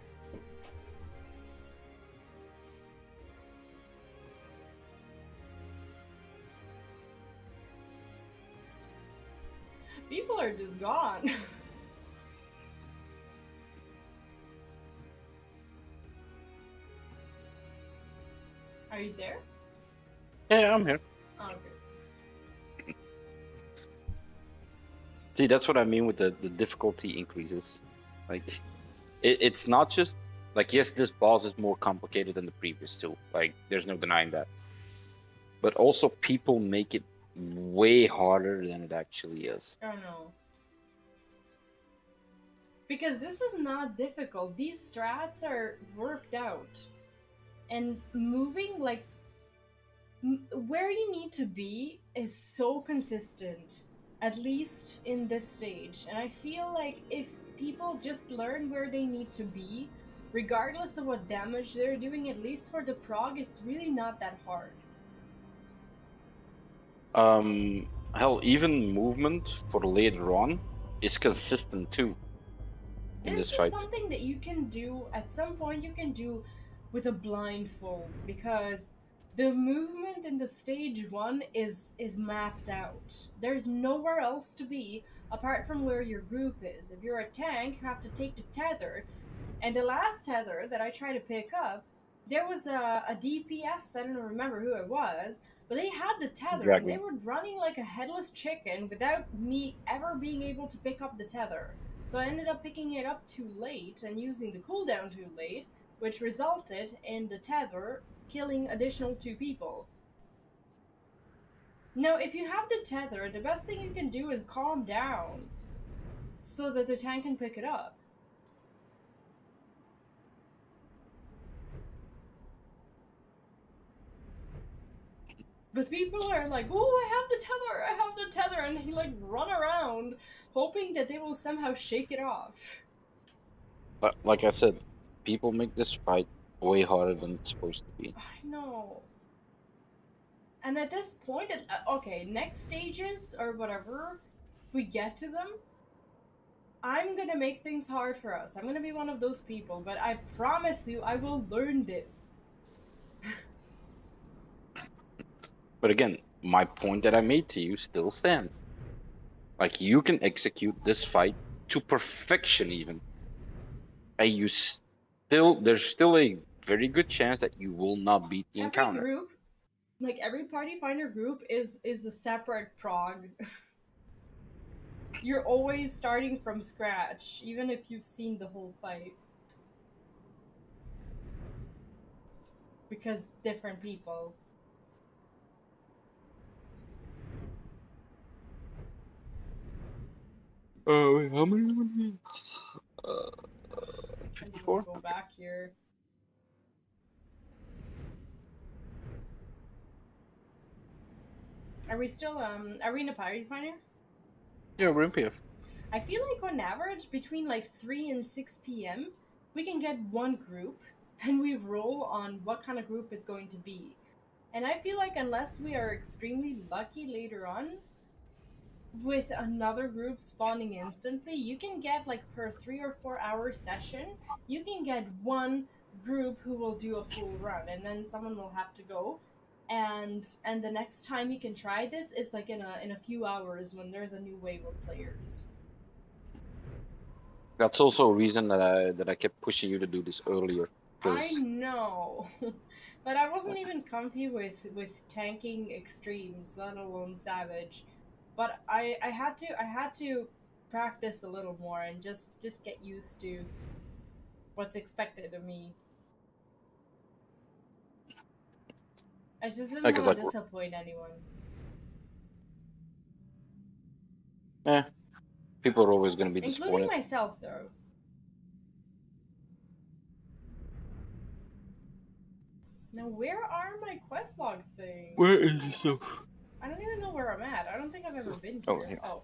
Speaker 1: People are just gone. Are you there?
Speaker 3: Yeah, I'm here.
Speaker 1: Oh, okay.
Speaker 3: See, that's what I mean with the difficulty increases. Like, it's not just like, yes, this boss is more complicated than the previous two. Like, there's no denying that. But also, people make it way harder than it actually is.
Speaker 1: Oh no. Because this is not difficult. These strats are worked out. And moving, like, where you need to be is so consistent, at least in this stage. And I feel like if people just learn where they need to be, regardless of what damage they're doing, at least for the prog, it's really not that hard.
Speaker 3: Hell, even movement for later on is consistent too in this
Speaker 1: This is
Speaker 3: fight.
Speaker 1: something that you can do at some point, you can do with a blindfold, because the movement in the stage 1 is mapped out. There's nowhere else to be apart from where your group is. If you're a tank, you have to take the tether, and the last tether that I tried to pick up, there was a DPS, I don't remember who it was, but they had the tether and they
Speaker 3: Exactly.
Speaker 1: were running like a headless chicken without me ever being able to pick up the tether. So I ended up picking it up too late and using the cooldown too late, which resulted in the tether killing additional 2 people. Now, if you have the tether, the best thing you can do is calm down so that the tank can pick it up. But people are like, oh, I have the tether, and they like run around hoping that they will somehow shake it off.
Speaker 3: But like I said, people make this fight way harder than it's supposed to be.
Speaker 1: I know. And at this point, okay, next stages or whatever, if we get to them, I'm gonna make things hard for us. I'm gonna be one of those people, but I promise you, I will learn this.
Speaker 3: But again, my point that I made to you still stands. Like, you can execute this fight to perfection even. And there's still a very good chance that you will not beat the
Speaker 1: Every
Speaker 3: encounter.
Speaker 1: group, like every party finder group, is a separate prog. You're always starting from scratch, even if you've seen the whole fight. Because different people.
Speaker 3: Wait, how many minutes? 54?
Speaker 1: Go back here. Are we still, are we in a party finder?
Speaker 3: Yeah, we're in PF.
Speaker 1: I feel like on average, between like 3 and 6 p.m., we can get one group, and we roll on what kind of group it's going to be. And I feel like unless we are extremely lucky later on, with another group spawning instantly, you can get like per 3 or 4 hour session, you can get one group who will do a full run, and then someone will have to go. And the next time you can try this is like in a few hours when there's a new wave of players.
Speaker 3: That's also a reason that I kept pushing you to do this earlier.
Speaker 1: I know, but I wasn't even comfy with tanking extremes, let alone savage. But I had to practice a little more and just get used to what's expected of me. I just didn't want to disappoint anyone.
Speaker 3: Yeah, people are always going to be
Speaker 1: including
Speaker 3: disappointed.
Speaker 1: Myself, though. Now, where are my quest log things?
Speaker 3: Where is the stuff?
Speaker 1: I don't even know where I'm at. I don't think I've ever been here.
Speaker 3: Oh, here.
Speaker 1: Oh.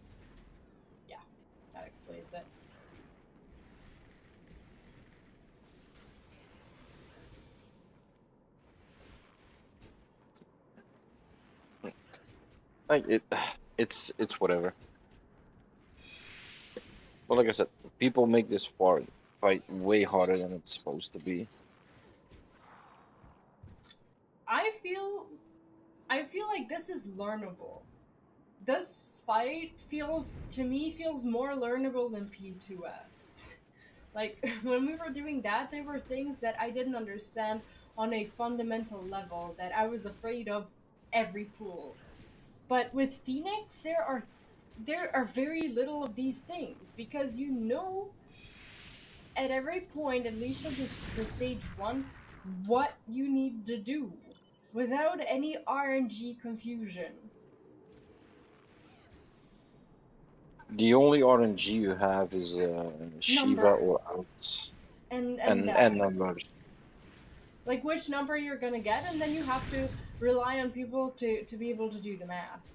Speaker 1: Yeah, that explains it.
Speaker 3: Like it's whatever. But like I said, people make this
Speaker 2: fight way harder than it's supposed to be.
Speaker 1: I feel like this is learnable. This fight feels more learnable than p2s. Like when we were doing that, there were things that I didn't understand on a fundamental level that I was afraid of every pool. But with Phoenix, there are very little of these things because you know at every point, at least at the stage 1, what you need to do without any RNG confusion.
Speaker 2: The only RNG you have is Shiva or
Speaker 1: Numbers.
Speaker 2: outs
Speaker 1: And
Speaker 2: and numbers.
Speaker 1: like which number you're gonna get, and then you have to rely on people to be able to do the math.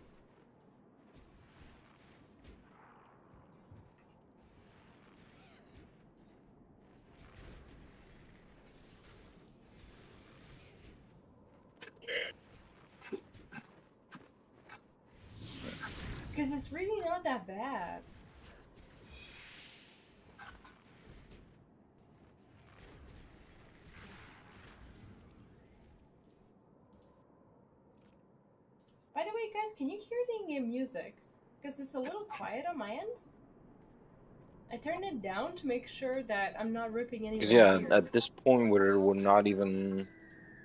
Speaker 1: Because it's really not that bad. By the way, guys, can you hear the in-game music? Because it's a little quiet on my end. I turned it down to make sure that I'm not ripping anyone's
Speaker 2: Yeah,
Speaker 1: ears.
Speaker 2: at this point we're not even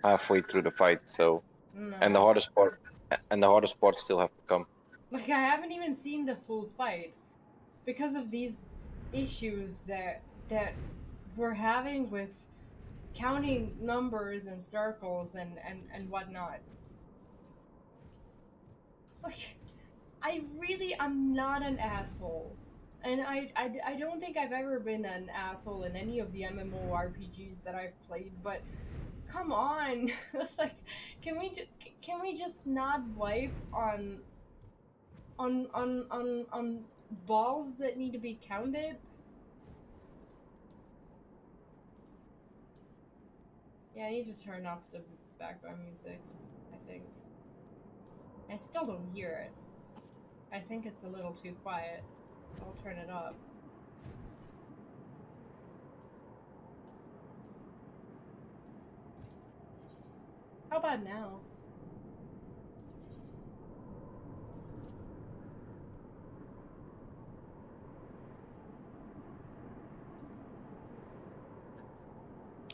Speaker 2: halfway through the fight, so
Speaker 1: No.
Speaker 2: and the hardest parts still have to come.
Speaker 1: Like, I haven't even seen the full fight because of these issues that we're having with counting numbers and circles and whatnot. It's like, I'm not an asshole. And I don't think I've ever been an asshole in any of the MMORPGs that I've played, but come on. It's like, can we just not wipe on balls that need to be counted? Yeah, I need to turn off the background music, I think. I still don't hear it. I think it's a little too quiet. I'll turn it up. How about now?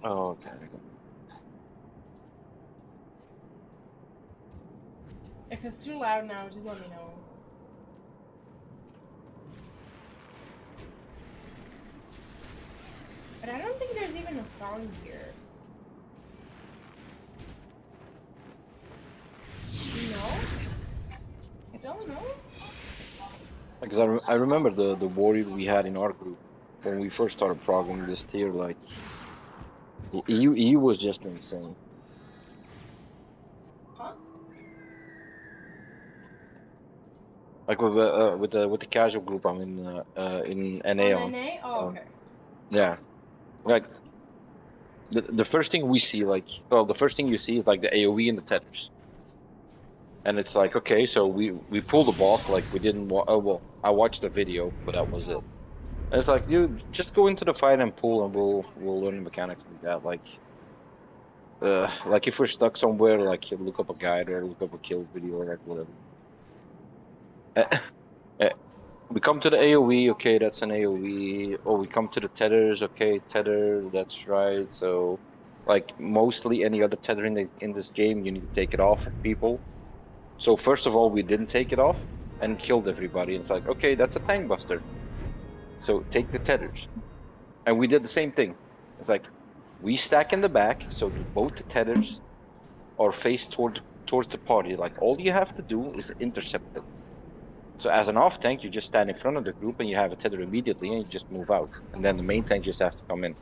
Speaker 2: Oh, okay.
Speaker 1: If it's too loud now, just let me know. But I don't think there's even a song here. No? Still no?
Speaker 2: Because I remember the warrior we had in our group when we first started progging this tier, like he was just insane.
Speaker 1: Huh?
Speaker 2: Like with the casual group I'm in NA
Speaker 1: On NA? Oh, okay.
Speaker 2: Yeah, like the first thing we see, like, well, the first thing you see is like the AOE and the tethers, and it's like, okay, so we pull the boss, like we didn't oh well, I watched the video, but that was it. And it's like, you just go into the fight and pull, and we'll learn the mechanics like that. Like if we're stuck somewhere, like you look up a guide or look up a kill video or like whatever. We come to the AOE, okay, that's an AOE. Oh, we come to the tethers, okay, tether, that's right. So, like mostly any other tether in this game, you need to take it off of people. So first of all, we didn't take it off and killed everybody. And it's like, okay, that's a tank buster. So take the tethers. And we did the same thing. It's like, we stack in the back, so both the tethers are faced towards the party. Like, all you have to do is intercept them. So as an off tank, you just stand in front of the group and you have a tether immediately and you just move out. And then the main tank just has to come in.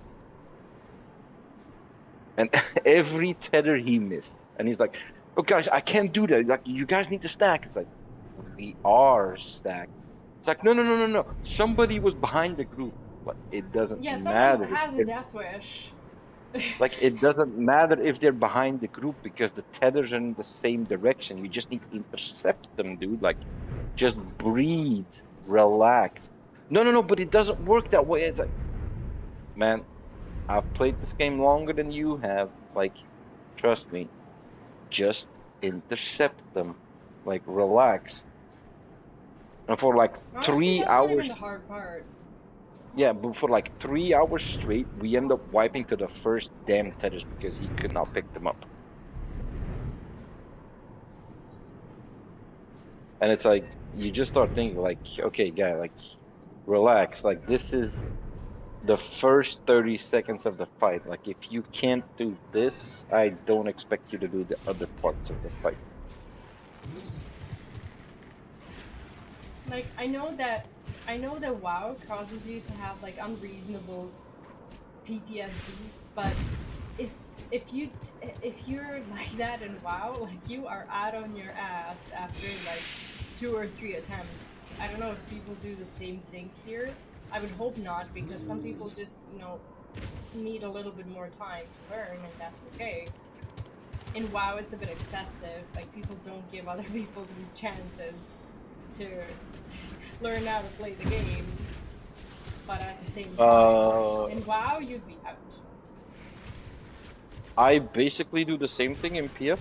Speaker 2: And every tether he missed. And he's like, oh guys, I can't do that. Like, you guys need to stack. It's like, we are stacked. It's like, no. Somebody was behind the group. But it doesn't matter.
Speaker 1: Someone has a death wish.
Speaker 2: Like, it doesn't matter if they're behind the group because the tethers are in the same direction. You just need to intercept them, dude. Like, just breathe, relax. No, but it doesn't work that way. It's like,
Speaker 3: Man, I've played this game longer than you have. Like, trust me. Just intercept them. Like, relax. And for like
Speaker 1: Honestly,
Speaker 3: 3
Speaker 1: that's not
Speaker 3: hours,
Speaker 1: even the hard part.
Speaker 3: yeah, but for like 3 hours straight, we end up wiping to the first damn tethers because he could not pick them up. And it's like, you just start thinking, like, okay, guy, like, relax. Like, this is the first 30 seconds of the fight. Like, if you can't do this, I don't expect you to do the other parts of the fight.
Speaker 1: Like, I know that WoW causes you to have like unreasonable PTSDs, but if if you're like that in WoW, like you are out on your ass after like 2 or 3 attempts. I don't know if people do the same thing here. I would hope not, because some people just, need a little bit more time to learn, and that's okay. In WoW, it's a bit excessive. Like, people don't give other people these chances to learn how to play the game. But at the same time, in WoW, you'd be out.
Speaker 3: I basically do the same thing in PF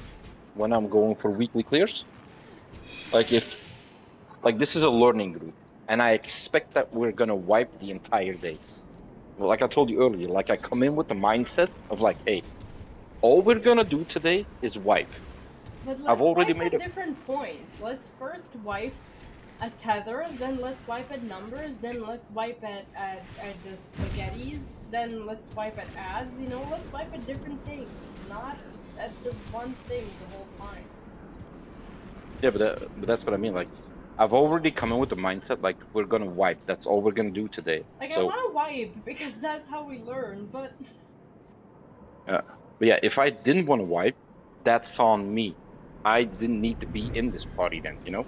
Speaker 3: when I'm going for weekly clears. Like, like, this is a learning group, and I expect that we're gonna wipe the entire day. Well, like I told you earlier, like, I come in with the mindset of like, hey, all we're gonna do today is wipe.
Speaker 1: But
Speaker 3: I've
Speaker 1: let's
Speaker 3: already
Speaker 1: wipe
Speaker 3: made
Speaker 1: at
Speaker 3: a
Speaker 1: different points. Let's first wipe at tethers, then let's wipe at numbers, then let's wipe at the spaghettis, then let's wipe at ads, let's wipe at different things, not at the one thing the whole time.
Speaker 3: yeah, but that's what I mean. Like, I've already come in with the mindset like we're gonna wipe. That's all we're gonna do today.
Speaker 1: Like,
Speaker 3: So,
Speaker 1: I want to wipe because that's how we learn, but
Speaker 3: but yeah, if I didn't want to wipe, that's on me. I didn't need to be in this party then, you know?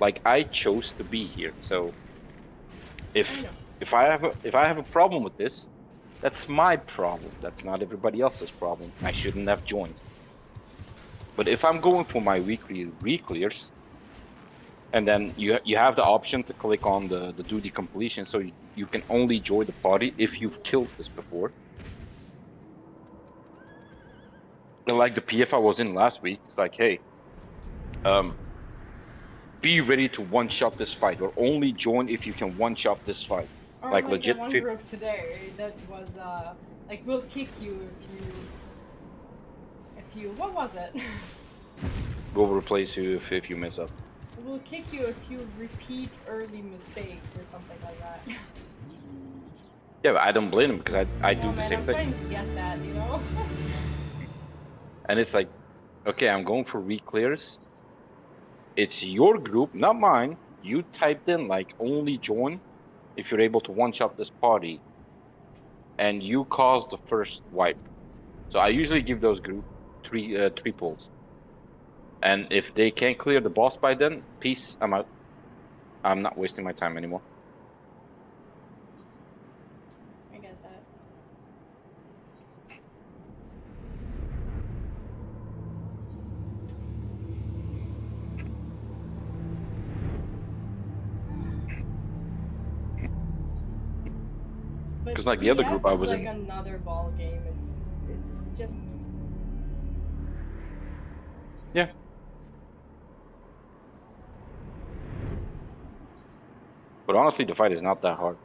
Speaker 3: Like, I chose to be here. So if
Speaker 1: I know.
Speaker 3: if I have a problem with this, that's my problem. That's not everybody else's problem. I shouldn't have joined. But if I'm going for my weekly re-clears, and then you have the option to click on the duty completion, so you can only join the party if you've killed this before. Like the PF I was in last week, it's like, hey, be ready to one-shot this fight, or only join if you can one-shot this fight.
Speaker 1: Or
Speaker 3: Like
Speaker 1: like
Speaker 3: legit.
Speaker 1: that one group today that was like, we'll kick you if you what was it?
Speaker 3: We'll replace you if you mess up.
Speaker 1: We'll kick you if you repeat early mistakes or something like that.
Speaker 3: Yeah, but I don't blame him because I do the
Speaker 1: man,
Speaker 3: same
Speaker 1: I'm
Speaker 3: thing.
Speaker 1: starting to get that,
Speaker 3: And it's like, okay, I'm going for re-clears. It's your group, not mine. You typed in like only join if you're able to one-shot this party, and you caused the first wipe. So I usually give those group three pulls. And if they can't clear the boss by then, peace, I'm out. I'm not wasting my time anymore.
Speaker 1: I get that.
Speaker 3: Because like the other group I was
Speaker 1: like
Speaker 3: in.
Speaker 1: Another ball game. It's just.
Speaker 3: Yeah. But honestly, the fight is not that hard.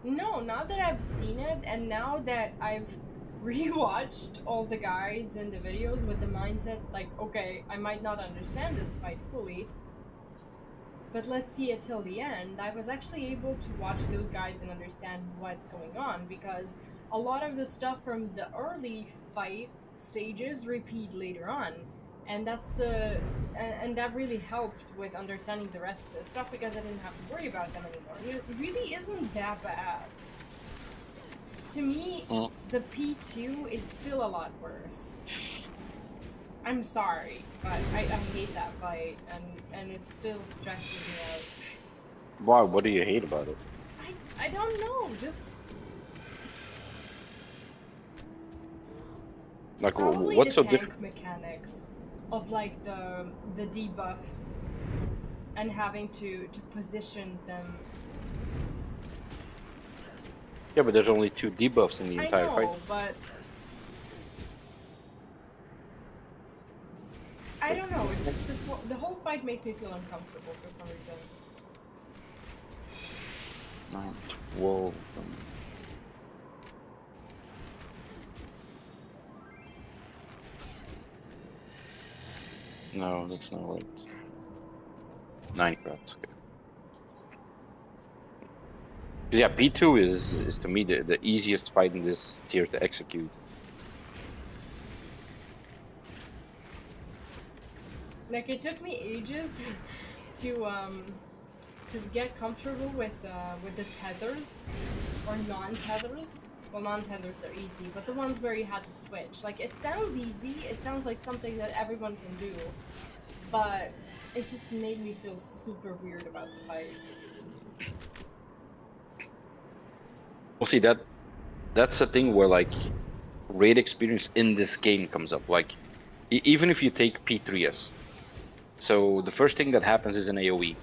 Speaker 1: No, now that I've seen it, and now that I've rewatched all the guides and the videos with the mindset, like, okay, I might not understand this fight fully, but let's see it till the end, I was actually able to watch those guides and understand what's going on, because a lot of the stuff from the early fight stages repeat later on. And and that really helped with understanding the rest of the stuff, because I didn't have to worry about them anymore. It really isn't that bad. To me, the P2 is still a lot worse. I'm sorry, but I hate that fight, and it still stresses me out.
Speaker 3: Why? What do you hate about it?
Speaker 1: I don't know, just...
Speaker 3: Like,
Speaker 1: probably
Speaker 3: what's
Speaker 1: the
Speaker 3: so
Speaker 1: tank
Speaker 3: different?
Speaker 1: mechanics of like the debuffs and having to position them.
Speaker 3: Yeah, but there's only 2 debuffs in the
Speaker 1: I
Speaker 3: entire fight.
Speaker 1: know, but I don't know. It's just the whole fight makes me feel uncomfortable for some reason.
Speaker 3: 9, 12. No, that's not right. 9 crowds. Okay. Yeah, P2 is to me the easiest fight in this tier to execute.
Speaker 1: Like it took me ages to get comfortable with the tethers or non-tethers. Well, non-tethers are easy, but the ones where you had to switch. Like it sounds easy. It sounds like something that everyone can do, but it just made me feel super weird about the fight.
Speaker 3: Well, see that's the thing where like raid experience in this game comes up. Like even if you take p3s, so the first thing that happens is an AOE.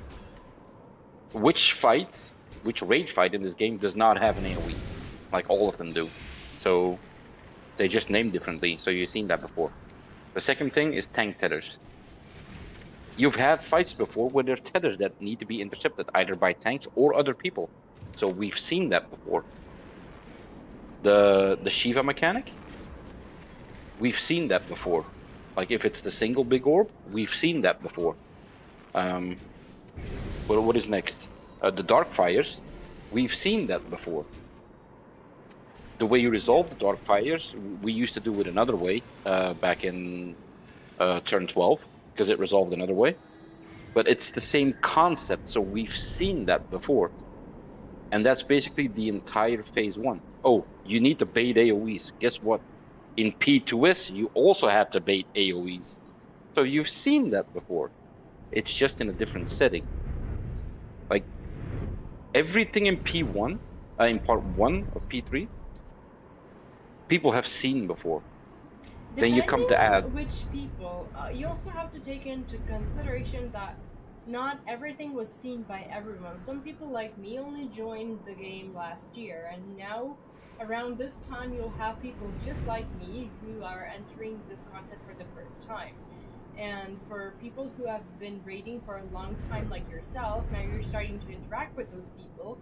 Speaker 3: Which raid fight in this game does not have an AOE? Like all of them do. So they just name differently. So you've seen that before. The second thing is tank tethers. You've had fights before where there's tethers that need to be intercepted either by tanks or other people. So we've seen that before. The Shiva mechanic, we've seen that before. Like if it's the single big orb, we've seen that before. What is next? The dark fires, we've seen that before. The way you resolve the dark fires, we used to do it another way back in turn 12 because it resolved another way. But it's the same concept, so we've seen that before. And that's basically the entire phase 1. Oh, you need to bait AoEs. Guess what? In P2S, you also have to bait AoEs. So you've seen that before. It's just in a different setting. Like everything in P1, in part 1 of P3, people have seen before. Then you come to
Speaker 1: Depending
Speaker 3: add.
Speaker 1: on which people, you also have to take into consideration that not everything was seen by everyone. Some people like me only joined the game last year, and now around this time you'll have people just like me who are entering this content for the first time. And for people who have been raiding for a long time, like yourself, now you're starting to interact with those people.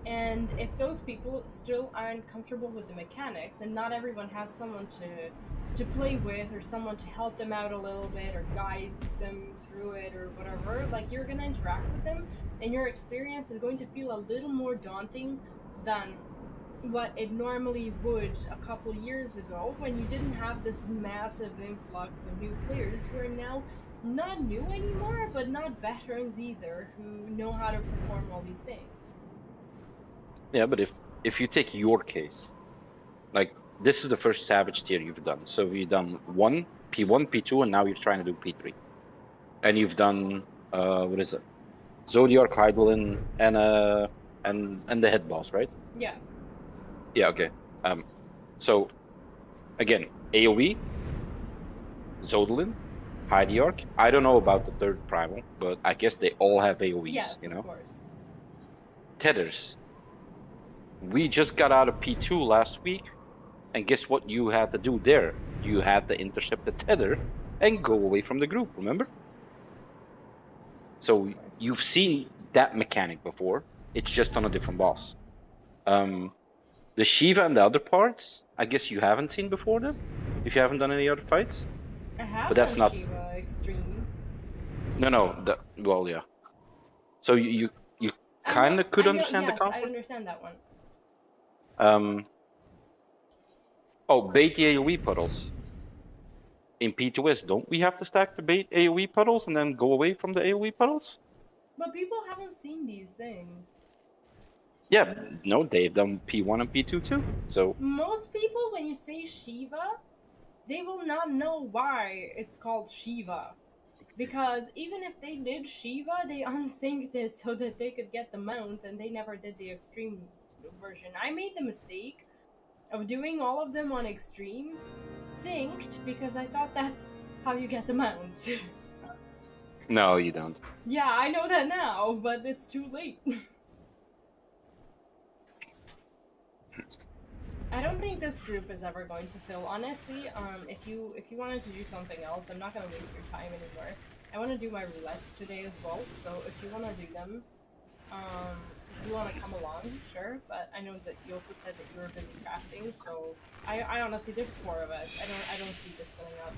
Speaker 1: And if those people still aren't comfortable with the mechanics, and not everyone has someone to play with or someone to help them out a little bit or guide them through it or whatever, like you're gonna interact with them, and your experience is going to feel a little more daunting than what it normally would a couple years ago when you didn't have this massive influx of new players who are now not new anymore, but not veterans either, who know how to perform all these things.
Speaker 3: Yeah, but if you take your case, like this is the first Savage tier you've done. So you've done P1, P2, and now you're trying to do P3. And you've done what is it? Zodiac, Hydralin, and the head boss, right?
Speaker 1: Yeah.
Speaker 3: Yeah, okay. So again, AoE, Zodalin, Hydiarch. I don't know about the third primal, but I guess they all have AoEs,
Speaker 1: Yes,
Speaker 3: you
Speaker 1: of
Speaker 3: know?
Speaker 1: course.
Speaker 3: Tethers. We just got out of P2 last week, and guess what you had to do there? You had to intercept the tether and go away from the group, remember? So
Speaker 1: Of course.
Speaker 3: you've seen that mechanic before. It's just on a different boss. The Shiva and the other parts, I guess you haven't seen before then, if you haven't done any other fights.
Speaker 1: I have
Speaker 3: But that's
Speaker 1: done
Speaker 3: not.
Speaker 1: Shiva Extreme.
Speaker 3: No. Well, yeah. So you kind of could
Speaker 1: I know,
Speaker 3: understand the
Speaker 1: yes, I
Speaker 3: concept.
Speaker 1: understand that one.
Speaker 3: Oh, bait the AoE puddles. In P2S, don't we have to stack the bait AoE puddles and then go away from the AoE puddles?
Speaker 1: But people haven't seen these things.
Speaker 3: Yeah, no, they've done P1 and P2 too. So
Speaker 1: Most people, when you say Shiva, they will not know why it's called Shiva. Because even if they did Shiva, they unsynced it so that they could get the mount, and they never did the extreme version. I made the mistake of doing all of them on extreme, synced, because I thought that's how you get the mount.
Speaker 3: no, you don't.
Speaker 1: Yeah, I know that now, but it's too late. I don't think this group is ever going to fill. Honestly, if you wanted to do something else, I'm not gonna waste your time anymore. I want to do my roulettes today as well. So if you want to do them, if you want to come along, sure. But I know that you also said that you were busy crafting. So I honestly, there's 4 of us. I don't see this filling up.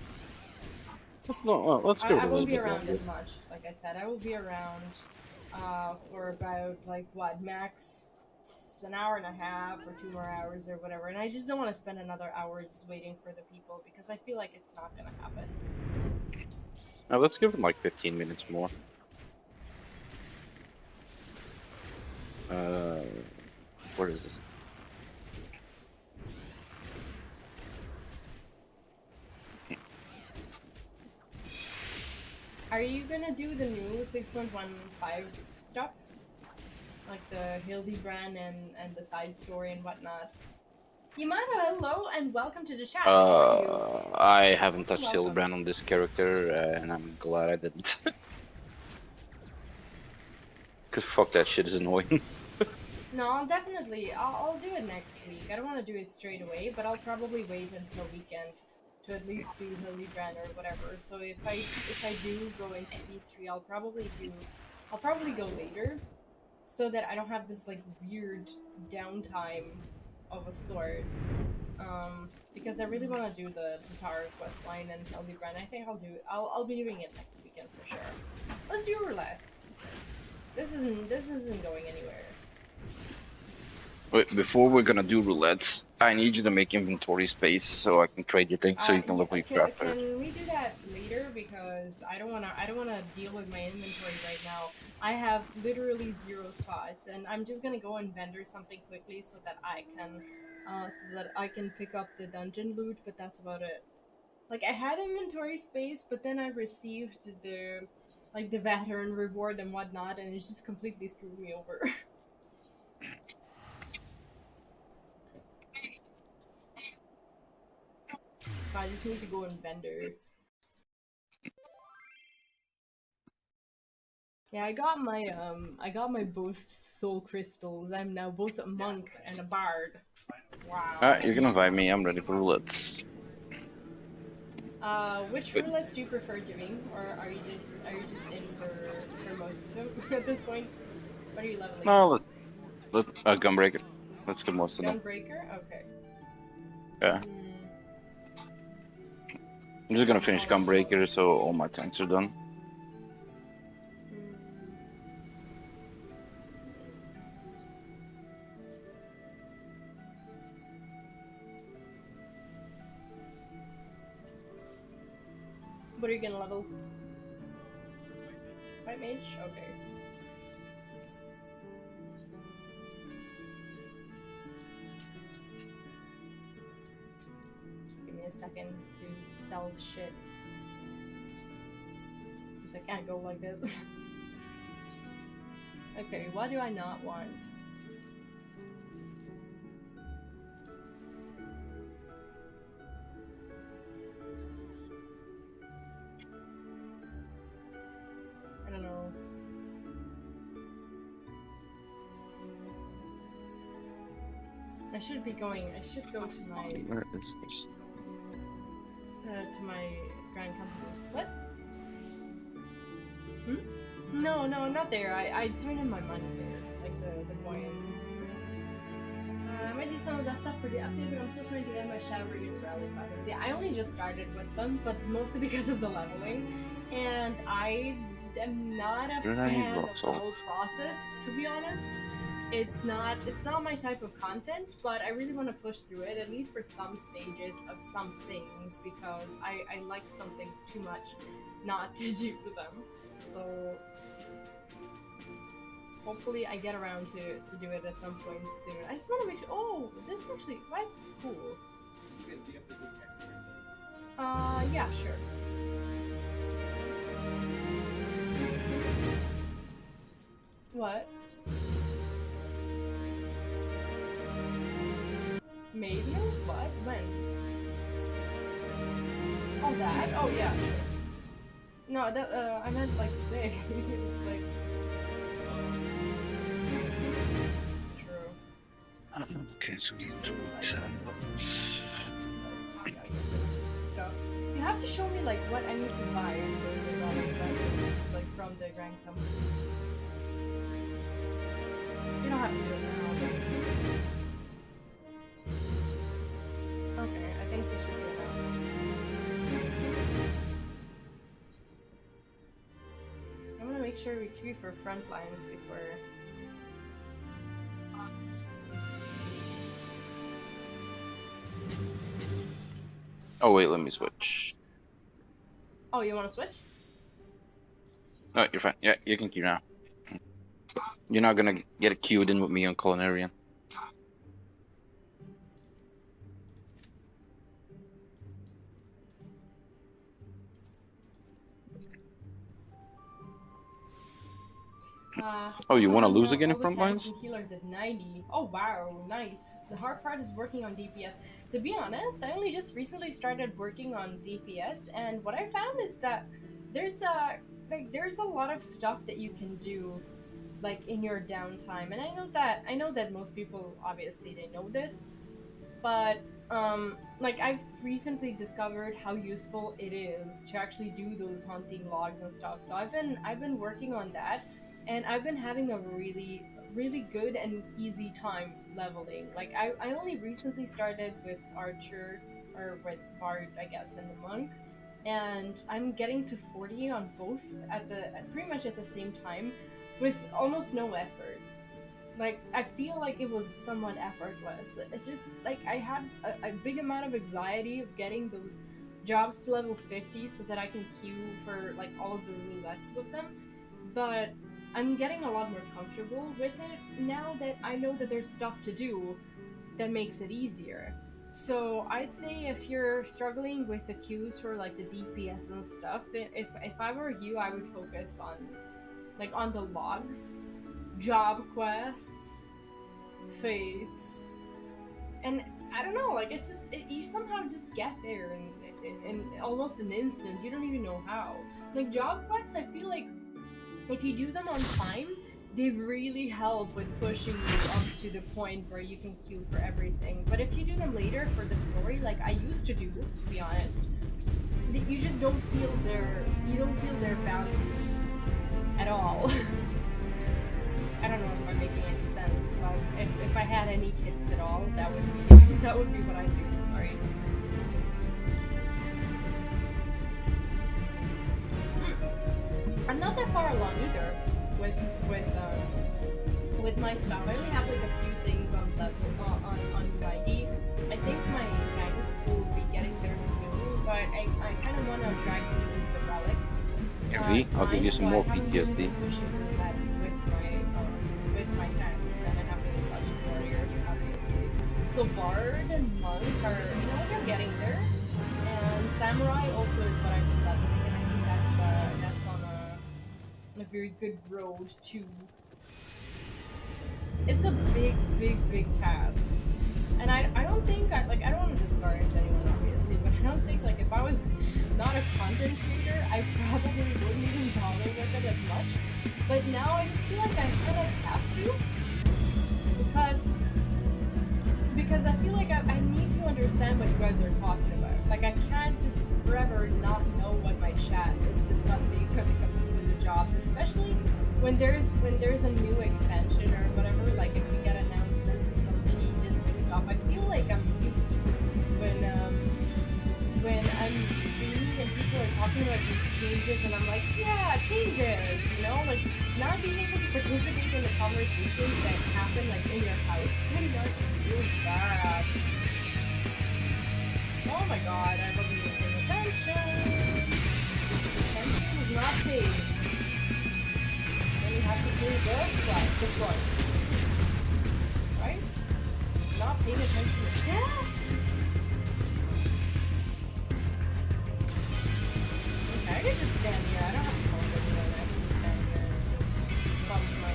Speaker 3: No, let's do it
Speaker 1: I
Speaker 3: a little
Speaker 1: won't be
Speaker 3: bit
Speaker 1: around
Speaker 3: longer.
Speaker 1: as much. Like I said, I will be around for about like what max an hour and a half or 2 more hours or whatever. And I just don't want to spend another hour just waiting for the people because I feel like it's not gonna happen.
Speaker 3: Now let's give it like 15 minutes more. Where is this?
Speaker 1: Are you gonna do the new 6.15 stuff? Like the Hildebrand and the side story and whatnot? Yamato, hello and welcome to the chat. How are you?
Speaker 3: I haven't touched
Speaker 1: Welcome.
Speaker 3: Hildebrand on this character, and I'm glad I didn't. Cause fuck that shit is annoying.
Speaker 1: No, definitely. I'll do it next week. I don't want to do it straight away, but I'll probably wait until weekend to at least do Hildebrand or whatever. So if I do go into P3, I'll probably go later, so that I don't have this like weird downtime of a sort. Because I really want to do the Tatar quest line and Hildebrand. I think I'll be doing it next weekend for sure. Let's do roulettes. This isn't going anywhere.
Speaker 3: Wait, before we're gonna do roulettes, I need you to make inventory space so I can trade your things so you can level your craft better.
Speaker 1: Can we do that later? Because I don't wanna deal with my inventory right now. I have literally 0 spots, and I'm just gonna go and vendor something quickly so that I can pick up the dungeon loot. But that's about it. Like I had inventory space, but then I received the veteran reward and whatnot, and it just completely screwed me over. So I just need to go and vendor. Yeah, I got my both soul crystals. I'm now both a monk and a bard. Wow.
Speaker 3: Alright, you can invite me. I'm ready for roulettes.
Speaker 1: Which roulettes do you prefer doing, or are you just in for most of them at this point? What are you leveling?
Speaker 3: No, let Gunbreaker. Let's do most of them.
Speaker 1: Gunbreaker? Okay.
Speaker 3: Yeah. I'm just gonna finish Gunbreaker so all my tanks are done.
Speaker 1: What are you gonna level? White mage? Okay. Just give me a second to sell shit. Because I can't go like this. Okay, what do I not want? I don't know. I should go to my
Speaker 3: Where is this?
Speaker 1: to my grand company. What? No, not there. I turned in my money there, like the coins. I might do some of that stuff for the update, but I'm still trying to get my Shadowbringers rally buttons. Yeah, I only just started with them, but mostly because of the leveling, and I am not a fan of the whole process, to be honest. It's not my type of content, but I really want to push through it, at least for some stages of some things, because I like some things too much not to do them. So hopefully I get around to do it at some point soon. I just want to make sure. Oh, this actually, why is this cool? Yeah, sure. What? Mavius? What? When? Oh, that? Oh, yeah, sure. No, that, I meant, like, today. Like... True.
Speaker 3: Okay.
Speaker 2: It's
Speaker 1: Stuff. You have to show me like what I need to buy in like from the Grand Company. You don't have to do it now. Okay, I think this should be enough. I'm gonna make sure we queue for front lines before.
Speaker 3: Oh wait, let me switch.
Speaker 1: Oh, you want to switch?
Speaker 3: No, you're fine. Yeah, you can queue now. You're not gonna get queued in with me on Culinarian. Oh, you want to lose again in front lines?
Speaker 1: Healers at 90. Oh wow, nice. The hard part is working on DPS. To be honest, I only just recently started working on DPS, and what I found is that there's a lot of stuff that you can do, like in your downtime. And I know that most people obviously they know this, but like I've recently discovered how useful it is to actually do those hunting logs and stuff. So I've been working on that. And I've been having a really good and easy time leveling. Like I only recently started with Archer, or with Bard, I guess, and the Monk, and I'm getting to 40 on both at pretty much at the same time, with almost no effort. Like I feel like it was somewhat effortless. It's just like I had a big amount of anxiety of getting those jobs to level 50 so that I can queue for like all of the roulettes with them, but I'm getting a lot more comfortable with it now that I know that there's stuff to do that makes it easier. So I'd say if you're struggling with the queues for like the DPS and stuff, if I were you, I would focus on the logs, job quests, fates, and I don't know, like it's just you somehow just get there in almost an instant. You don't even know how. Like job quests, I feel like if you do them on time, they really help with pushing you up to the point where you can queue for everything. But if you do them later for the story, like I used to do, to be honest, you just don't feel their value at all. I don't know if I'm making any sense. Well, if I had any tips at all, that would be what I do. Sorry. I'm not that far along either with my stuff. I only have like a few things on level on 90. I think my tanks will be getting there soon, but I kind of want to drag through the relic.
Speaker 3: V, I'll give you some more PTSD.
Speaker 1: That's with my tanks, and I have the flash warrior, obviously. So Bard and Monk are they're getting there, and Samurai also is what I'm leveling, and I think that's on a very good road too. It's a big task, and I don't think I don't want to discourage anyone obviously, but I don't think like if I was not a content creator, I probably wouldn't even bother with it as much. But now I just feel like I kind of have to, because I feel like I need to understand what you guys are talking about. Like I can't just forever not know what my chat is discussing when it comes to the jobs, especially when there's a new expansion or whatever. Like if we get announcements and some changes and stuff, I feel like I'm mute when I'm streaming and people are talking about these changes, and I'm like, yeah, changes, like not being able to participate in the conversations that happen like in your house pretty much feels bad. Oh my god, I wasn't even paying attention. Attention was not paid. Then you have to pay the price. Right? Not paying attention to that? I could just stand here. I don't have to call anyone. I can just stand here and just bump my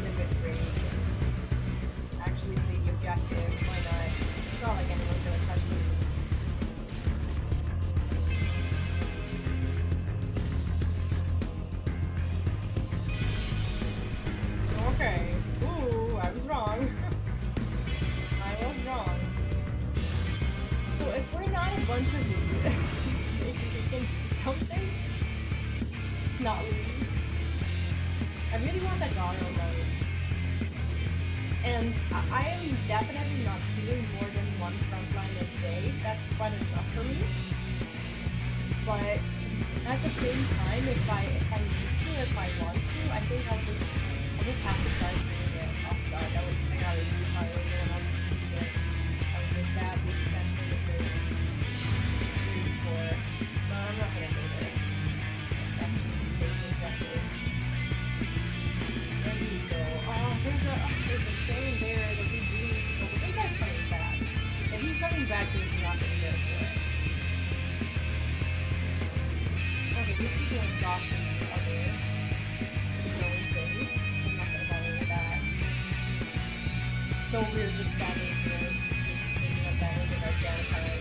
Speaker 1: limit rate and actually play the objective. Why not? It's not like anyone's gonna touch me. Okay. Ooh, I was wrong. I was wrong. bunch of idiots. Maybe they can do something to not lose. I really want that Garo mode. And I am definitely not doing more than one frontline a day. That's quite enough for me. But at the same time, if I need to, if I want to, I think I'll just have to start doing it. Oh god, that would I was too high earlier when I was playing shit. I was like, that was spent for. No, I'm not gonna go there. That's actually exactly. There you go. Oh, there's a stone there that we really need to go. But that guy's coming back. If he's coming back, there's nothing there for us. Okay, these people are dodging the other snowy thing. I'm not gonna bother with that. So we're just standing here, just taking advantage of our downtime.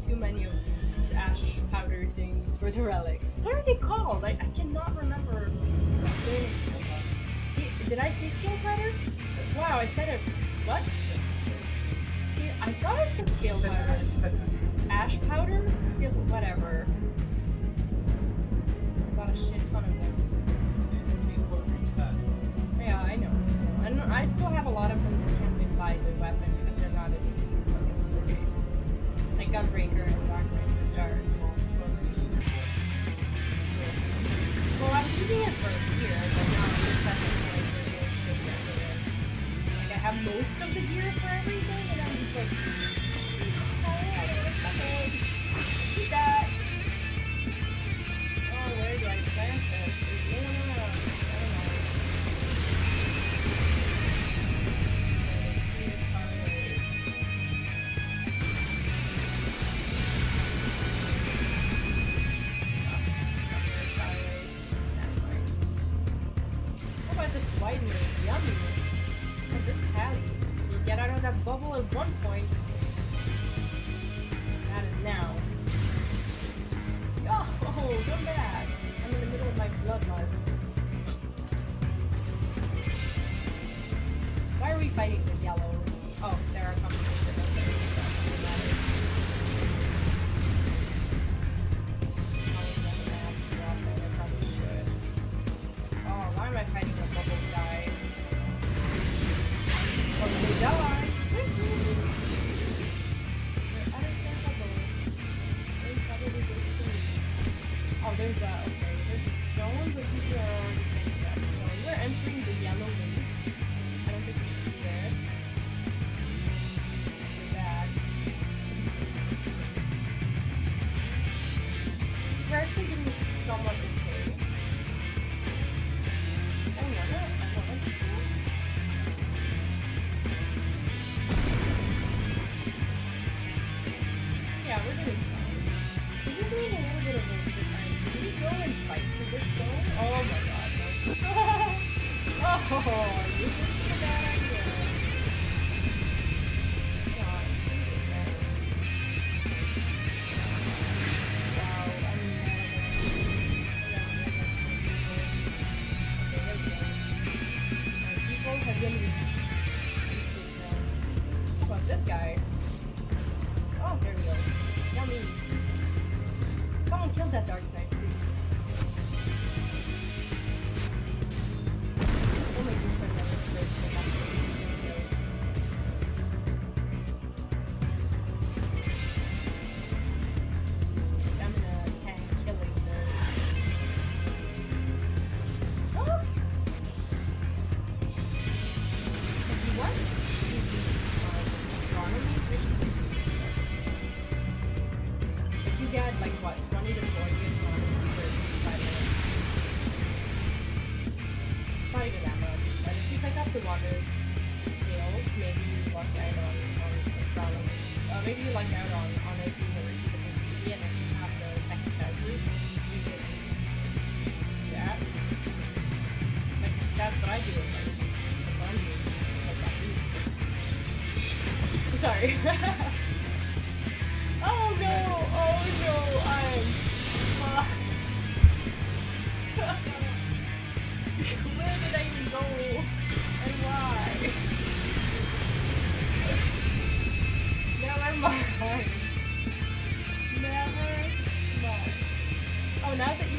Speaker 1: Too many of these ash powder things for the relics. What are they called? I cannot remember. Did I say scale powder? Wow, I said it. What? Scale. I thought I said scale powder. Ash powder? Scale. Whatever. I got a shit ton of them. Yeah, I know. And I still have a lot of them that can't buy the weapon because they're not enemies, so I guess it's okay. Like Gunbreaker and Blackbreaker's darts. Well, I was using it for gear, but now I'm just having like regular shit everywhere. Like I have most of the gear for everything, and I'm just like, keep that. Oh, where do I plant this? There's no one around. I don't know. Yummy. Look at this patty. You get out of that bubble at one point. That is now. Oh, come back. I'm in the middle of my bloodlust. Why are we fighting with yellow? Oh, there are competition. Oh, why am I fighting a bubble guy? They die. Oh, there's a stone, but people are already taking that stone. We're entering the yellow maze. I don't think we should be there. After that. We're actually doing somewhat okay. I wanna do. Yeah, we're doing fine. We just need a little bit of a difference. Can we go and fight for this stone? Oh my god, no. Oh, this is a bad idea. Come on, do this, man. Wow, I'm mad at people have been reached. How about this guy? Oh, there we go. Yummy. Someone killed that dark knight, please. We'll make this one never straight to the back. I'm gonna tank killing the... Oh! If you want astronomies, we should do if you get like what, 20 to 40 astronomies for 5 minutes. It's not even that much. And if you pick up the water's tails, maybe you luck out on best balance. Maybe you like out on it being a repeatable and if you have the second chances, you can do that. Like, that's what I do with my phone. Sorry. Oh no! Oh no! I'm... Where did I even go? And why? Never mind. Never mind. Oh, now that you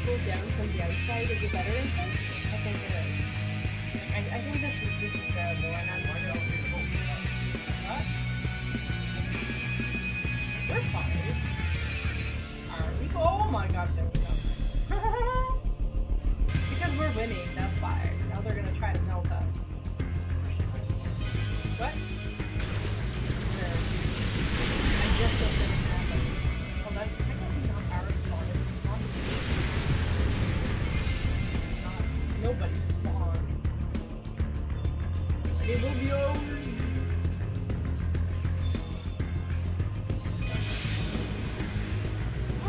Speaker 1: pulled down from the outside, is it better inside? I think it is. I think this is bearable, and I'm not going to hold it up. What? We're fine. Are we? Oh my god, there we go. Because we're winning, that's why. Now they're gonna try to melt us. What? Where? I just don't think it happened. Well, that's technically not our spawn, it's the spawn. It's not. It's nobody's spawn. And it will be ours.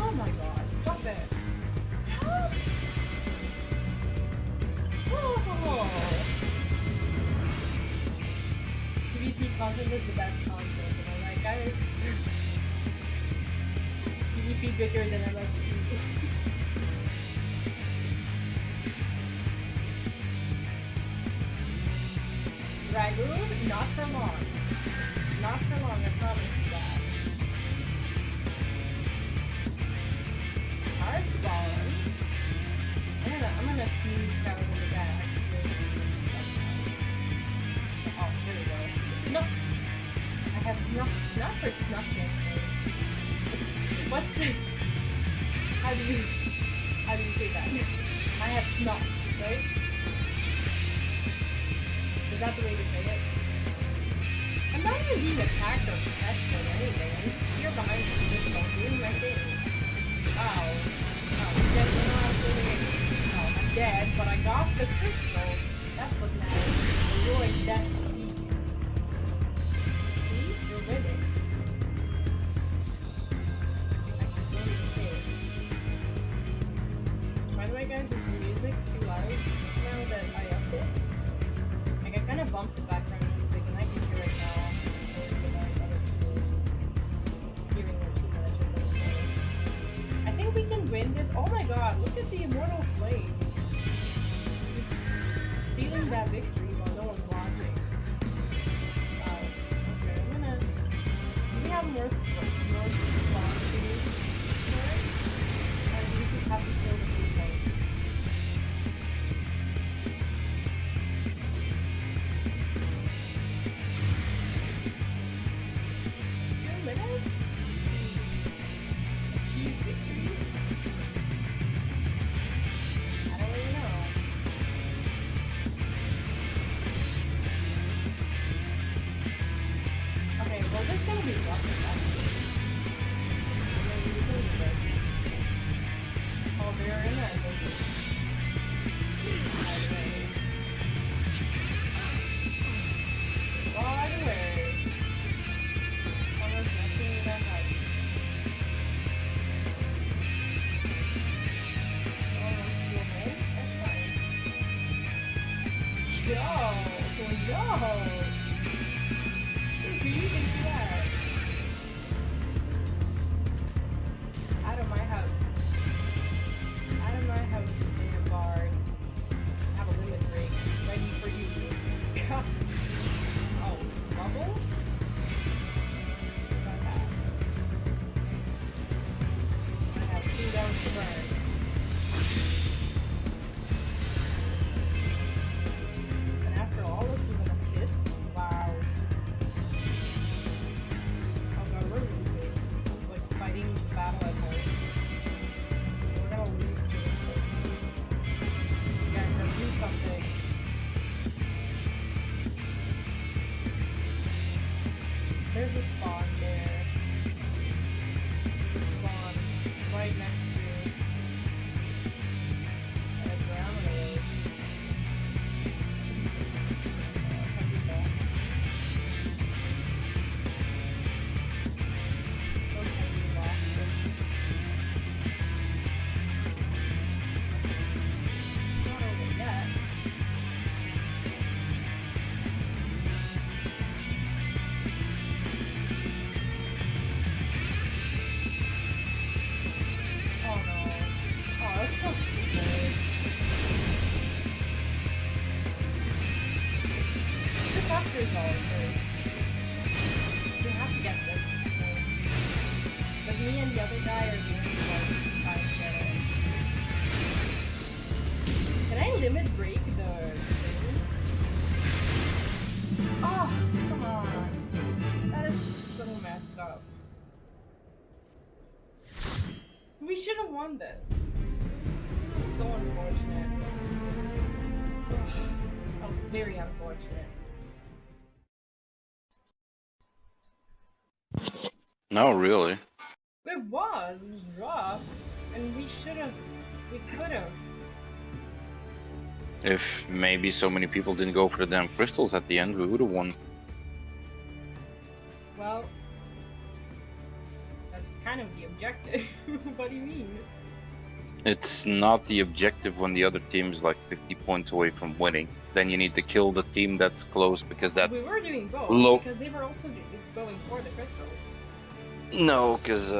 Speaker 1: Oh my god, stop it. Stop! Oh. PvP content is the best content, am I right, guys? PvP bigger than MSP. Dragoon? Not for long. Not for long, I promise you that. Our spawn. I'm gonna sneak out in the back. Oh, here we go. Snuff! I have snuff or snuffing? What's the... How do you say that? I have snuff, right? Is that the way to say it? I'm not even being attacked or pressed or anything. I'm just here behind this phone doing my thing. Ow. I'm dead, but I got the crystal. That's what matters. Avoid death to me. See? You're winning. I can really okay. By the way, guys, is the music too loud now that I upped it? Like, I kind of bumped the background music, and I can hear it now. I think we can win this. Oh my god, look at the immortal flames. Just stealing that victory while no one's watching. Okay, I'm gonna... Do we have more spawn to use? Or do we just have to kill the blue flames? There's a spawn there. There's a spawn right next to a ground road. That could be best. last result first. We have to get this. But me and the other guy are doing once I get it. Can I limit break the thing? Oh, come on. That is so messed up. We should have won this. This is so unfortunate. Ugh, that was very unfortunate.
Speaker 3: No, really.
Speaker 1: It was rough, and we could have.
Speaker 3: If maybe so many people didn't go for the damn crystals at the end, we would have won.
Speaker 1: Well, that's kind of the objective. What do you mean?
Speaker 3: It's not the objective when the other team is like 50 points away from winning. Then you need to kill the team that's close because that.
Speaker 1: We were doing both
Speaker 3: Low.
Speaker 1: because they were also going for the crystals.
Speaker 3: No, because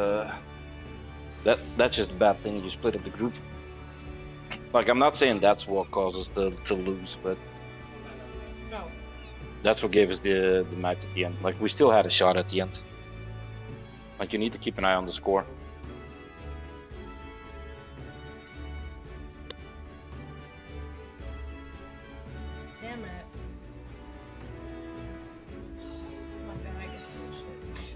Speaker 3: that's just a bad thing. You split up the group. Like, I'm not saying that's what caused us to lose, but
Speaker 1: No.
Speaker 3: that's what gave us the match at the end. Like, we still had a shot at the end. Like, you need to keep an eye on the score.
Speaker 1: Damn it. Oh my bag is so shit.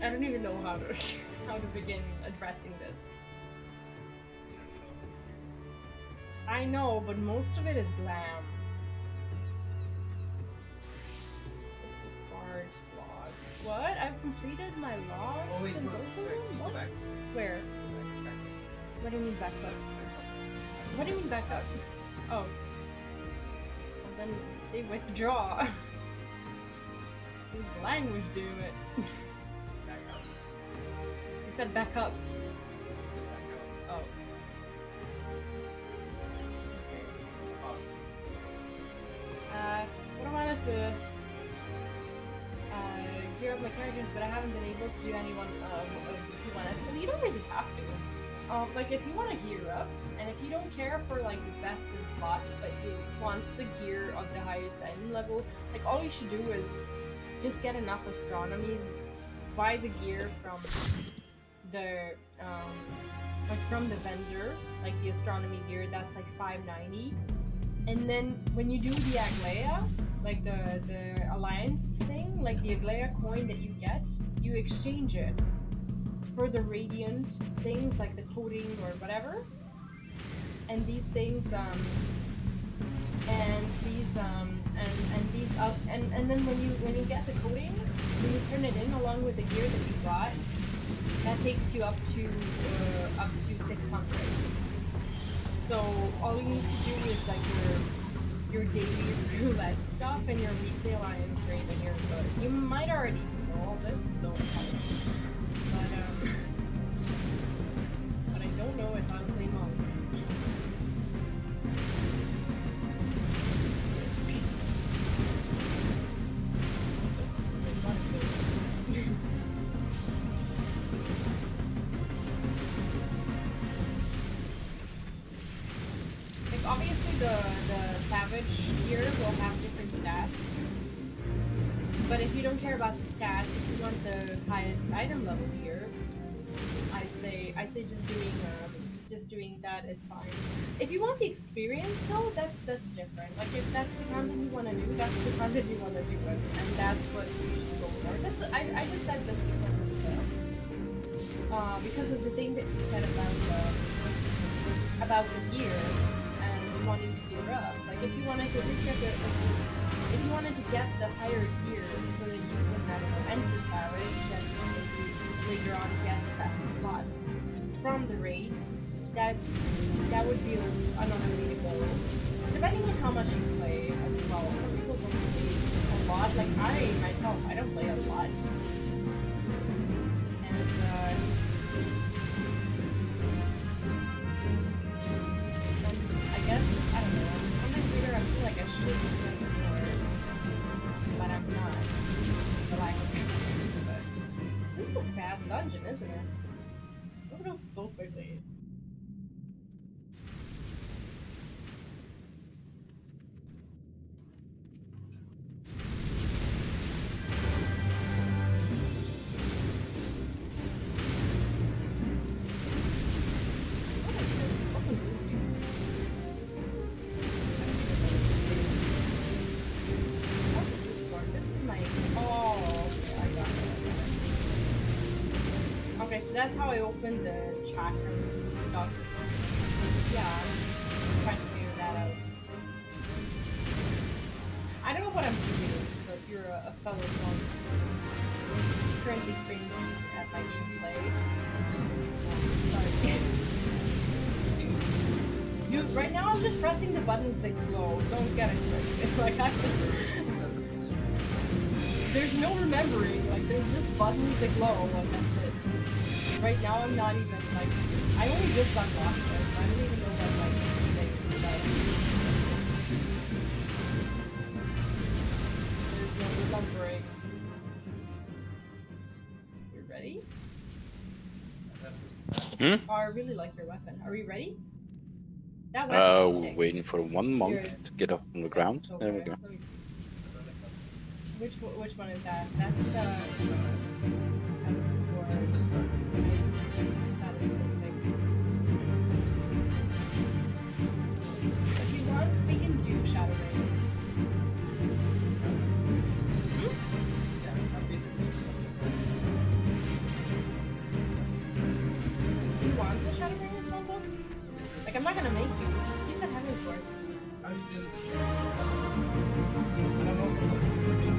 Speaker 1: I don't even know how to begin addressing this. I know, but most of it is glam. This is bard log. What? I've completed my logs?
Speaker 4: Oh wait,
Speaker 1: and
Speaker 4: no,
Speaker 1: both of
Speaker 4: sorry,
Speaker 1: them?
Speaker 4: go
Speaker 1: What?
Speaker 4: back.
Speaker 1: Where? What do you mean back up? What do you mean back up? Oh. Well then say withdraw. Use the language, do it.
Speaker 4: Back up.
Speaker 1: I said back up. Oh. What I wanted to gear up my characters, but I haven't been able to do anyone of P1s. But you don't really have to. Like if you want to gear up, and if you don't care for like the best in slots, but you want the gear of the highest item level, like all you should do is just get enough astronomies, buy the gear from the like from the vendor, like the astronomy gear that's like 590. And then when you do the Aglaya, like the alliance thing, like the Aglaya coin that you get, you exchange it for the radiant things like the coating or whatever. And these things and then when you get the coating, when you turn it in along with the gear that you got, that takes you up to 600. So all you need to do is like your daily roulette stuff and your weekly alliance rate, and you're good. You might already know all this, so but I don't know if I'll play Monk. Obviously the Savage gear will have different stats, but if you don't care about the stats, if you want the highest item level gear, I'd say just doing that is fine. If you want the experience though, that's different. Like if that's the content you want to do, that's the content you want to do, and that's what you should go for. I just said this because of the thing that you said about the gear. Wanting to gear up, like if you wanted to at least get if you wanted to get the higher gear so that you can have enter Savage and maybe later on get the best in slots from the raids, that would be another way to go. Depending on how much you play as well. Some people don't play a lot. Like I myself, I don't play a lot, and I don't know. On my Twitter, I feel like I should be playing more, but I'm not. But I but this is a fast dungeon, isn't it? Let's go so quickly. So that's how I opened the chat room stuff. Yeah, I'm trying to figure that out. I don't know what I'm doing, so if you're a fellow monk currently cringing at my gameplay, sorry. Dude, right now I'm just pressing the buttons that glow. Don't get it twisted. Like, I just... There's no remembering. Like, there's just buttons that glow, and that's it. Right now I'm not even, like... I only just unlocked this. I don't even know what, like, thing says. There's no remembering. You ready?
Speaker 3: Hmm?
Speaker 1: Oh, I really like your weapon. Are we ready? That weapon is sick.
Speaker 3: Waiting for one monk
Speaker 1: Yours
Speaker 3: to get up from the ground.
Speaker 1: so
Speaker 3: There we
Speaker 1: good.
Speaker 3: go.
Speaker 1: Let me see. Which one is that? That's the.
Speaker 4: That's the start.
Speaker 1: Nice. That is so sick. If you want, we can do shadow rays.
Speaker 4: Yeah, I'm basically just
Speaker 1: Do you want the shadow rays one though? Like, I'm not gonna make you. You said heaven's word.
Speaker 4: I'm just the show. And I'm also looking for the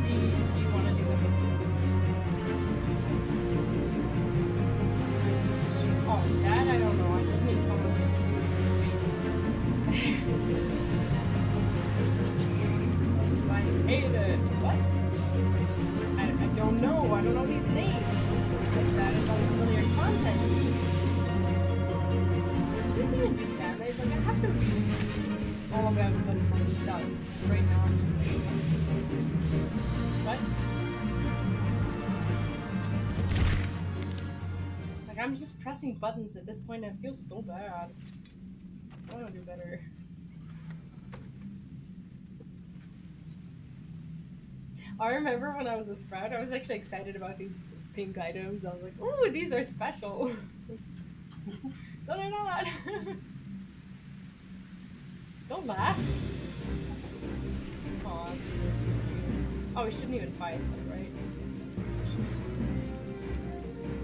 Speaker 1: Do you want to do it? Oh, that I don't know. I just need someone to I hate it. What? I don't know. I don't know these names. Because that is unfamiliar content to me. Does this even do damage? Like, I have to read all about what money does. Because right now I'm just thinking. What? Like, I'm just pressing buttons at this point and it feels so bad. I want to do better. I remember when I was a sprout, I was actually excited about these pink items. I was like, ooh, these are special. No, they're not. Don't laugh. Aw. Oh, we shouldn't even fight them, right?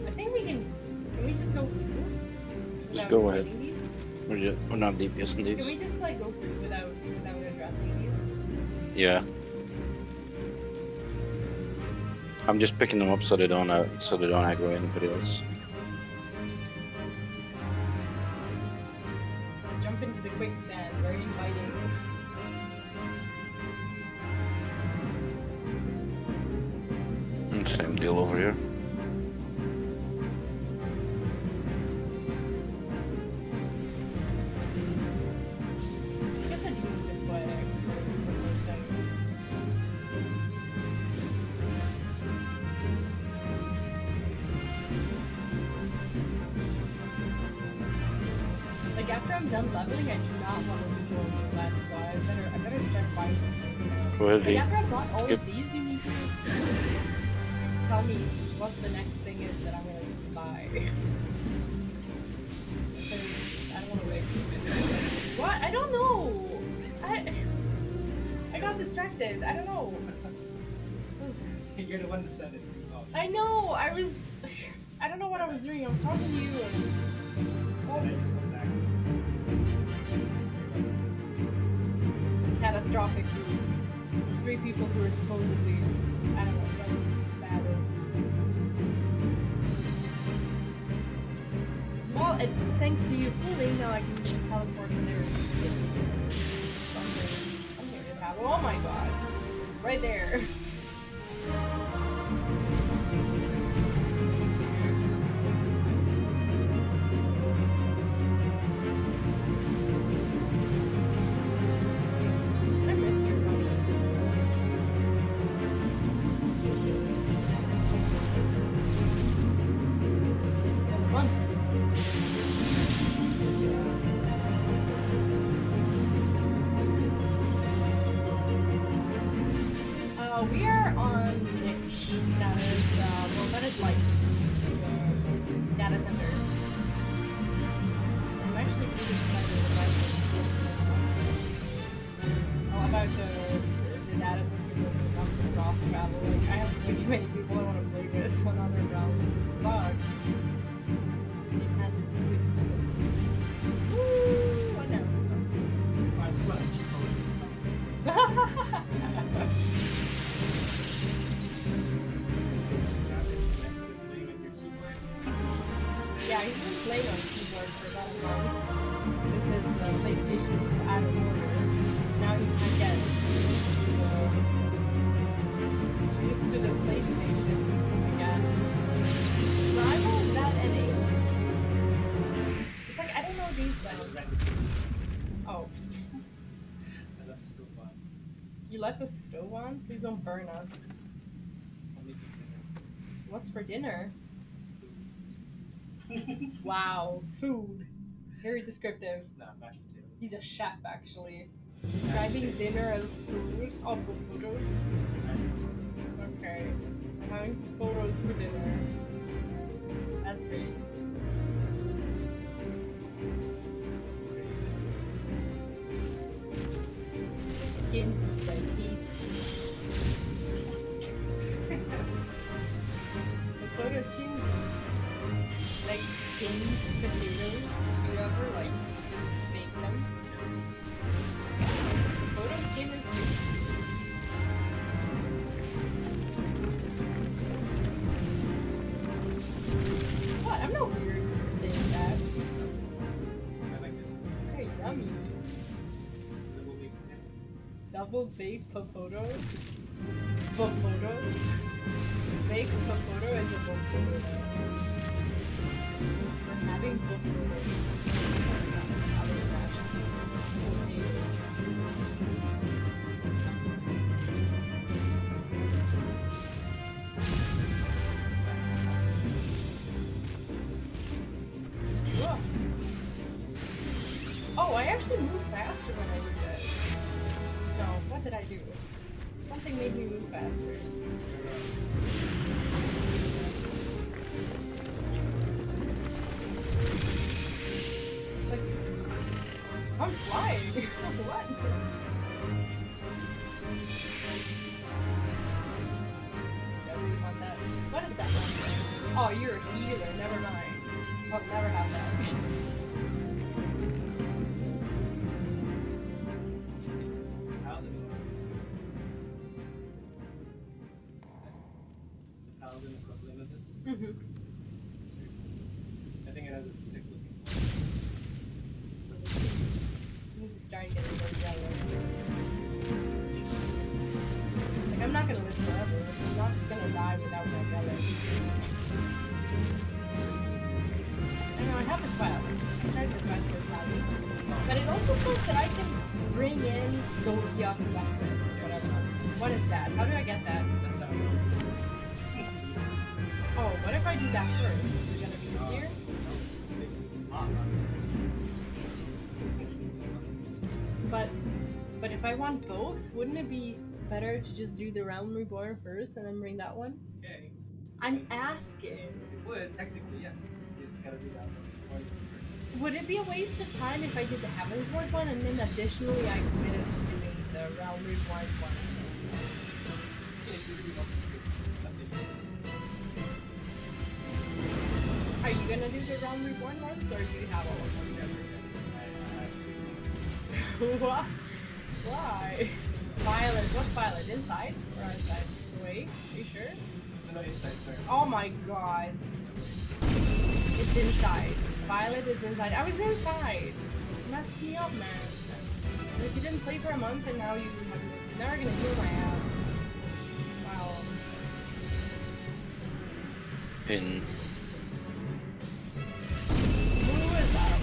Speaker 1: I think we can we just go through? Without
Speaker 3: go ahead.
Speaker 1: hitting these?
Speaker 3: We're not devious in
Speaker 1: Can we
Speaker 3: these.
Speaker 1: just like go through without addressing these?
Speaker 3: Yeah. I'm just picking them up so they don't aggro anybody else.
Speaker 1: Jump into the quicksand, very inviting.
Speaker 3: Same deal over here.
Speaker 1: I guess I do need to play expert for those things. Like after I'm done leveling, I do not want to be going to that, so I better start buying this thing now.
Speaker 3: Go ahead,
Speaker 1: Like
Speaker 3: V.
Speaker 1: after I've bought all
Speaker 3: Yep.
Speaker 1: of these, you need to tell me what the next thing is that I'm gonna buy. Because I don't want to waste it. What? I don't know. I got distracted. I don't know. It was,
Speaker 4: You're the one that said it. Oh,
Speaker 1: I know. I was. I don't know what I was doing. I was talking to you. And,
Speaker 4: I just went back.
Speaker 1: it's catastrophic. 3 people who are supposedly, I don't know, very sad. Well, thanks to you pulling, now I can teleport whenever. I'm here to have. Oh my god. Right there. I missed your running. We are on Niche. That is Momented Light. Data center. I'm actually really excited about the data center with the cross travel. Like, I have way too many people I want to play with on other realms. You left the stove on? Please don't burn us.
Speaker 4: I'll make you dinner.
Speaker 1: What's for dinner? Wow, food. Very descriptive.
Speaker 4: Nah, mashed potatoes.
Speaker 1: He's a chef, actually. Describing dinner as food. Oh, photos. Okay. I'm having photos for dinner. That's great. Skinsies are tasty. The photo skinsies. Like skinned potatoes. Do you ever like just bake them? Photo skin is tasty. What? I'm not weird for saying that.
Speaker 4: I like it.
Speaker 1: Very yummy.
Speaker 4: Double baked potato.
Speaker 1: Double baked popoto. Popoto. Baked popoto is a popoto. We're having popotos. Whoa. Oh, I actually moved faster when I did this. No, what did I do? Something made me move faster. It's like I'm flying. What? Don't really want that. What is that one? Oh, you're a healer. Never mind. I'll never have that.
Speaker 4: Paladin equivalent of this.
Speaker 1: Mm-hmm.
Speaker 4: I think it has a sick looking.
Speaker 1: I need to start getting those yellows. Like, I'm not gonna live forever. I'm not just gonna die without my yellows. I know, I have a quest. I started the quest with Callie. But it also says that I can bring in Zodiac weapon, whatever. What is that? How do I get that?
Speaker 4: That's that one.
Speaker 1: Oh, what if I do that first? Is it gonna be easier?
Speaker 4: It's hot.
Speaker 1: But if I want both, wouldn't it be better to just do the Realm Reborn first and then bring that one?
Speaker 4: Okay.
Speaker 1: I'm asking.
Speaker 4: It would, technically, yes. You just gotta do that one first.
Speaker 1: Would it be a waste of time if I did the Heavensward one and then additionally I committed to doing the Realm Reborn one?
Speaker 4: Yeah, you really want to do this. That makes sense.
Speaker 1: Are you gonna do the Realm Reborn ones or do you have all of them?
Speaker 4: I have to.
Speaker 1: What? Why? Violet. What's Violet? Inside or outside? Wait, are you sure?
Speaker 4: No, inside, sorry.
Speaker 1: Oh my god. It's inside. Violet is inside. I was inside. Messed me up, man. Like, you didn't play for a month and now you're never gonna heal my ass. Wow.
Speaker 3: In
Speaker 1: Who is out?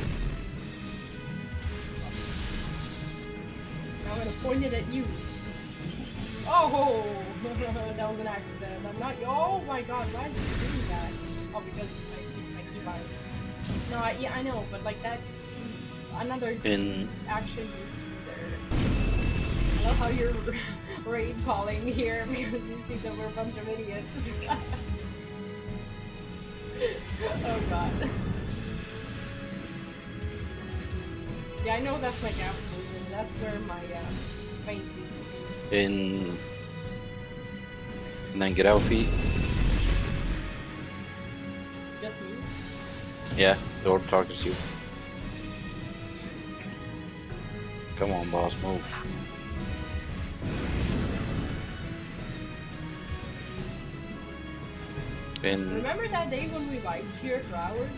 Speaker 1: Now I'm gonna point it at you. Oh! That was an accident. I'm not. Oh my god, why did you do that? Oh, because I keep my keybinds. No, yeah, I know, but like that. Another
Speaker 3: in
Speaker 1: action used to be there. I love how you're raid calling here because you see that we're a bunch of idiots. Oh god. Yeah, I know that's my gap movement. That's where my fight used to be.
Speaker 3: in and then get out feet.
Speaker 1: Just me?
Speaker 3: Yeah, the orb targets you. Come on, boss, move. In
Speaker 1: Remember that day when we vibed here for hours?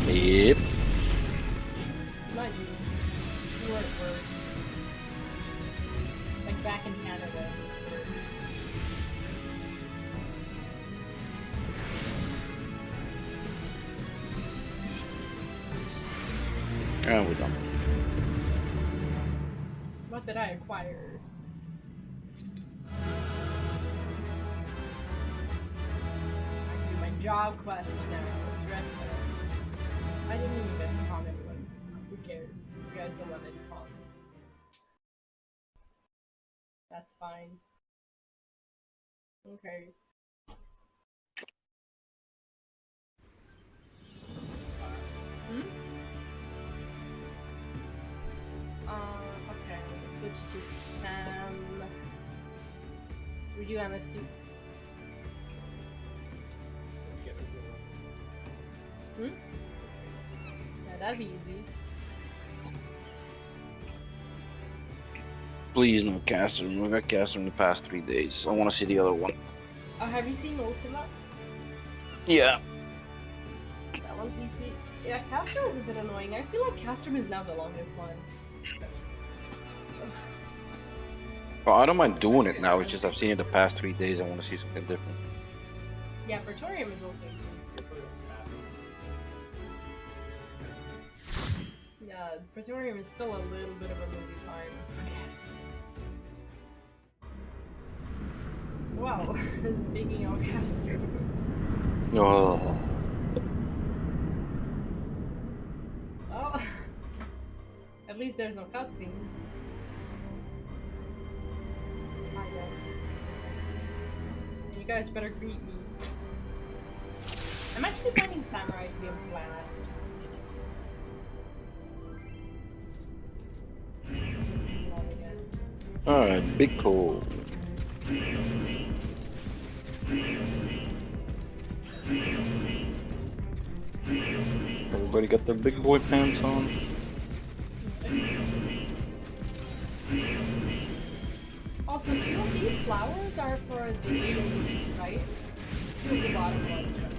Speaker 3: yep.
Speaker 1: Not you. You were at work. Like back in Canada.
Speaker 3: And we're done.
Speaker 1: What did I acquire? Job quest now. Dreadful. I didn't even get to calm anyone. Who cares? You guys don't want any comms. That's fine. Okay. Hmm? Okay, I'm gonna switch to Sam. We do MSQ. Hmm? Yeah, that'd be easy.
Speaker 3: Please no caster. I got caster in the past 3 days. I want to see the other one.
Speaker 1: Oh, have you seen Ultima?
Speaker 3: Yeah.
Speaker 1: That one's easy. Yeah, Castro is a bit annoying. I feel like Castro is now the longest one. Ugh.
Speaker 3: Well, I don't mind doing it now. It's just I've seen it the past 3 days. I want to see something different.
Speaker 1: Yeah, Praetorium is also easy. Yeah, Praetorium is still a little bit of a movie time, I guess. Well, speaking of Castro.
Speaker 3: Oh.
Speaker 1: Well, at least there's no cutscenes. I know. You guys better greet me. I'm actually finding Samurai to be a blast. Loving it.
Speaker 3: Alright, big cool. Everybody got their big boy pants on.
Speaker 1: Also, 2 of these flowers are for the AoE, right? 2 of the bottom ones.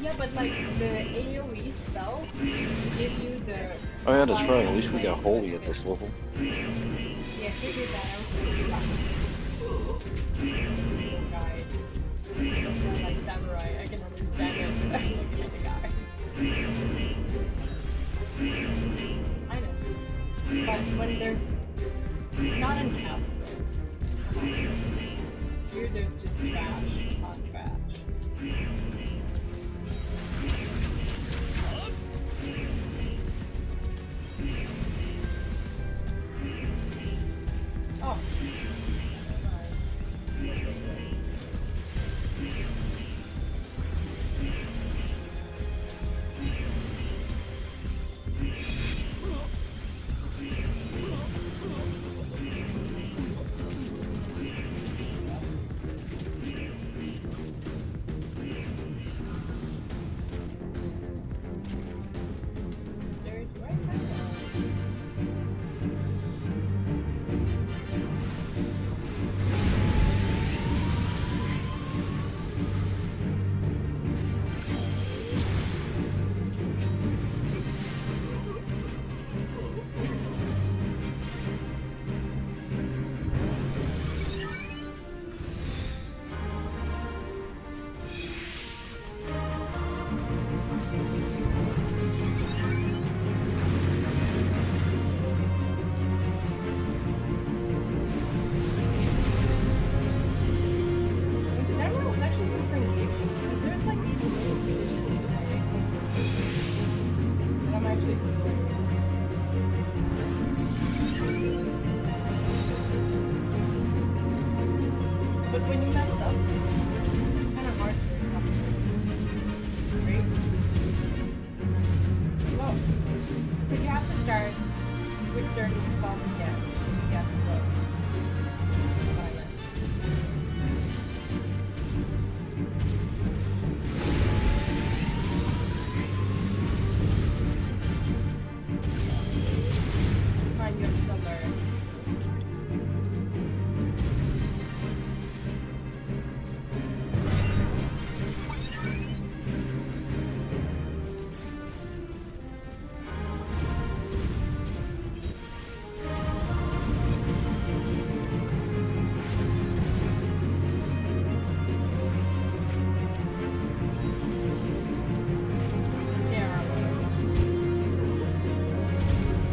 Speaker 1: Yeah, but like the AoE spells give you the.
Speaker 3: Oh yeah, that's right. At least we got holy at this level.
Speaker 1: See, I figured that out. Guys, that's why I like samurai. I can understand it looking at the guy. I know. But when there's not in Castro, here there's just trash on trash. Oh. But when you mess up, it's kind of hard to recover. Right? Well, so you have to start with certain spells again, so you get close. That's what I meant. Fine, you have to still learn.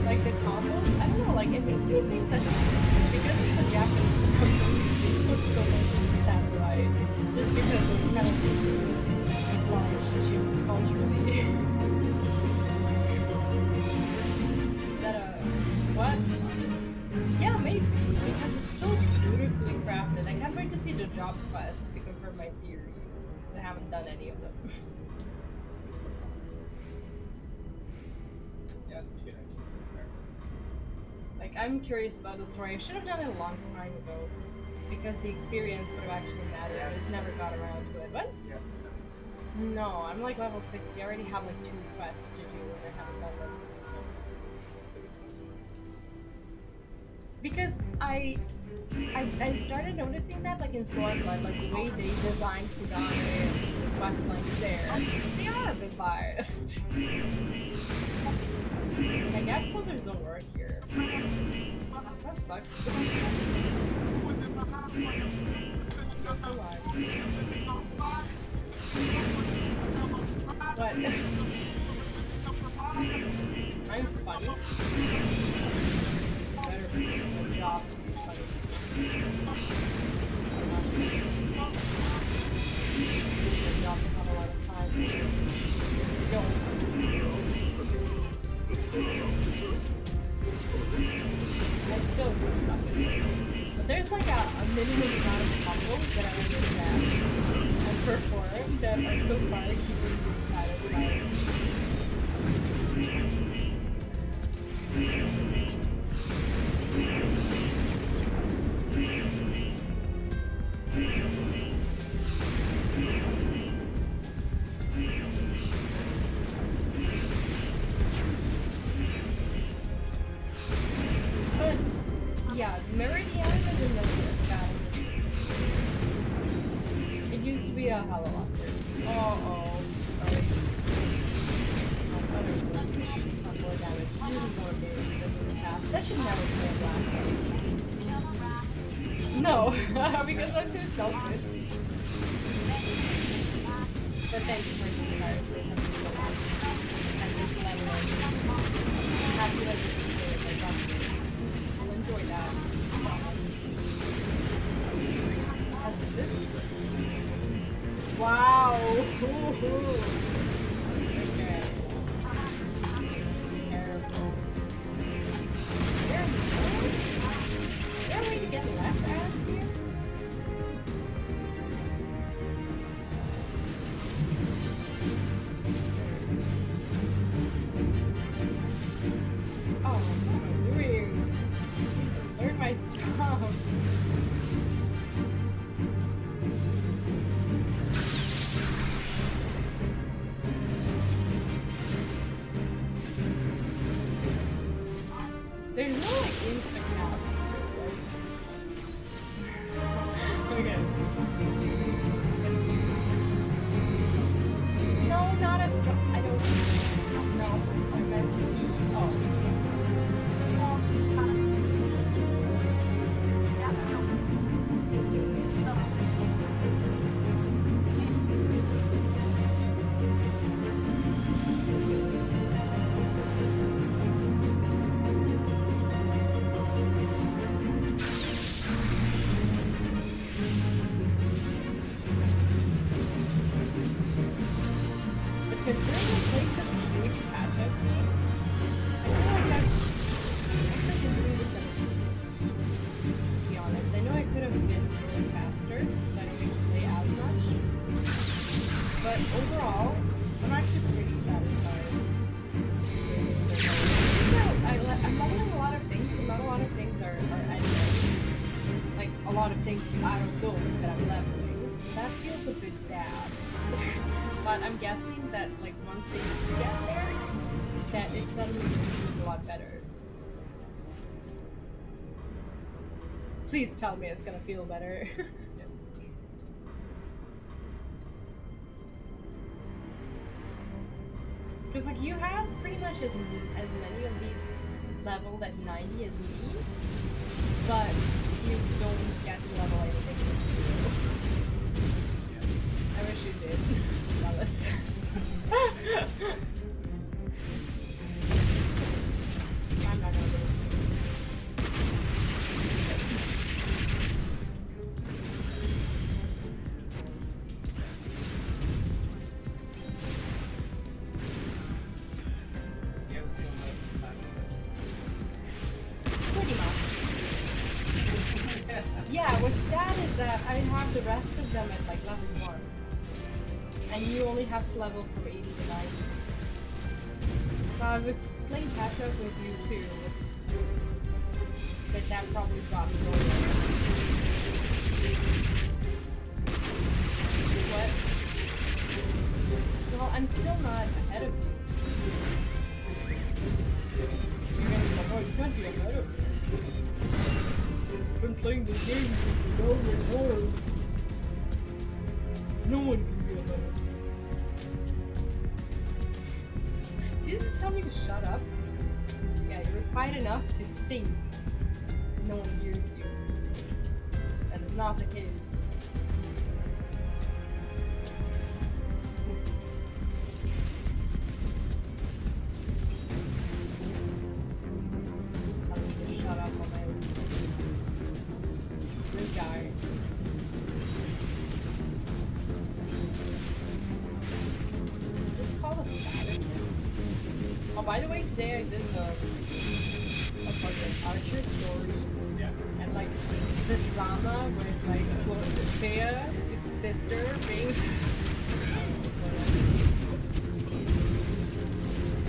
Speaker 1: Like the combos, I don't know, like it makes me think that because it's a Japanese put so much samurai just because it's kind of obliged to culturally. Is that a what? Yeah, maybe because it's so beautifully crafted. I can't wait to see the job quest to confirm my theory because I haven't done any of them.
Speaker 4: Yeah, it's pretty good actually.
Speaker 1: Like, I'm curious about the story. I should have done it a long time ago because the experience would have actually mattered. I just never got around to it. What?
Speaker 4: Yeah, so.
Speaker 1: No, I'm like level 60. I already have like 2 quests to do and I haven't done them. Because I started noticing that like in Stormblood, like the way they designed Fugane and the quest lines there, they are a bit biased. My gap closers don't work here. That sucks. What? I'm funny. Better be my job to be funny. My job to have a lot of time. Go. I still suck at this. But there's like a minimum amount of combos that I understand and perform that are so far keeping me satisfied. But yeah, Meridian isn't really as bad as it used to be. It used to be a Hallowalkers. Oh. Sorry. More damage. More damage because of the cast. That should never play a black card. No, because I'm too selfish. But thanks for the card. Happy like this I'll enjoy that. I promise. That's good. Wow! Ooh. Okay. Terrible. Is there a way to get less ads here? Oh, what am I doing? Learn my stuff. There's no like instant cast. Okay. No, not as strong. I don't. No. Okay. Oh. But considering it takes such a huge catch-up, I feel like that's actually doing this at a decent speed. To be honest, I know I could have been going faster, so I don't get to play as much. But overall, I'm actually pretty satisfied. I'm leveling a lot of things, but not a lot of things are ending. Like, a lot of things out of those that I'm leveling, so that feels a bit bad. But I'm guessing that, like, once they get there, that it suddenly feels a lot better. Please tell me it's gonna feel better. Because, like, you have pretty much as many of these leveled at 90 as me, but you don't get to level anything with 0. I wish you did. Jealous. I'm not gonna do it. what's sad is that I have the rest of them at like level 1. And you only have to level from 80 to 90. So I was playing catch up with you too. But that probably got me nowhere. What? Well, I'm still not ahead of you. You're gonna be like, oh, you can't be ahead of me. I've been playing this game since you know you're born. No one can be ahead of me. Did you just tell me to shut up? Yeah, you're quiet enough to think no one hears you. That is not the case. Tell me to shut up on my own screen. This guy. Just call us savages. Oh, by the way, today I did the what was it, Archer story,
Speaker 4: Yeah.
Speaker 1: and like the drama with like Thea, his sister, being.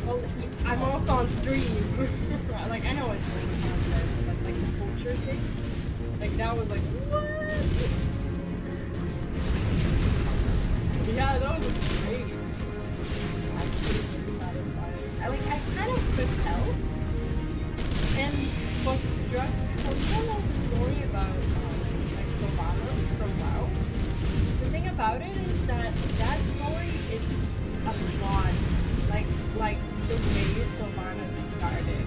Speaker 1: Well, I'm also on stream. Like I know it's like content, but like the culture thing, like that was like what? Yeah, that was great. I kind of could tell. And what struck, well, you don't know the story about like Sylvanas from WoW. The thing about it is that that story is a lot like the way Sylvanas started,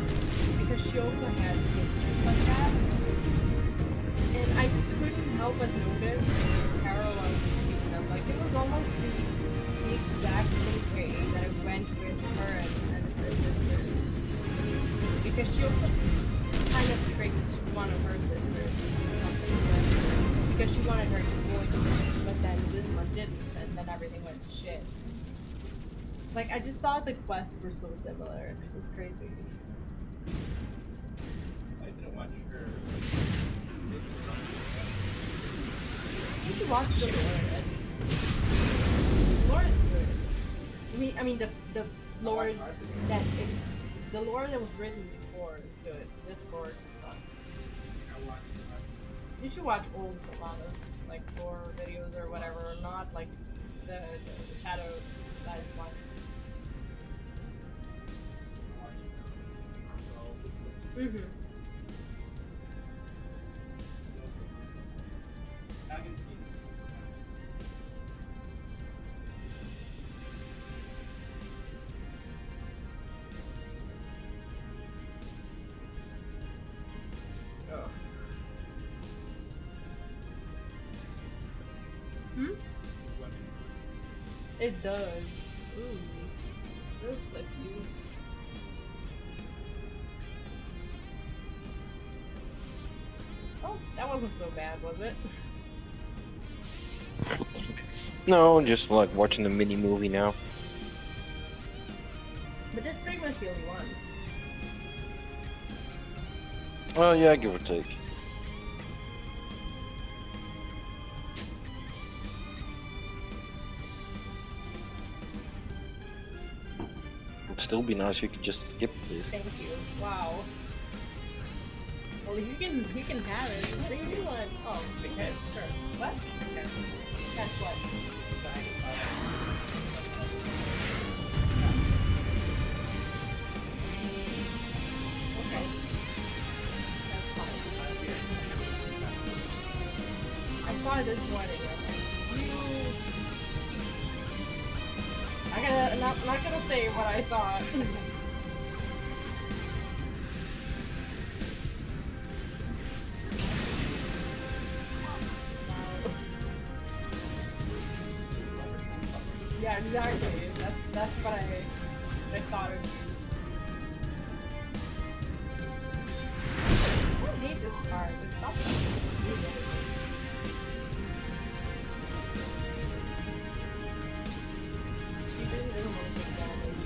Speaker 1: because she also had sisters like that. And I just couldn't help but notice the parallel between them. Like it was almost the exact same way that it went with her and her sister. Because she also kind of tricked one of her sisters to do something with her. Because she wanted her to avoid it, but then this one didn't, and then everything went to shit. Like, I just thought the quests were so similar. It was crazy.
Speaker 4: I didn't watch her.
Speaker 1: You should watch the lore at least. The lore is good. I mean the lore that is the lore that was written before is good. This lore just sucks. You should watch old Sylvanas, like lore videos or whatever, not like the Shadow Dies one. Mm-hmm.
Speaker 4: I haven't seen it.
Speaker 1: Oh. Hmm? It does. Ooh. It does flip you. Oh, that wasn't so bad, was it?
Speaker 2: No, just like watching the mini movie now.
Speaker 1: But this is pretty much the only one.
Speaker 2: Well, yeah, give or take. It'd still be nice if you could just skip this.
Speaker 1: Thank you. Wow. Well, you can have it. Bring me one. Oh, okay, sure. What? Okay. Catch what? Okay. That's fine. I saw it this morning. I'm not gonna say what I thought. Yeah, exactly. That's what I thought of you. I hate this part. It's not that she really doesn't want to take damage.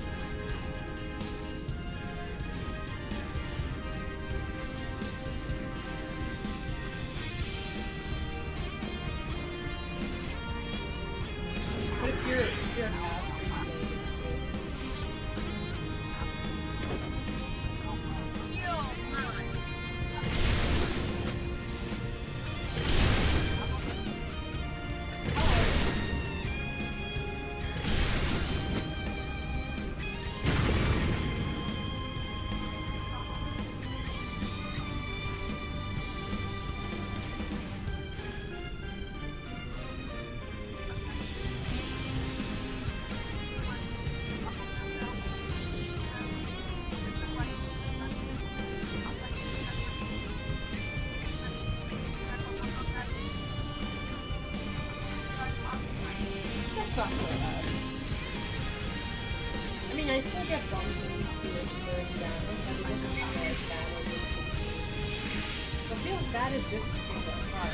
Speaker 1: bad is this particular card?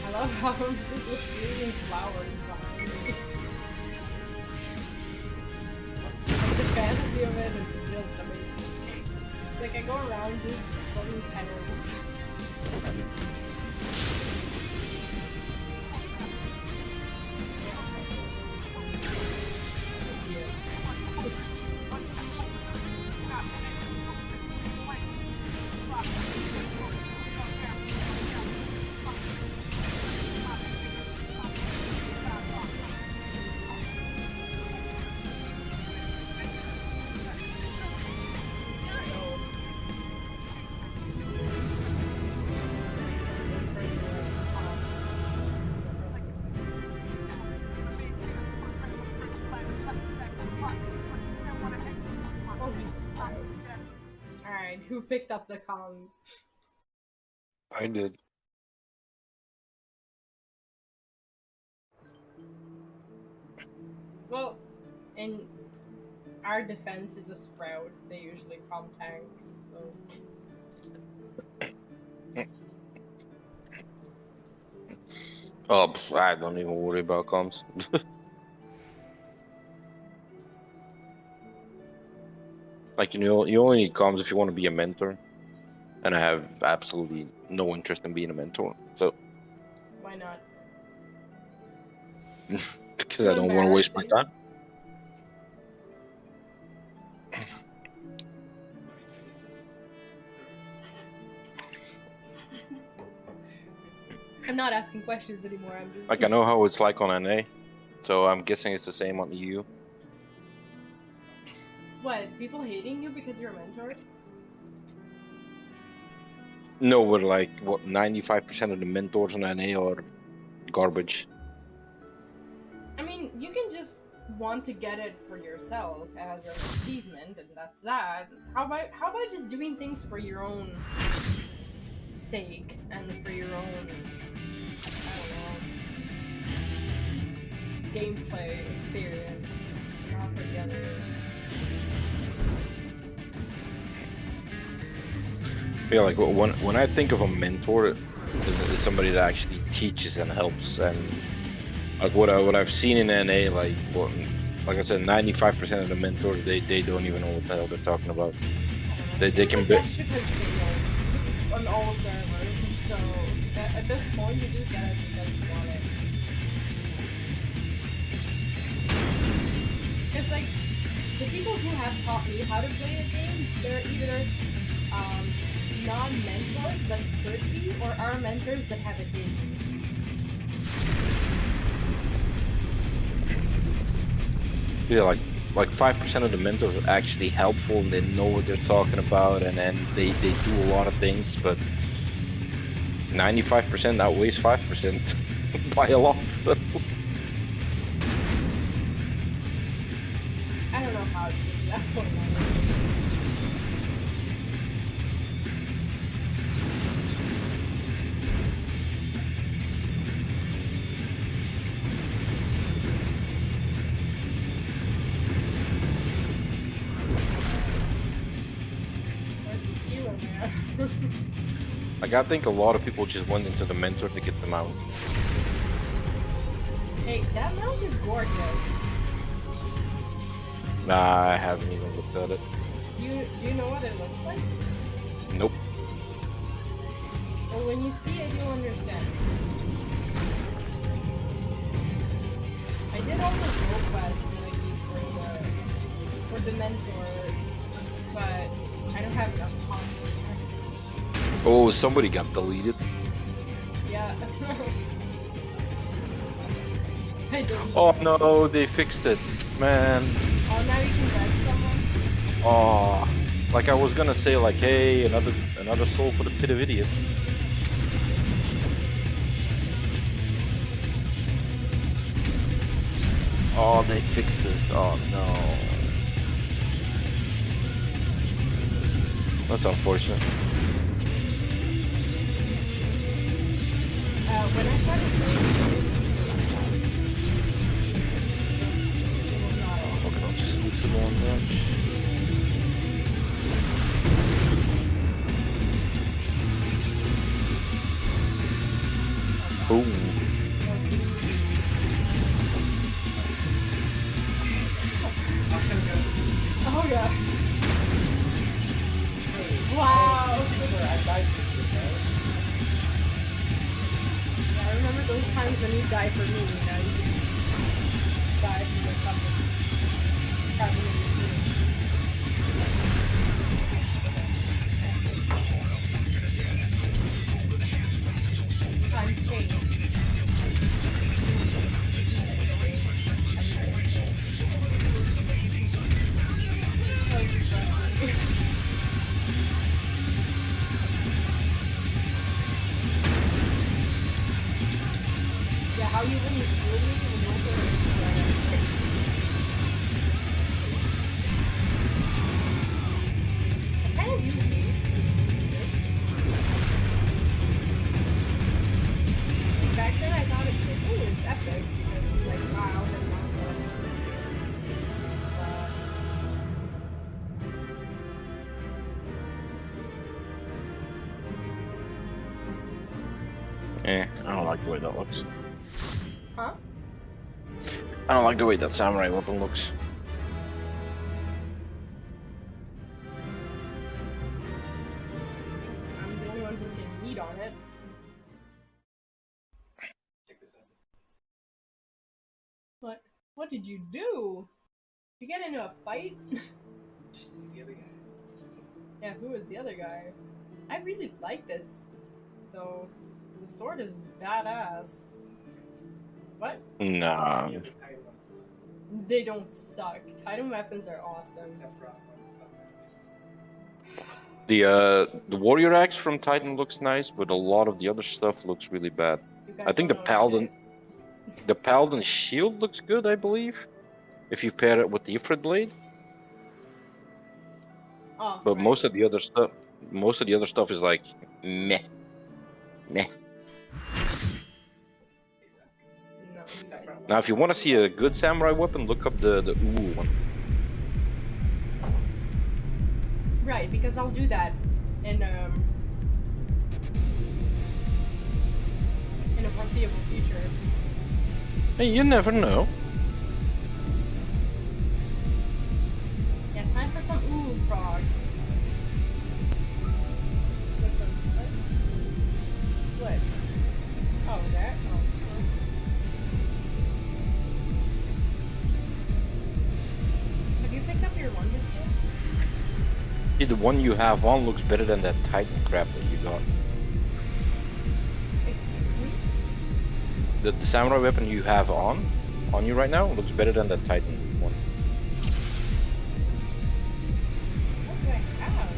Speaker 1: I love how I'm just leaving flowers behind me. The fantasy of it is just amazing. Like I go around just pulling petals. See it. Oh, Jesus Christ. Alright, who picked up the com?
Speaker 2: I did.
Speaker 1: Well, in our defense, it's a sprout. They usually calm tanks, so.
Speaker 2: Oh, I don't even worry about comms. Like, you only need comms if you want to be a mentor. And I have absolutely no interest in being a mentor. So,
Speaker 1: Why not?
Speaker 2: because I don't want to waste my time.
Speaker 1: I'm not asking questions anymore, I'm just.
Speaker 2: Like, I know how it's like on NA. So I'm guessing it's the same on EU.
Speaker 1: What? People hating you because you're a mentor?
Speaker 2: No, but like, what, 95% of the mentors on NA are garbage.
Speaker 1: I mean, you can just want to get it for yourself as an achievement, and that's that. How about just doing things for your own sake and for your own, I don't know, gameplay experience, not for the others.
Speaker 2: Yeah, like when I think of a mentor, is somebody that actually teaches and helps, and like what I've seen in NA, like I said, 95% of the mentors they don't even know what the hell they're talking about. They can be.
Speaker 1: That ship has failed on all servers, so at this point you just get it because you want it. Because like the people who have taught me how to play the game, they're either non-mentors but could be, or are mentors but have it in.
Speaker 2: Yeah, like 5% of the mentors are actually helpful and they know what they're talking about, and then they do a lot of things, but 95% outweighs 5% by a lot. So.
Speaker 1: I don't know how to get to that point.
Speaker 2: Like, I think a lot of people just went into the mentor to get the mount.
Speaker 1: Hey, that mount is gorgeous.
Speaker 2: Nah, I haven't even looked at it.
Speaker 1: Do you know what it looks like?
Speaker 2: Nope.
Speaker 1: Well, when you see it, you'll understand. I did all the role quests that I need for the mentor, but I don't have enough points.
Speaker 2: Oh, somebody got deleted.
Speaker 1: Yeah. I did.
Speaker 2: Oh no, they fixed it, man.
Speaker 1: Oh, now you can rest someone?
Speaker 2: Oh, like I was gonna say, like, hey, another soul for the pit of idiots.
Speaker 3: Oh, they fixed this. Oh no.
Speaker 2: That's unfortunate.
Speaker 1: When I started playing, it was still like that. So it was not all.
Speaker 2: Okay, I'll just move to the one branch. Boom.
Speaker 1: That was really
Speaker 4: I'll show you.
Speaker 1: Oh god.
Speaker 4: Hey,
Speaker 1: Wow.
Speaker 4: I died for you, right?
Speaker 1: Yeah, I remember those times when you die for me, you know, you die for the couple. Having in your dreams. Times change. That was depressing. Yeah, how you wouldn't heal me was also I kind of do hate this music. Back then I thought it was like, oh, it's epic because it's like, wow, I'm not going to see
Speaker 2: I don't like the way that looks.
Speaker 1: Huh?
Speaker 2: I don't like the way that samurai weapon looks.
Speaker 1: I'm the only one who can eat on it.
Speaker 4: Check this out.
Speaker 1: What did you do? Did you get into a fight?
Speaker 4: She's the other guy.
Speaker 1: Yeah, who was the other guy? I really like this, though. The sword is badass. What?
Speaker 2: Nah.
Speaker 4: The other Titan ones suck.
Speaker 1: They don't suck. Titan weapons are awesome.
Speaker 4: Sephiroth one sucks.
Speaker 2: The warrior axe from Titan looks nice, but a lot of the other stuff looks really bad.
Speaker 1: You guys
Speaker 2: I think the
Speaker 1: don't know
Speaker 2: paladin,
Speaker 1: shit.
Speaker 2: the paladin shield looks good, I believe, if you pair it with the Ifrit blade.
Speaker 1: Oh,
Speaker 2: But
Speaker 1: right.
Speaker 2: most of the other stuff is like meh, meh.
Speaker 4: They suck.
Speaker 1: No, you guys.
Speaker 2: Now, if you want to see a good samurai weapon, look up the Uwu one.
Speaker 1: Right, because I'll do that in a foreseeable future.
Speaker 2: Hey, you never know.
Speaker 1: Yeah, time for some prog. What? Oh, there? Oh. Have you picked up your wonder skills?
Speaker 2: See, the one you have on looks better than that Titan crap that you got.
Speaker 1: Excuse me?
Speaker 2: The samurai weapon you have on you right now looks better than that Titan one.
Speaker 1: What do I have?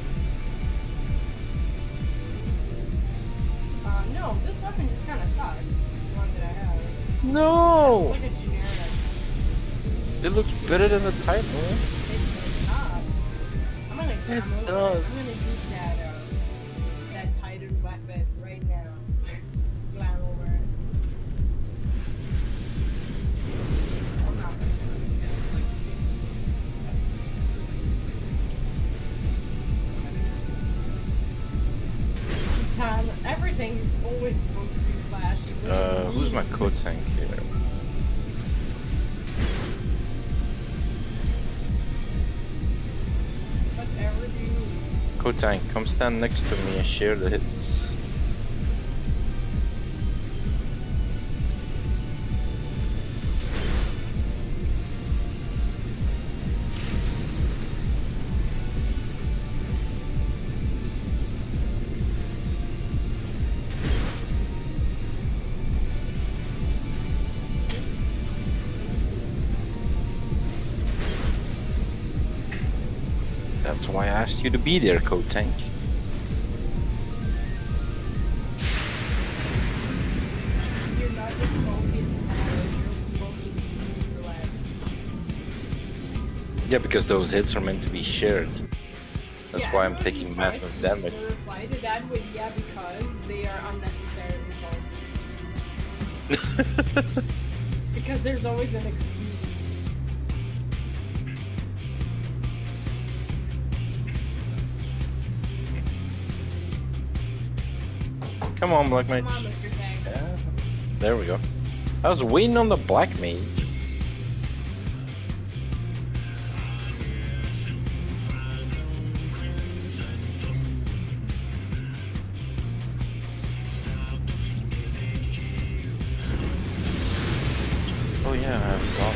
Speaker 1: No, this weapon just kind of sucks. The one that I have.
Speaker 2: No,
Speaker 1: It's like a generic.
Speaker 2: it looks better than the Titan one.
Speaker 1: It does not. I'm gonna climb over it.
Speaker 2: does.
Speaker 1: I'm gonna use that Titan weapon right now. Climb over it. I'm not gonna do it. Time, everything is always supposed to be flashy.
Speaker 2: Who's my code tank here?
Speaker 1: Whatever do you need.
Speaker 2: Code tank, come stand next to me and share the hits. That's why I asked you to be there, code tank.
Speaker 1: You're not just salty inside, you're also salty in the
Speaker 3: Yeah, because those hits are meant to be shared. That's
Speaker 1: Yeah,
Speaker 3: why I'm
Speaker 1: everyone
Speaker 3: taking
Speaker 1: who
Speaker 3: massive
Speaker 1: starts
Speaker 3: damage.
Speaker 1: The reply to that would, yeah, because they are unnecessarily salty. Because there's always an excuse.
Speaker 3: Come on, Black Mage.
Speaker 1: Come on, Mr. Fang.
Speaker 3: Yeah. There we go. I was waiting on the Black Mage. Oh yeah, I have block.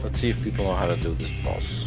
Speaker 3: Let's see if people know how to do this boss.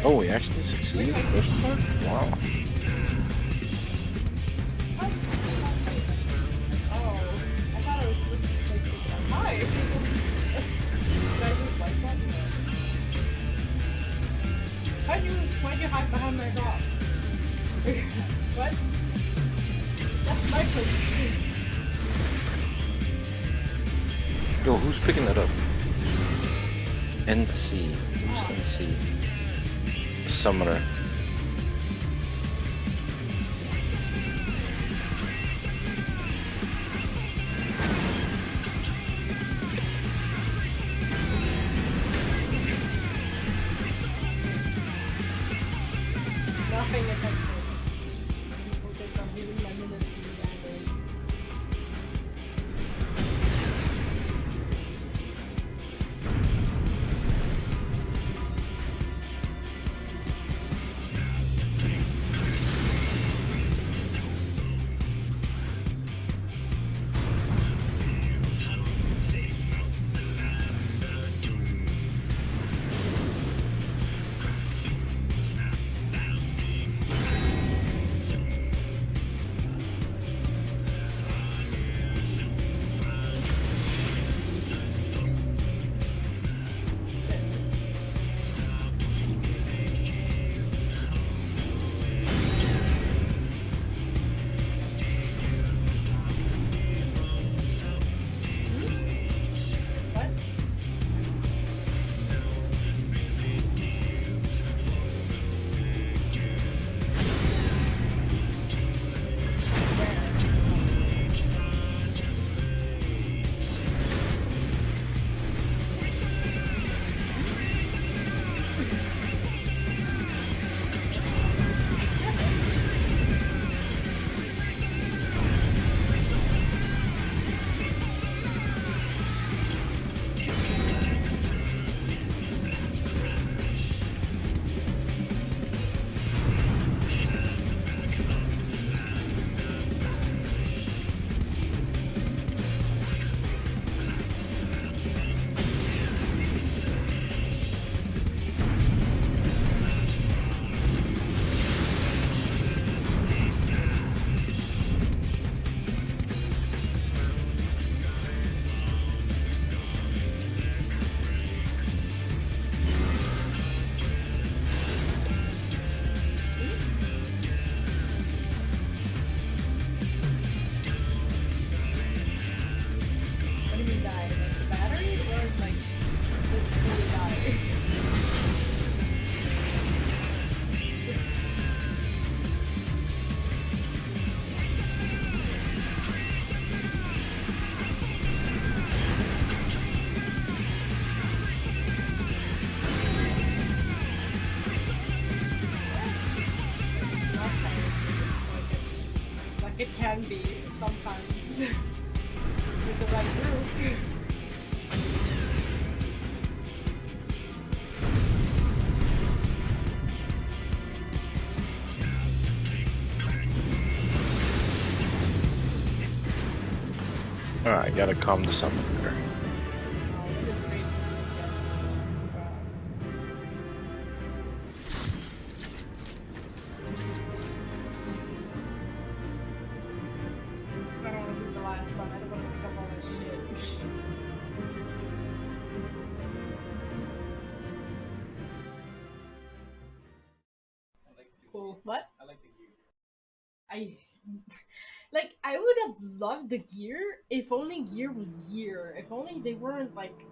Speaker 3: Oh, we actually succeeded the first part? Wow.
Speaker 1: What? Oh, I thought I was supposed to like pick it up high. Did I just like that? Why'd you hide behind my rock? What? That's my place to see.
Speaker 3: Yo, who's picking that up? NC. Who's NC? A summoner.
Speaker 1: Not paying attention. Focused on hitting my minutes being It can be sometimes with the right group.
Speaker 2: Alright, gotta calm the summon there.
Speaker 1: Oh, it is great I don't want to do the last one. I don't want to pick up all this shit.
Speaker 4: I like the
Speaker 1: Cool. What?
Speaker 4: I like the gear.
Speaker 1: I like I would have loved the gear if only gear was gear. If only they weren't like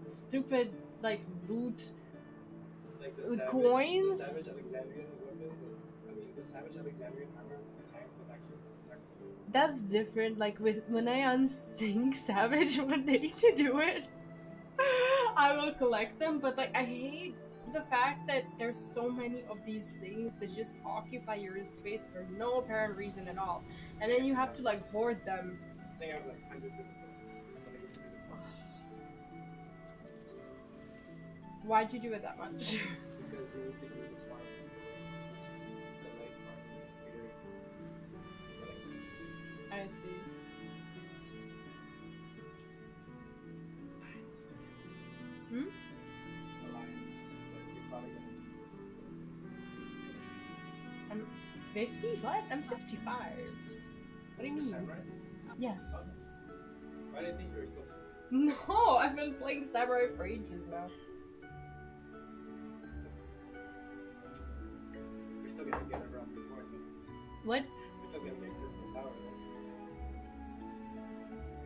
Speaker 1: stupid like loot
Speaker 4: Like the
Speaker 1: coins.
Speaker 4: The Savage Alexandrian weapon was, I mean, the Savage Alexandrian armor tank was actually sexy.
Speaker 1: That's different. Like with when I unsync Savage one day to do it, I will collect them. But like I hate the fact that there's so many of these things that just occupy your space for no apparent reason at all, and then you have to like hoard them.
Speaker 4: They have like hundreds of books. I'm gonna get to do the farm.
Speaker 1: Why'd you do it that much?
Speaker 4: Because you need to do the farm. The light farm.
Speaker 1: I see. Hmm?
Speaker 4: Alliance. But you're probably gonna need
Speaker 1: I'm 50? What? I'm 65. What do you mean?
Speaker 4: Samurai?
Speaker 1: Yes.
Speaker 4: Oh, nice. Why did I think you were still 50?
Speaker 1: No, I've been playing Samurai for ages now.
Speaker 4: You're still gonna get around before, I think.
Speaker 1: What?
Speaker 4: You're still gonna get Crystal Tower, right?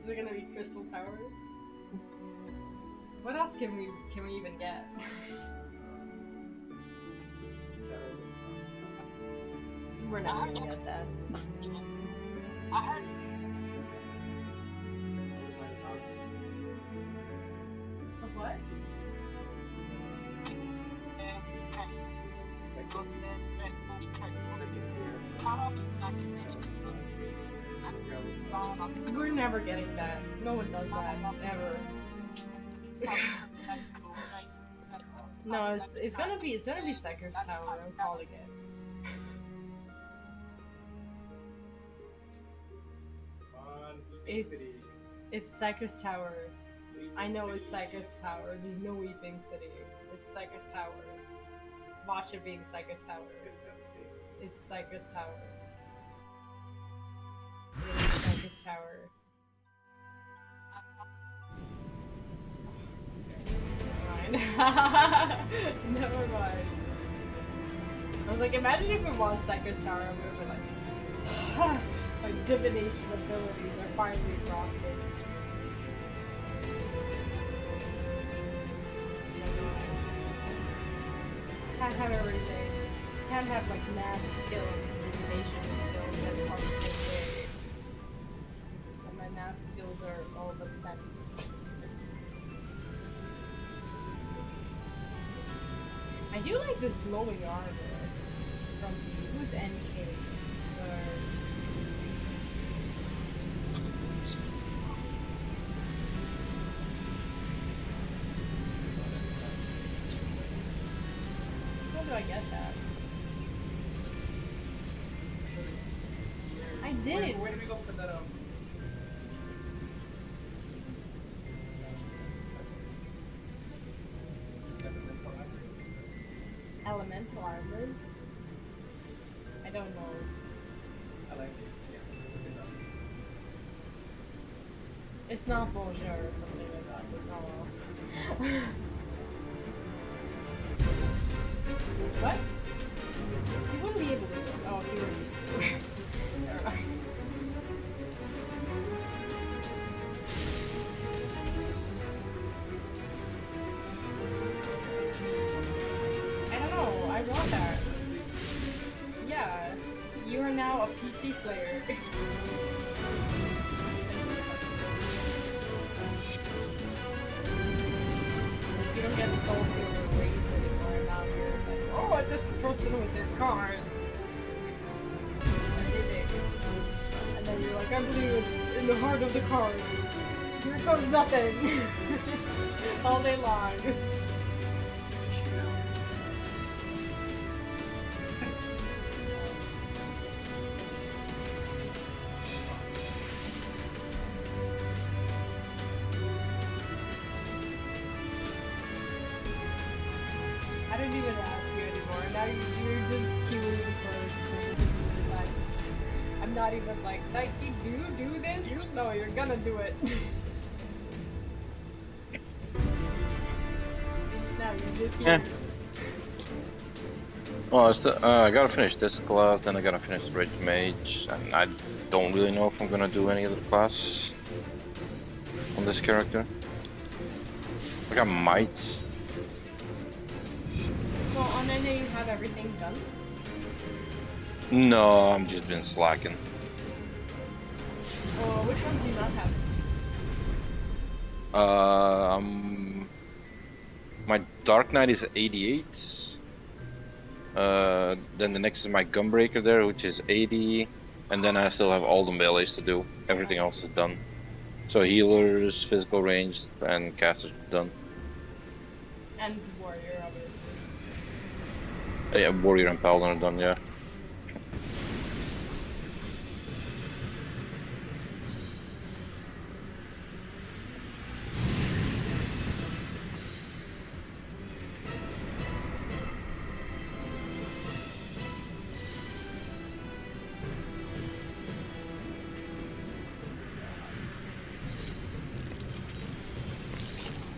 Speaker 1: Is it gonna be Crystal Tower? What else can we even get?
Speaker 4: Shadows of
Speaker 1: We're never gonna get that. Of what? We're never getting that. No one does that. Never. No, it's gonna be Seker's Tower. I'm calling it. It's Seker's Tower. I know it's Seker's Tower. There's no Weeping City. It's Seker's Tower. Watch it being Seker's Tower. It's Seker's Tower. It is Seker's Tower. Never mind. I was like, imagine if it was Seker's Tower and we were like, my divination abilities are finally dropping. Can't have everything. Can't have like math skills and divination skills that are the same way. And my math skills are all but spent. I do like this glowing armor from who's NK? How do I get that? I did.
Speaker 4: Where did we go for that?
Speaker 1: Elemental armors? I don't know.
Speaker 4: I like it. Yeah, it's enough.
Speaker 1: It's not Bonjour or something like that, but oh well. What? You wouldn't be able to do it. Oh, you would. Never mind. I don't know. I want that. Yeah. You are now a PC player. You don't get salty over raids anymore. Now you're like, oh, I just trusted with their cards. I did it. You're like, I'm putting it in the heart of the cards. Here comes nothing. All day long. I don't even ask you anymore. Now you're just queuing for lights. I'm not even like, Nike, do you do this? No, you're gonna do it. Now you're just here.
Speaker 2: Yeah. Well, I gotta finish this class, then I gotta finish Rage Mage, and I don't really know if I'm gonna do any other class on this character. Like I might.
Speaker 1: So on NA you have everything done?
Speaker 2: No, I'm just been slacking.
Speaker 1: Which ones do you not have?
Speaker 2: My Dark Knight is 88. Then the next is my Gunbreaker there, which is 80. And then I still have all the melees to do. Everything else is done. So healers, physical range, and casters done.
Speaker 1: And warrior, obviously.
Speaker 2: Yeah, warrior and paladin are done, yeah.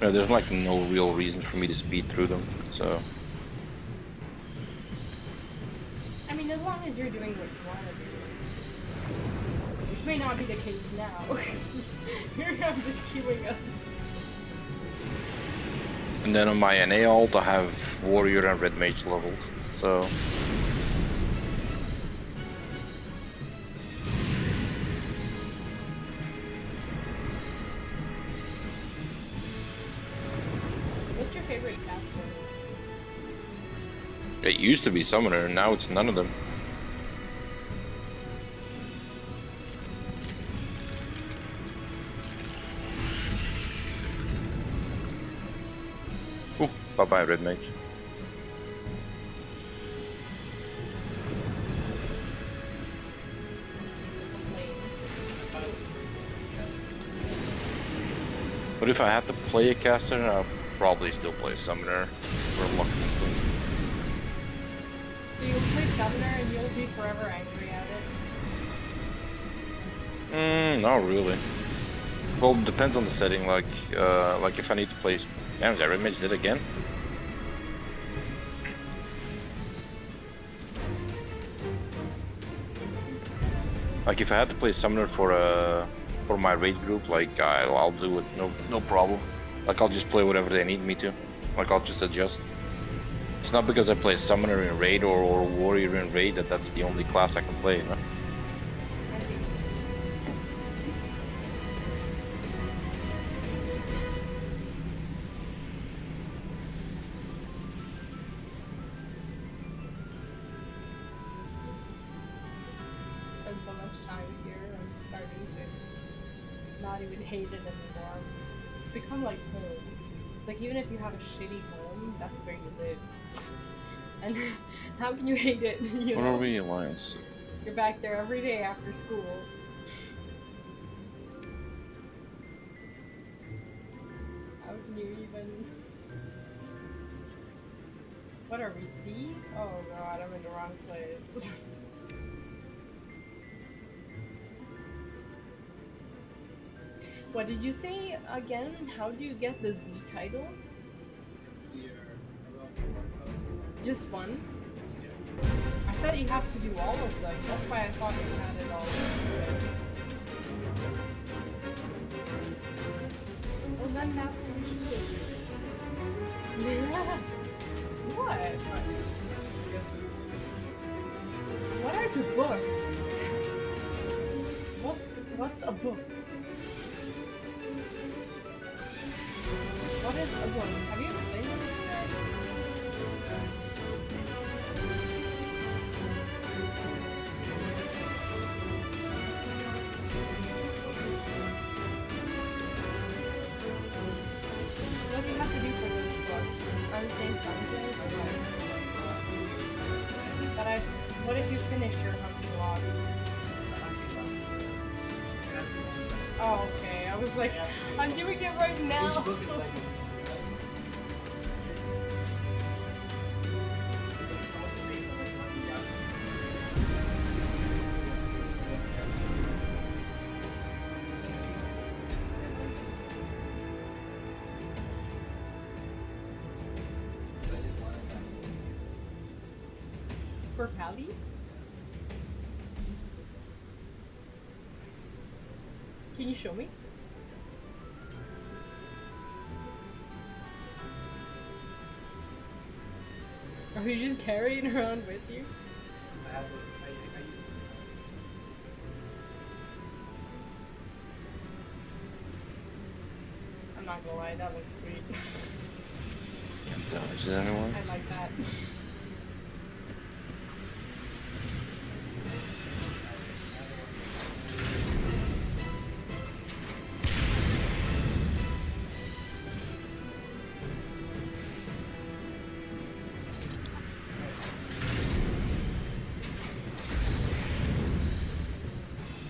Speaker 2: Yeah, there's like no real reason for me to speed through them, so.
Speaker 1: I mean, as long as you're doing what you want to do. Which may not be the case now. I'm just queuing us.
Speaker 2: And then on my NA ult I have warrior and red mage levels, so.
Speaker 1: What's your favorite caster?
Speaker 2: It used to be summoner, now it's none of them. Ooh, bye bye red mage. But if I had to play a caster, I'll probably still play summoner reluctantly.
Speaker 1: So you'll play summoner and you'll be forever angry at it?
Speaker 2: Not really. Well, it depends on the setting. Like if I need to play. Damn, that red mage did again. Like if I had to play summoner for my raid group, like I'll do it, no problem. Like I'll just play whatever they need me to. Like I'll just adjust. It's not because I play summoner in raid or warrior in raid that's the only class I can play, you know?
Speaker 1: I see. Spend so much time here, I'm starting to not even hate it anymore. It's become like home. It's like even if you have a shitty home, that's where you live. And how can you hate it? You
Speaker 2: What
Speaker 1: know?
Speaker 2: are we alliance?
Speaker 1: You're back there every day after school. How can you even... What are we, C? Oh god, I'm in the wrong place. What did you say again? How do you get the Z title? Just one? I thought you have to do all of them. That's why I thought you had it all. Well, then that's what we should do. Yeah. What? What are the books? What's a book? What is a book? Have you explained this to me? What if you finish your 100 blocks? Oh, okay. I was like, I'm doing it right now. For Pally? Can you show me? Are you just carrying her around with you? I'm not gonna lie, that looks sweet.
Speaker 2: Can't dodge anyone.
Speaker 1: I like that.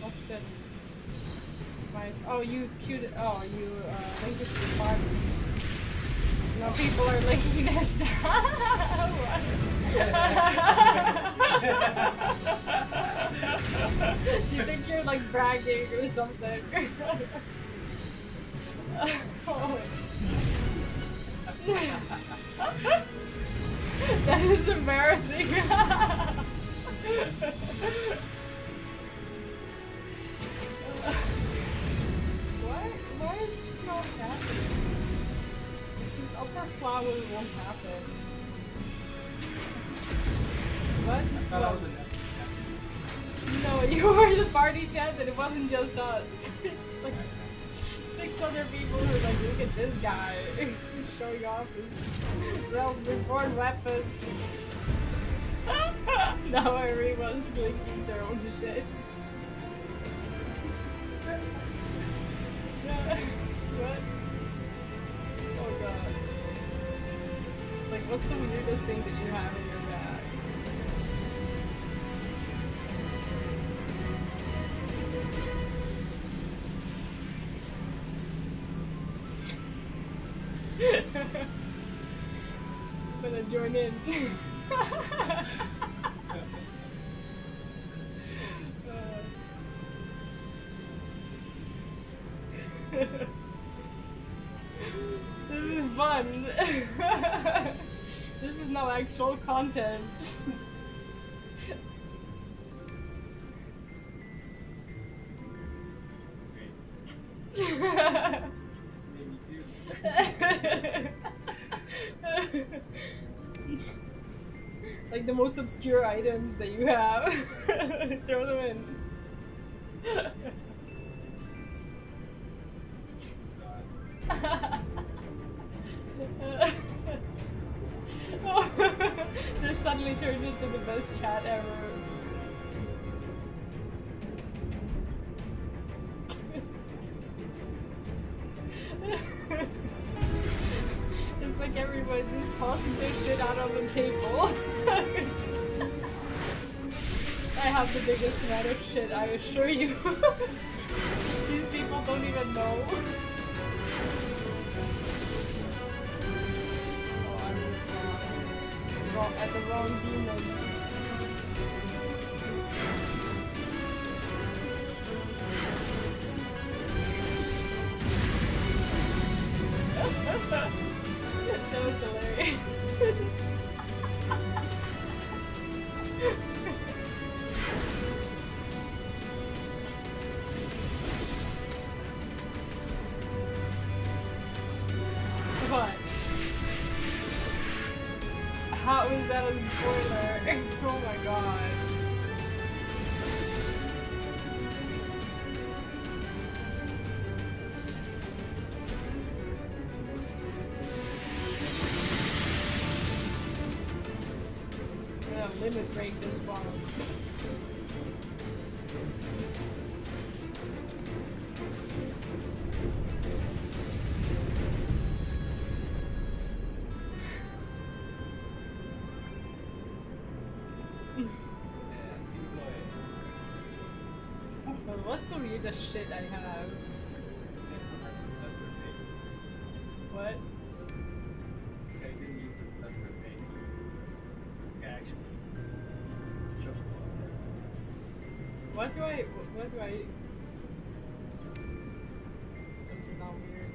Speaker 1: What's this? Why is, oh, you queued it. Oh, you linked it to the farm. So now people are linking their stuff. You think you're like bragging or something? Oh. That is embarrassing. Why is this not happening? These upper flowers won't happen. What? Just what? No, you were the party chat and it wasn't just us. It's like 6 other people who are like, look at this guy. He's showing off his well-reborn weapons. Now everyone's linking their own shit. What? Oh god. Like, what's the weirdest thing that you have in your bag? I'm gonna join in. This is fun. This is no actual content. Like the most obscure items that you have. Throw them in. This suddenly turned into the best chat ever. It's like everyone's just tossing their shit out on the table. I have the biggest amount of shit, I assure you. These people don't even know. Oh, I'm just wrong. At the wrong demon. That was hilarious. What? How is that a spoiler? Oh my god. Limit break this bomb. what's the weirdest shit I have? What?
Speaker 4: Okay, didn't use this best for pay. Okay, actually.
Speaker 1: What do I? This is not weird.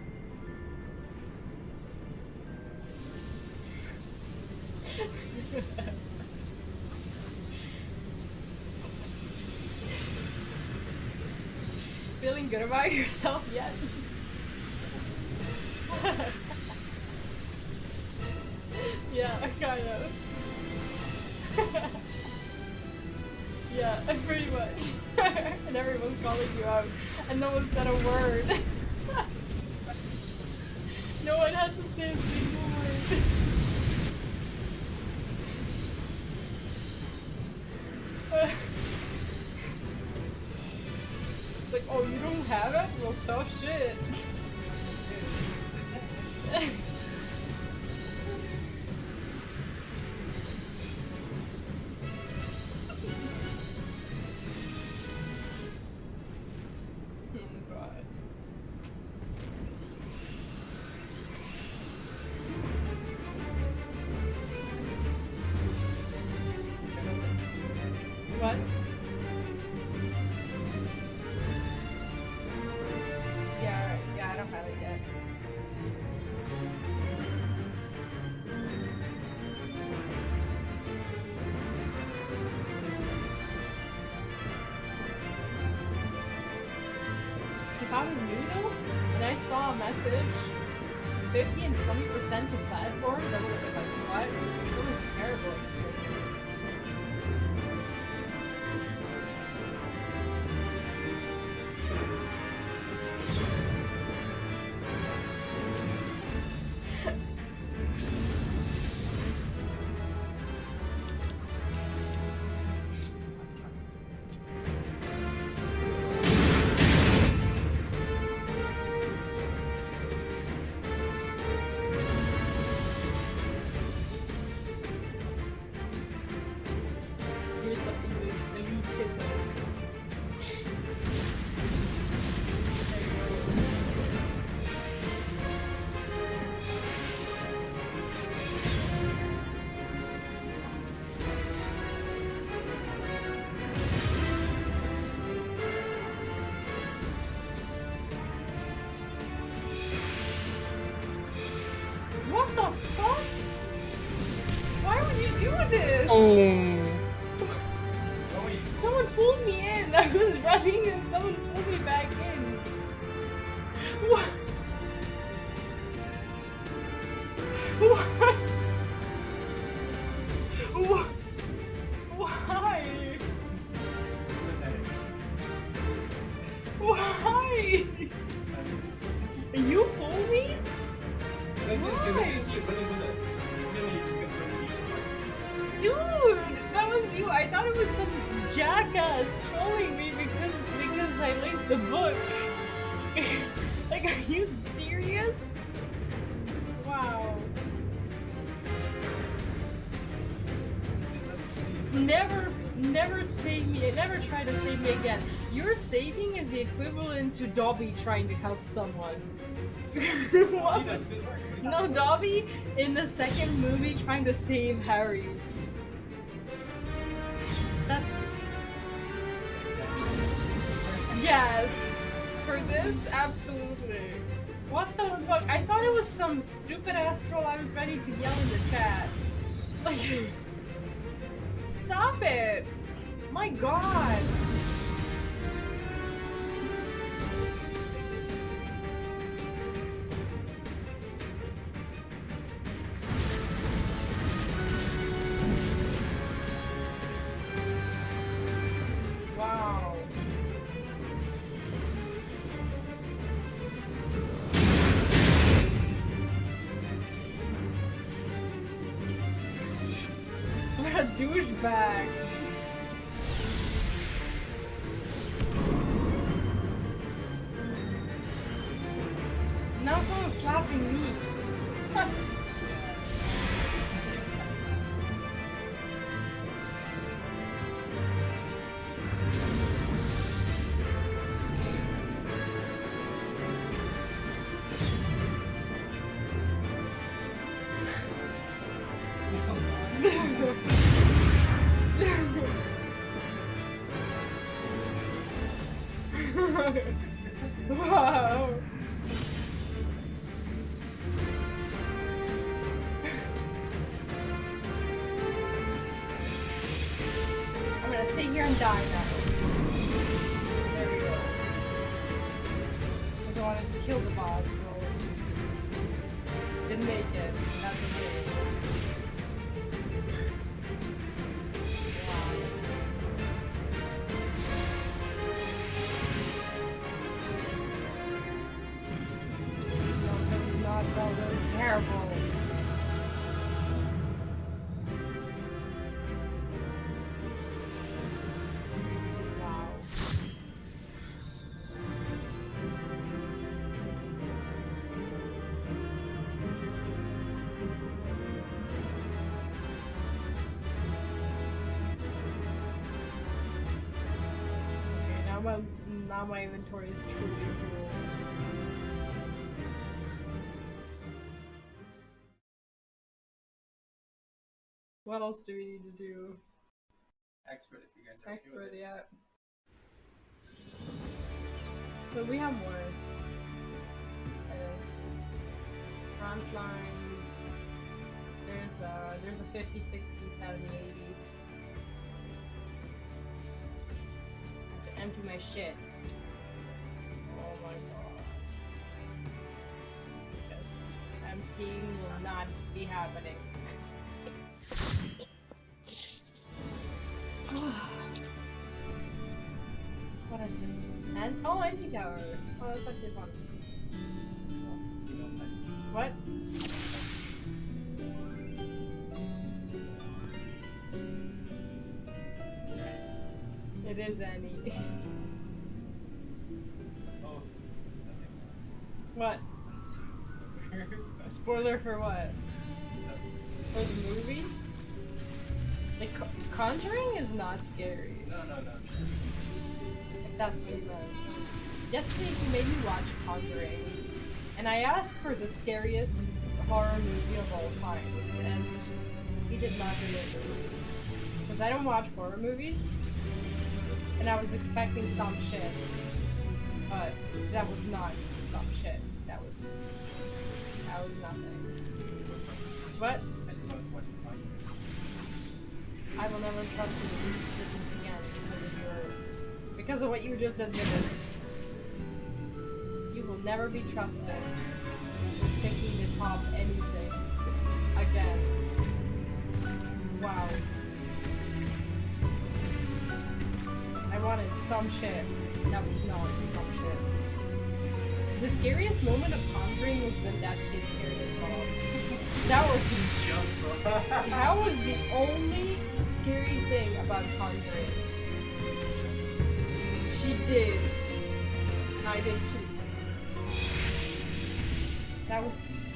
Speaker 1: Feeling good about yourself yet? Yeah, kind of. Yeah, pretty much. And everyone's calling you out, and no one said a word. No one had to say a single word. It's like, oh, you don't have it? Well, tough shit. God. What? Yeah, I don't have it yet. If I was new though, and I saw a message, 50 and 20% of platforms, I would have been like, what? This was a terrible experience. Do something with elitism. What the fuck? Why would you do this? Someone pulled me in. I was running and someone pulled me back in. What? What? What? Why? Why? You pulled me? Dude, that was you. I thought it was some jackass trolling me because I linked the book. Like, are you serious? Wow. Never save me. Never try to save me again. Your saving is the equivalent to Dobby trying to help someone. What? No, Dobby in the second movie trying to save Harry. That's... Yes! For this, absolutely. What the fuck? I thought it was some stupid ass troll. I was ready to yell in the chat. Like... Stop it! My god! Wow. What a douchebag. Now someone's slapping me. What? Wow. I'm gonna sit here and die now. There we go. Because I wanted to kill the boss, but didn't make it. That's okay. Wow. No, that was not. No, that was terrible. Wow. Okay, now my inventory is truly full. What else do we need to do?
Speaker 4: Expert if you guys are okay with
Speaker 1: Expert,
Speaker 4: it.
Speaker 1: yeah. So we have more. Front lines. There's a 50, 60, 70, 80. I have to empty my shit. Oh my god. Because emptying will not be happening. What is this? And oh, empty tower. Oh, that's actually fun.
Speaker 4: You don't like
Speaker 1: What? It is Annie.
Speaker 4: oh, nothing.
Speaker 1: What? A spoiler for what? For the movie? Like, Conjuring is not scary.
Speaker 4: No.
Speaker 1: If that's what you meant. Yesterday you made me watch Conjuring, and I asked for the scariest horror movie of all times, and he did not deliver. Because I don't watch horror movies, and I was expecting some shit, but that was not some shit. That was nothing. What?
Speaker 4: I just want to watch the podcast.
Speaker 1: I will never trust you with these decisions again because of what you just admitted. You will never be trusted with picking the top anything again. Wow. I wanted some shit. That was not some shit. The scariest moment of Conjuring was when that kid scared his mom. That was the only scary thing about Conjuring. She did. And I did too.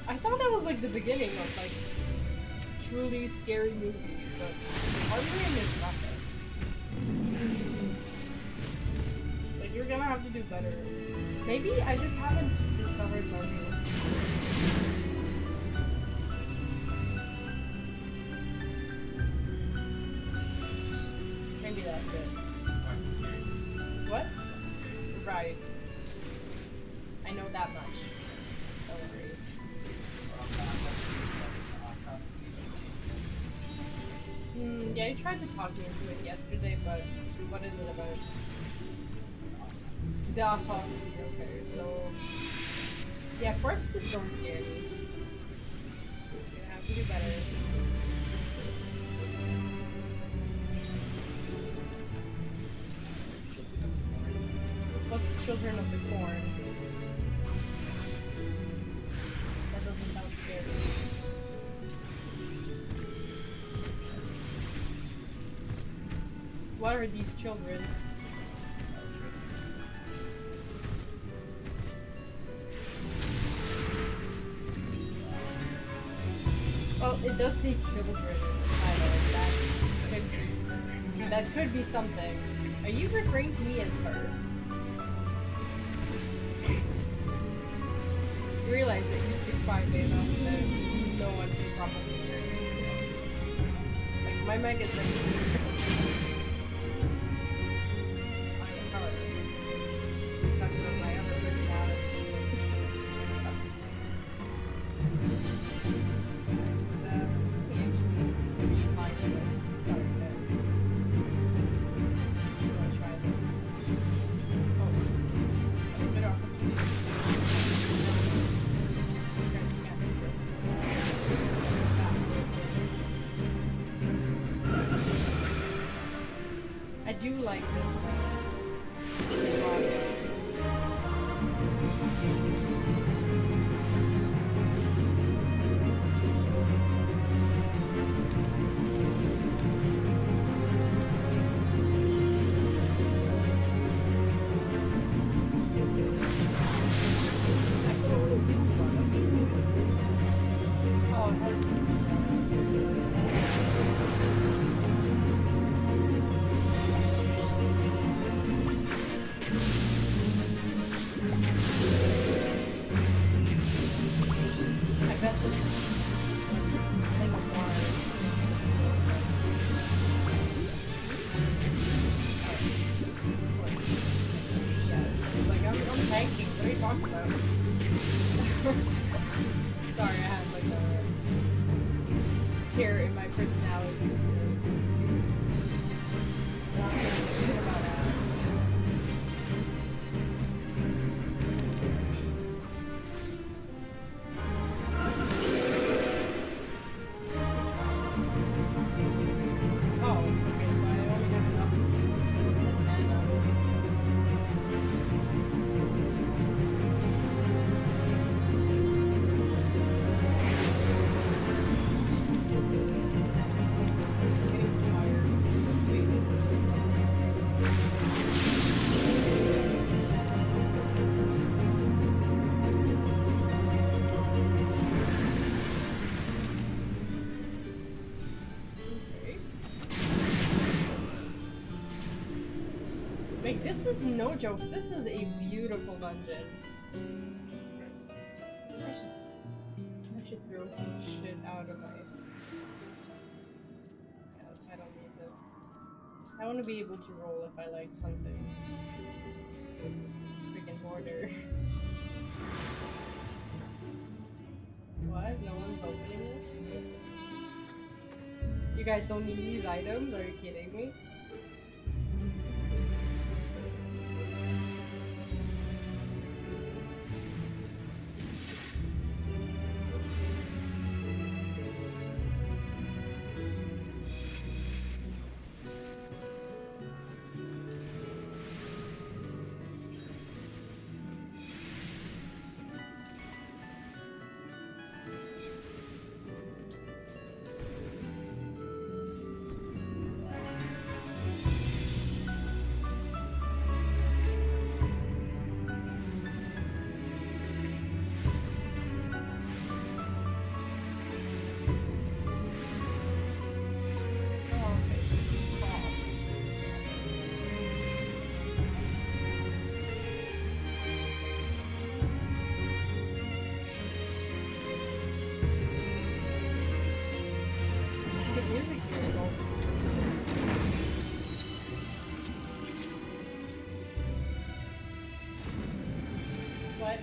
Speaker 1: I thought that was like the beginning of like truly scary movies, but Conjuring is nothing. Like, you're gonna have to do better. Maybe I just haven't discovered Conjuring. Maybe that's it. What? Right. I know that much. Don't worry. Yeah, you tried to talk me into it yesterday, but what is it about? The autopsy, okay, so... Yeah, corpses don't scare me. You have to do better. What's Children of the Corn? That doesn't sound scary. What are these children? Well, it does say children in the title. That could be something. Are you referring to me as her? You realize that you speak quietly enough that no one can probably hear you. Like, my mic is like... I'm her. I do like this. Oh, it has. I bet this is like a more. Yes, like I'm tanking. What are you talking about? Sorry, I had like a tear in my personality. Confused. Not saying shit about ads. Oh, okay, so I only have enough mana. Getting tired. Okay. Like, this is no jokes. This is a beautiful dungeon. I should throw some shit out of my. Yeah, I don't need this. I want to be able to roll if I like something. Freaking hoarder. What? No one's opening this? You guys don't need these items? Are you kidding me? Oh, okay, so it's cost. The music here is also so What?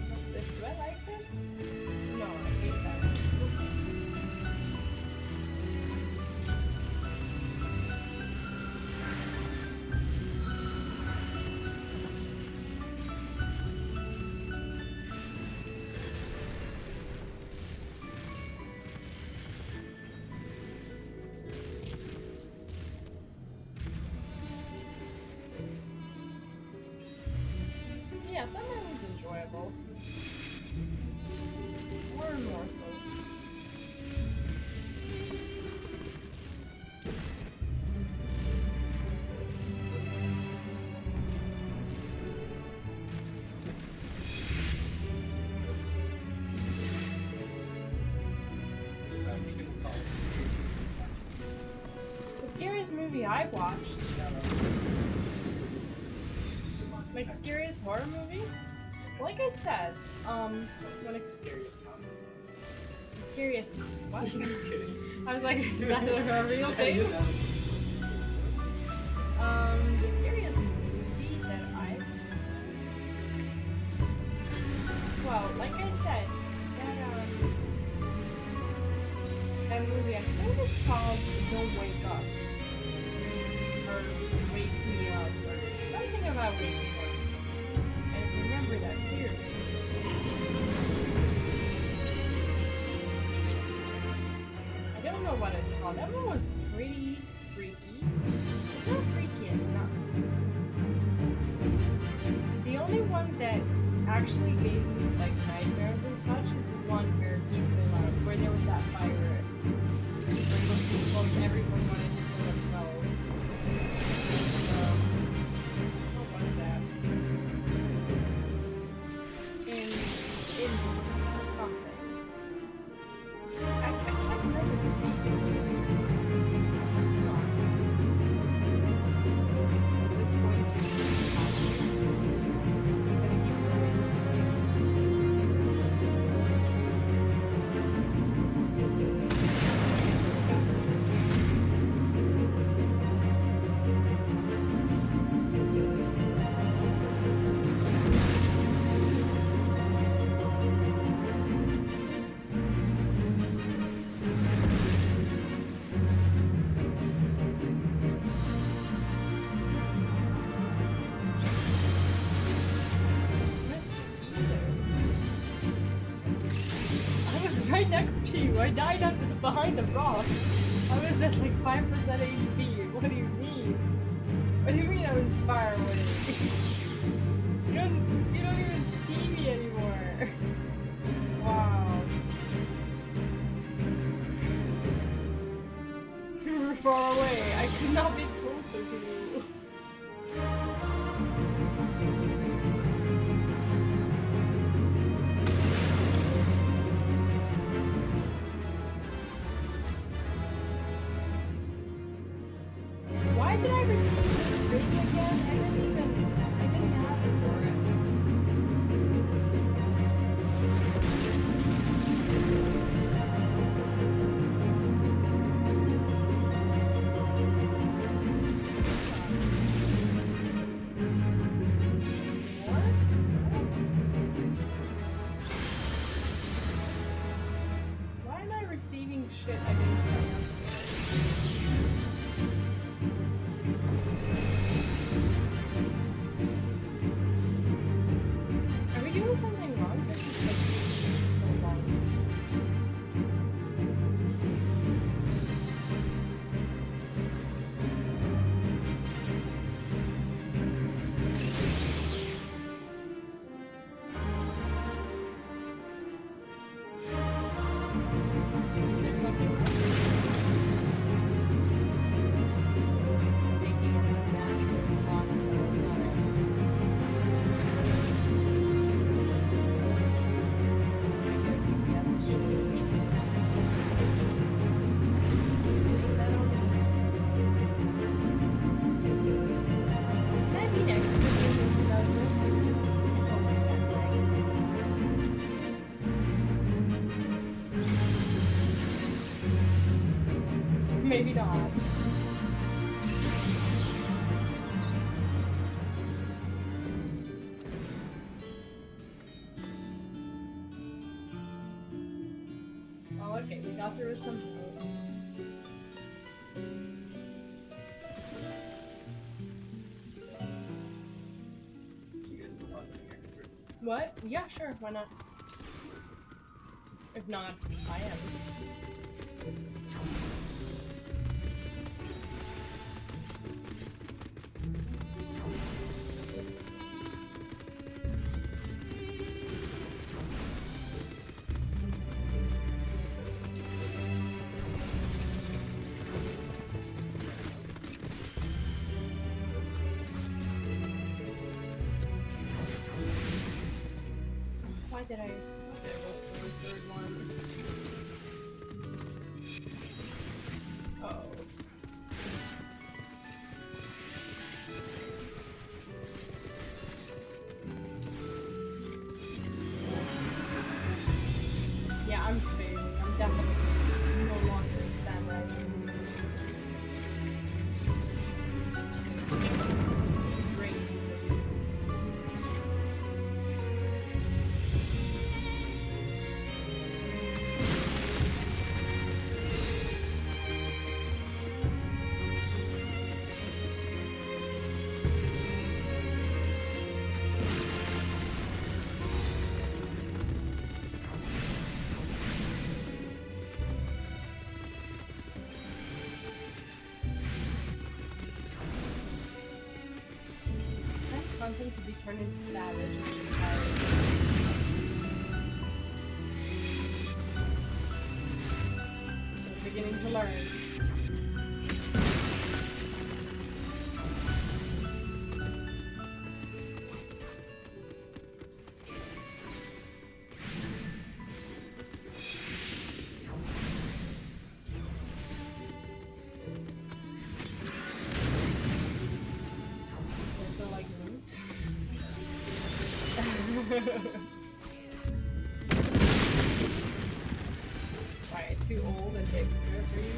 Speaker 1: What's this? Do I like this? No, I hate that. Yeah, summer was enjoyable. More and more so. The scariest movie I watched. Like, scariest horror movie? Like I said, when it, the scariest, what?
Speaker 4: I'm just kidding.
Speaker 1: I was like, is that a real thing? The scariest movie that I've seen. Well, like I said, that movie, I think it's called Don't Wake Up. Or Wake Me Up, or something about Wake Me Up. I remember that clearly. I don't don't know what it's called. That one was pretty freaky. Not freaky enough. The only one that actually gave me like nightmares and such is the one where where there was that virus. Where everyone wanted to kill themselves. What was that? In something. I can't remember the name. Is this going to be happening? Right next to you. I died behind the rock. I was at like 5% HP. What do you mean? What do you mean I was far away? You don't even see me anymore. Wow. You were far away. I could not be closer to you. Why did I receive this ring again? I didn't ask for it. More? Why am I receiving shit I didn't sign up for? Are we doing something wrong? This is taking so long. Is there something wrong? This is taking a naturally long time. Maybe not. Oh, okay, we got through it somehow.
Speaker 4: You guys still want to be expert?
Speaker 1: What? Yeah, sure, why not? If not, I am. Why did I go for the third one? Oh. Yeah, I'm failing. I'm definitely no longer in samurai. Great. something to be turned into savage, which is hard. We're beginning to learn. Why, too old and hipster for you?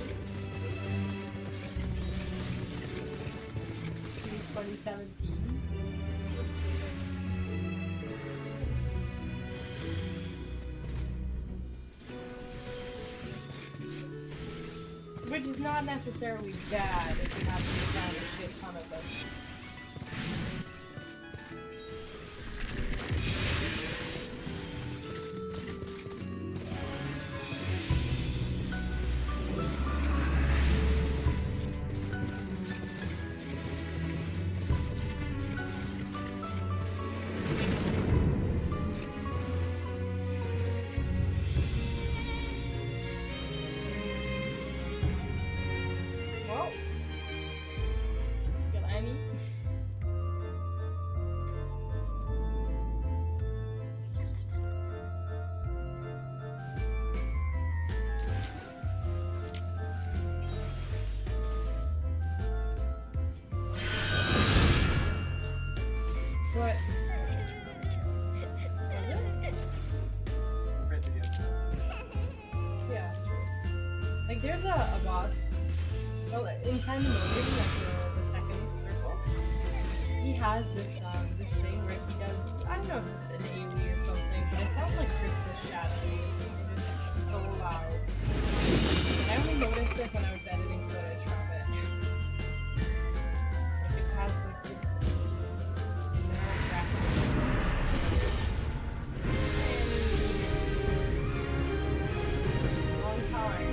Speaker 1: 2017. Which is not necessarily bad if you have to find a shit ton of them. What? Was it? Yeah, true. Like, there's a boss. Well, in Pandaemonium, like the second circle, he has this thing where he does, I don't know if it's an AoE or something, but it sounds like Crystal Shadow. It is so loud. I only noticed it when I was editing footage from it. Like, it has like this long time.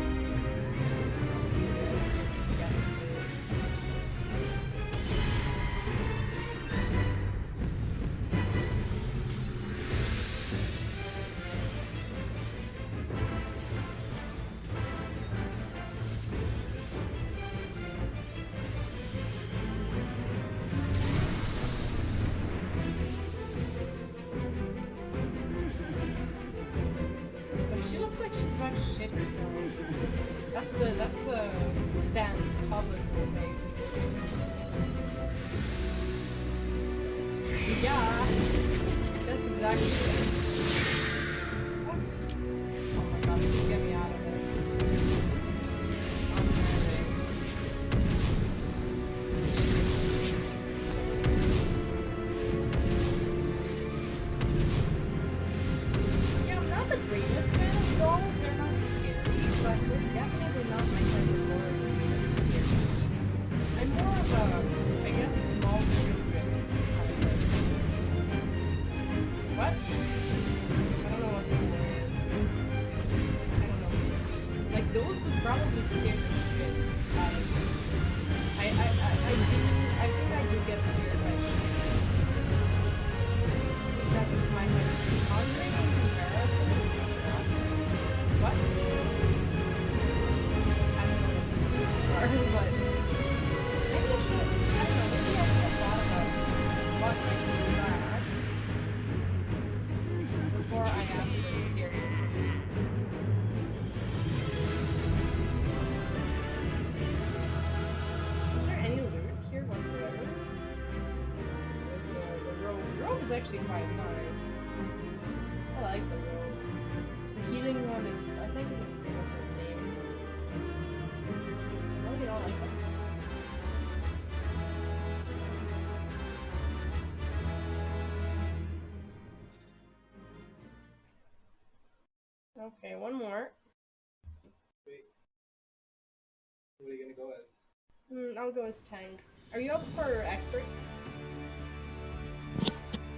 Speaker 1: She looks like she's about to shit herself. That's the stance toddlers will make. Yeah, that's exactly it. What? Oh my god, please get me out of this. Yeah, I'm not the greatest fan of dolls. They're not scary, but they're definitely not my type of horror movie. I'm more of a, I guess, small children kind of person. What? I don't know what the word is. I don't know what it is. Like, those would probably scare the shit out of me. I think I do get scared by shit. That's my type of Conjuring in comparison is not that. What? I don't know what these things are, but maybe I should. I don't know, maybe I should have thought about what might be bad before I asked for the scariest movie. Is there any loot here whatsoever? There's the robe. The robe is actually quite nice. I like the robe. The healing one is, I think it looks pretty much the same as this. No, you don't like them. Okay, one more.
Speaker 4: Wait. What are you gonna go as?
Speaker 1: I'll go as tank. Are you up for expert?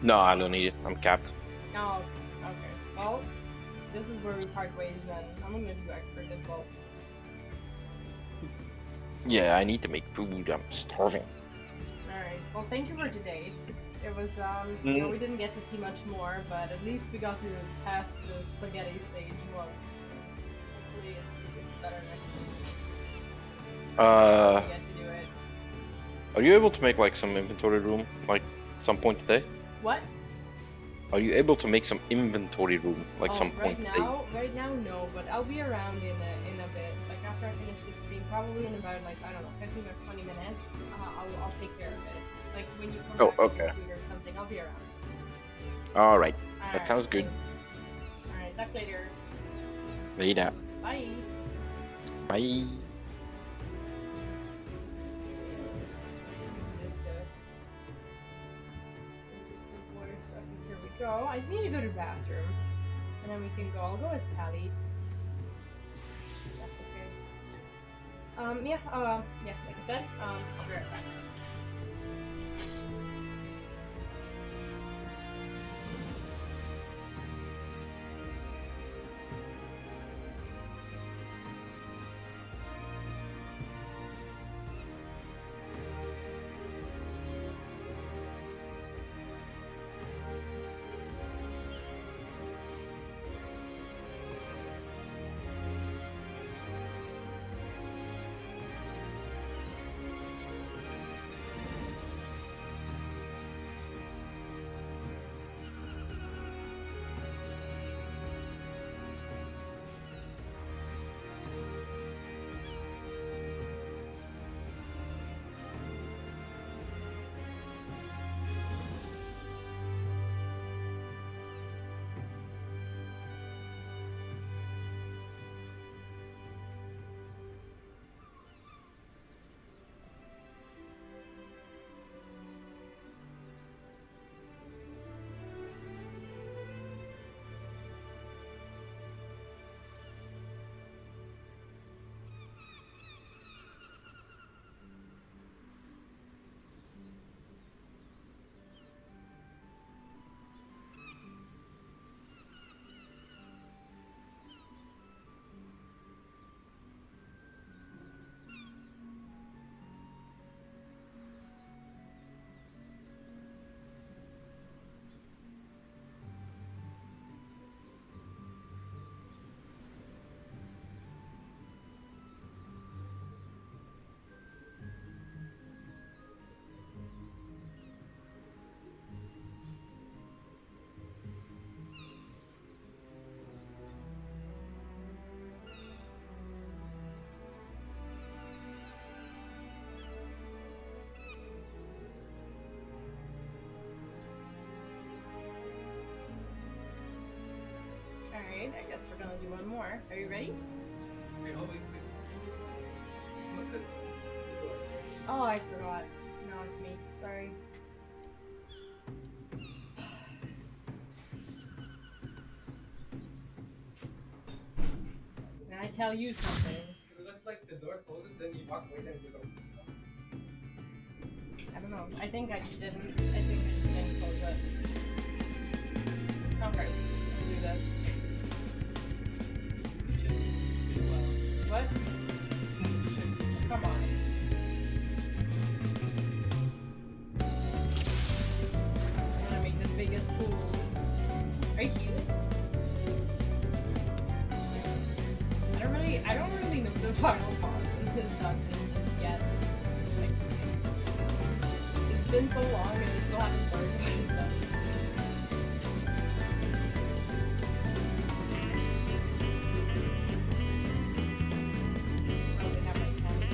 Speaker 3: No, I don't need it. I'm capped.
Speaker 1: Oh, okay. Well, this is where we part ways then. I'm gonna do expert as well.
Speaker 3: Yeah, I need to make food. I'm starving.
Speaker 1: Alright. Well, thank you for today. It was, you know, we didn't get to see much more, but at least we got to pass the spaghetti stage once. So hopefully it's better next week. We get to do it.
Speaker 2: Are you able to make like some inventory room, like some point today?
Speaker 1: What?
Speaker 2: Are you able to make some inventory room, like some
Speaker 1: right
Speaker 2: point today?
Speaker 1: Right now, no, but I'll be around in a bit. Like after I finish this stream, probably in about like I don't know, 15 or 20 minutes. I'll take care of it. Like when you come back from the food or something, I'll be around.
Speaker 2: All right, that sounds good.
Speaker 1: Thanks. All right, talk later.
Speaker 2: Later.
Speaker 1: Bye.
Speaker 2: Bye.
Speaker 1: Here we go. I just need to go to the bathroom. And then we can go. I'll go as Pally. That's okay. Yeah, like I said, I'll be right back. Alright, I guess we're gonna do one more. Are you ready?
Speaker 4: Wait. No, 'cause the door.
Speaker 1: Oh, I forgot. No, it's me. Sorry. Can I tell you something?
Speaker 4: Because it looks like the door closes, then you walk away, then it just opens.
Speaker 1: I don't know. I think I just didn't. I think I just didn't close it. Okay, let's do this. What? Come on. I want to make the biggest pools. Are you healing? I don't really know the final boss in this dungeon just yet. Like, it's been so long and I still haven't learned what it does. Probably have my cats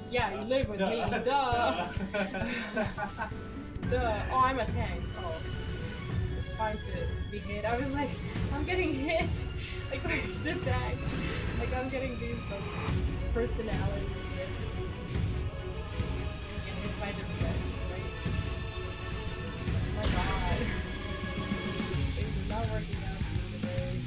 Speaker 1: Yeah, you live with me. Duh. Duh. Oh, I'm a tank. Oh. It's fine to be hit. I was like, I'm getting hit. Like, where's the tank? Like, I'm getting these, like, personality rips. Get hit by the red, right? Oh my god. Things are not working out for me today.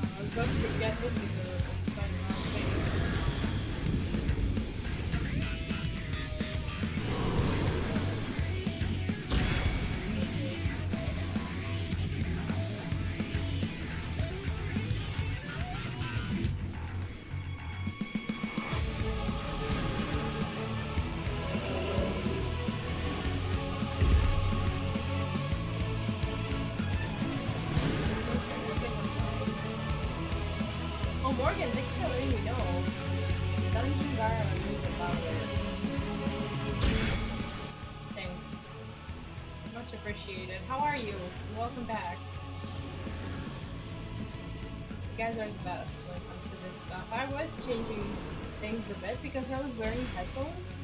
Speaker 1: I was about to get hit by the wrong face. Oh, Morgan, thanks for letting me know. Dungeons are a music louder. Thanks. Much appreciated. How are you? Welcome back. You guys are the best when it comes to this stuff. I was changing things a bit because I was wearing headphones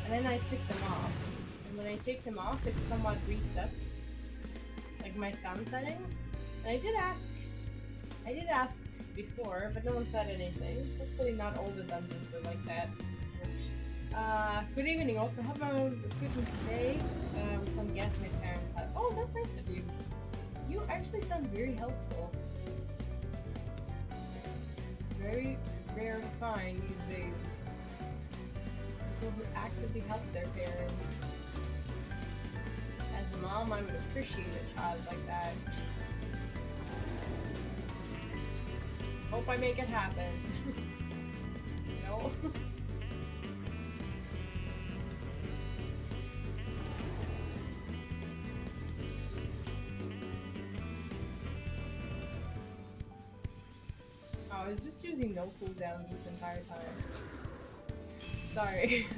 Speaker 1: and then I took them off. And when I take them off, it somewhat resets like my sound settings. And I did ask before, but no one said anything. Hopefully not all the dungeons were like that. Good evening. Also have my own equipment today with some guests my parents had. Oh, that's nice of you. You actually sound very helpful. It's very rare to find these days. People who actively help their parents. As a mom, I would appreciate a child like that. Hope I make it happen. You know? Oh, I was just using no cooldowns this entire time. Sorry.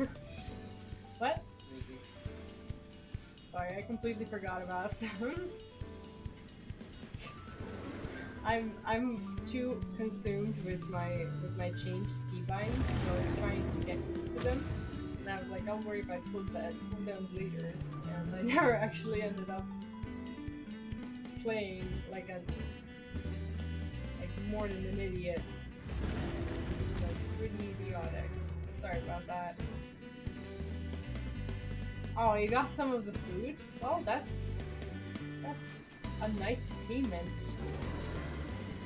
Speaker 1: What? Sorry, I completely forgot about them. I'm too consumed with my changed keybinds, so I was trying to get used to them. And I was like, I'll worry about cooldowns later. And I never actually ended up playing like more than an idiot. That's pretty idiotic. Sorry about that. Oh, you got some of the food? Well, that's a nice payment.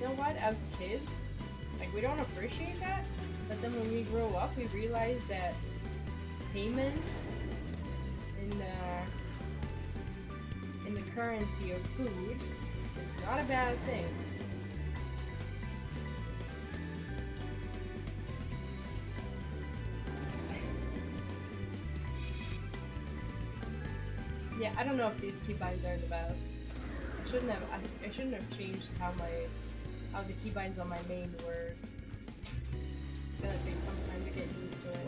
Speaker 1: You know what? As kids, like, we don't appreciate that, but then when we grow up, we realize that payment in the currency of food is not a bad thing. Yeah, I don't know if these keybinds are the best. I shouldn't have changed how the keybinds on my main were. It's gonna take some time to get used to it.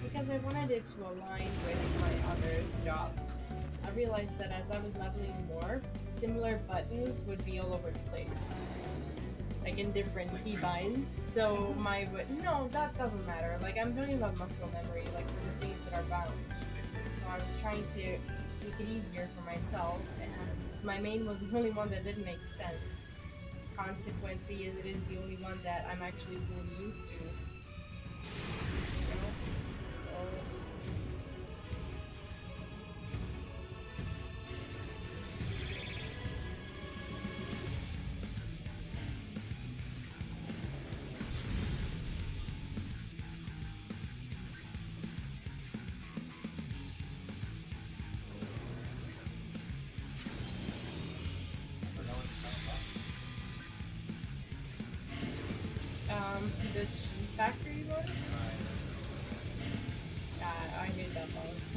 Speaker 1: Because I wanted it to align with my other jobs. I realized that as I was leveling more, similar buttons would be all over the place. Like in different keybinds. So no, that doesn't matter. Like, I'm talking about muscle memory, like for the things that are bound. So I was trying to make it easier for myself, and so my main was the only one that didn't make sense. Consequently, it is the only one that I'm actually fully used to. You know? So factory one? Yeah, I hate that boss.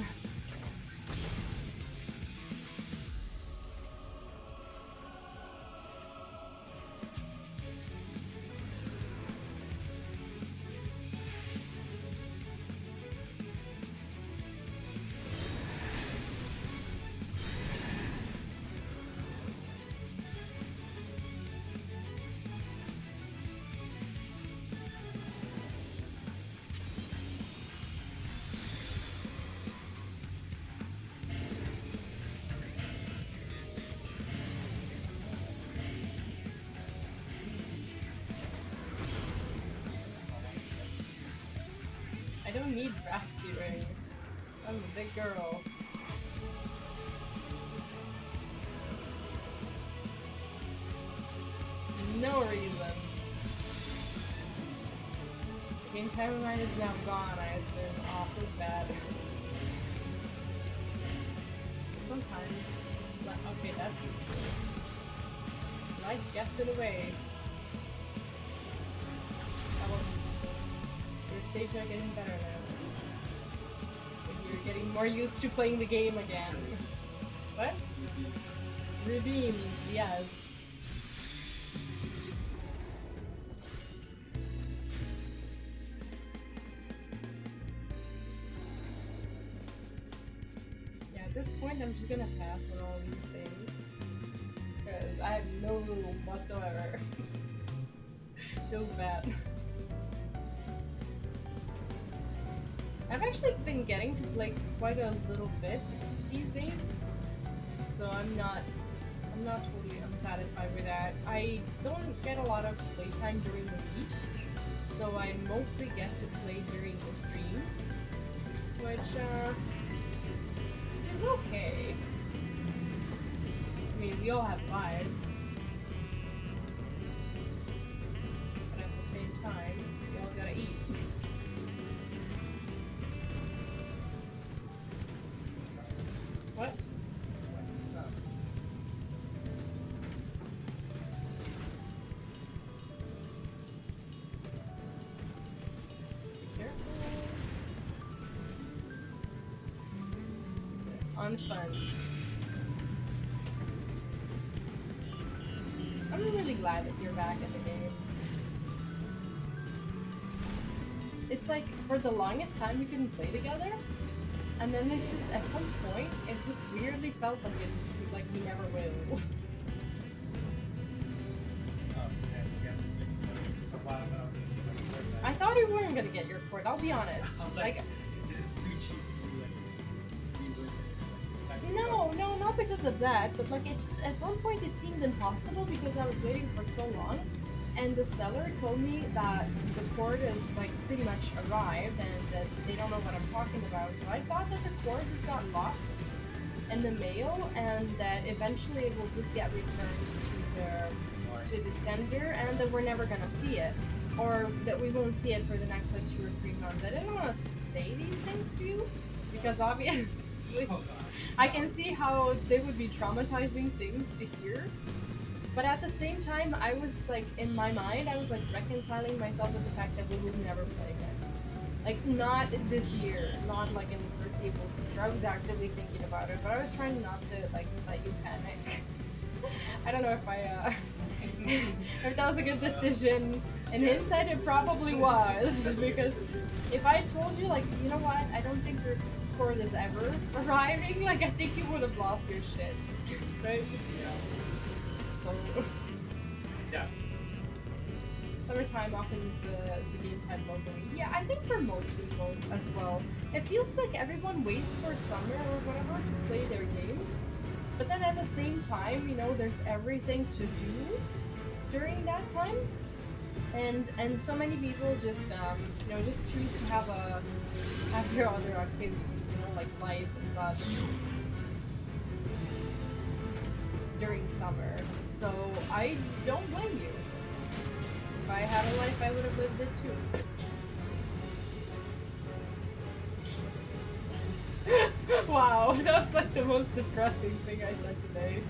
Speaker 1: I don't need rescuing. I'm a big girl. No reason. Game time of mine is now gone, I assume. Oh, feels bad. Sometimes. Okay, that's useful. Life gets in the way. That was useful. Your saves are getting better now. You're getting more used to playing the game again. What? Redeem, yes. Yeah, at this point I'm just gonna pass on all these things. Because I have no room whatsoever. Feels bad. I've actually been getting to play quite a little bit these days, so I'm not totally unsatisfied with that. I don't get a lot of playtime during the week, so I mostly get to play during the streams, which is okay. I mean, we all have lives, but at the same time, we all gotta eat. What? Be careful. Unfun. I'm really glad that you're back in the game. It's like, for the longest time we couldn't play together, and then it's just, at some point, it's just weirdly felt like we never will. I thought you weren't gonna get your cord, I'll be honest.
Speaker 4: I was like, this is too cheap.
Speaker 1: No, not because of that, but like it's just, at one point it seemed impossible because I was waiting for so long, and the seller told me that the cord is like pretty much arrived and that they don't know what I'm talking about. So I thought that the cord just got lost in the mail and that eventually it will just get returned to the sender and that we're never gonna see it. Or that we won't see it for the next like 2 or 3 months. I didn't want to say these things to you because obviously I can see how they would be traumatizing things to hear. But at the same time, I was like, in my mind, I was like reconciling myself with the fact that we would never play again. Like, not this year, not like in the foreseeable future. I was actively thinking about it, but I was trying not to like let you panic. I don't know if I, if that was a good decision. In hindsight, it probably was, because if I told you, like, you know what, I don't think your cord is ever arriving, like, I think you would have lost your shit, right?
Speaker 4: Yeah.
Speaker 1: So,
Speaker 4: Yeah.
Speaker 1: summertime often is a game time locally. Yeah, I think for most people as well. It feels like everyone waits for summer or whatever to play their games, but then at the same time, you know, there's everything to do during that time. And so many people just you know, just choose to have their other activities, you know, like life and such during summer. So I don't blame you. If I had a life, I would have lived it too. Wow, that was like the most depressing thing I said today.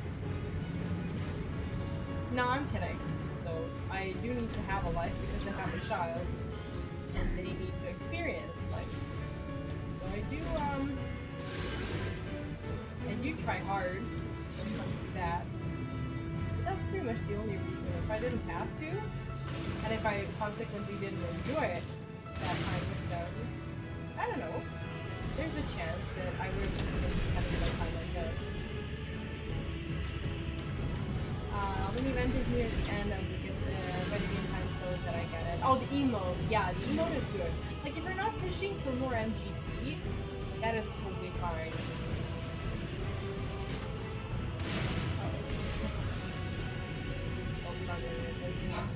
Speaker 1: No, I'm kidding. I do need to have a life because I have a child. and they need to experience life. So I do try hard when it comes to that. But that's pretty much the only reason. If I didn't have to, and if I consequently didn't enjoy it that time with them, I don't know. There's a chance that I would have considered spending my time like this. When the event is near the end, I will get the ready in time so that I get it. Oh, the emote. Yeah, the emote is good. Like, if you're not fishing for more MGP, that is totally fine. Still struggling with this one.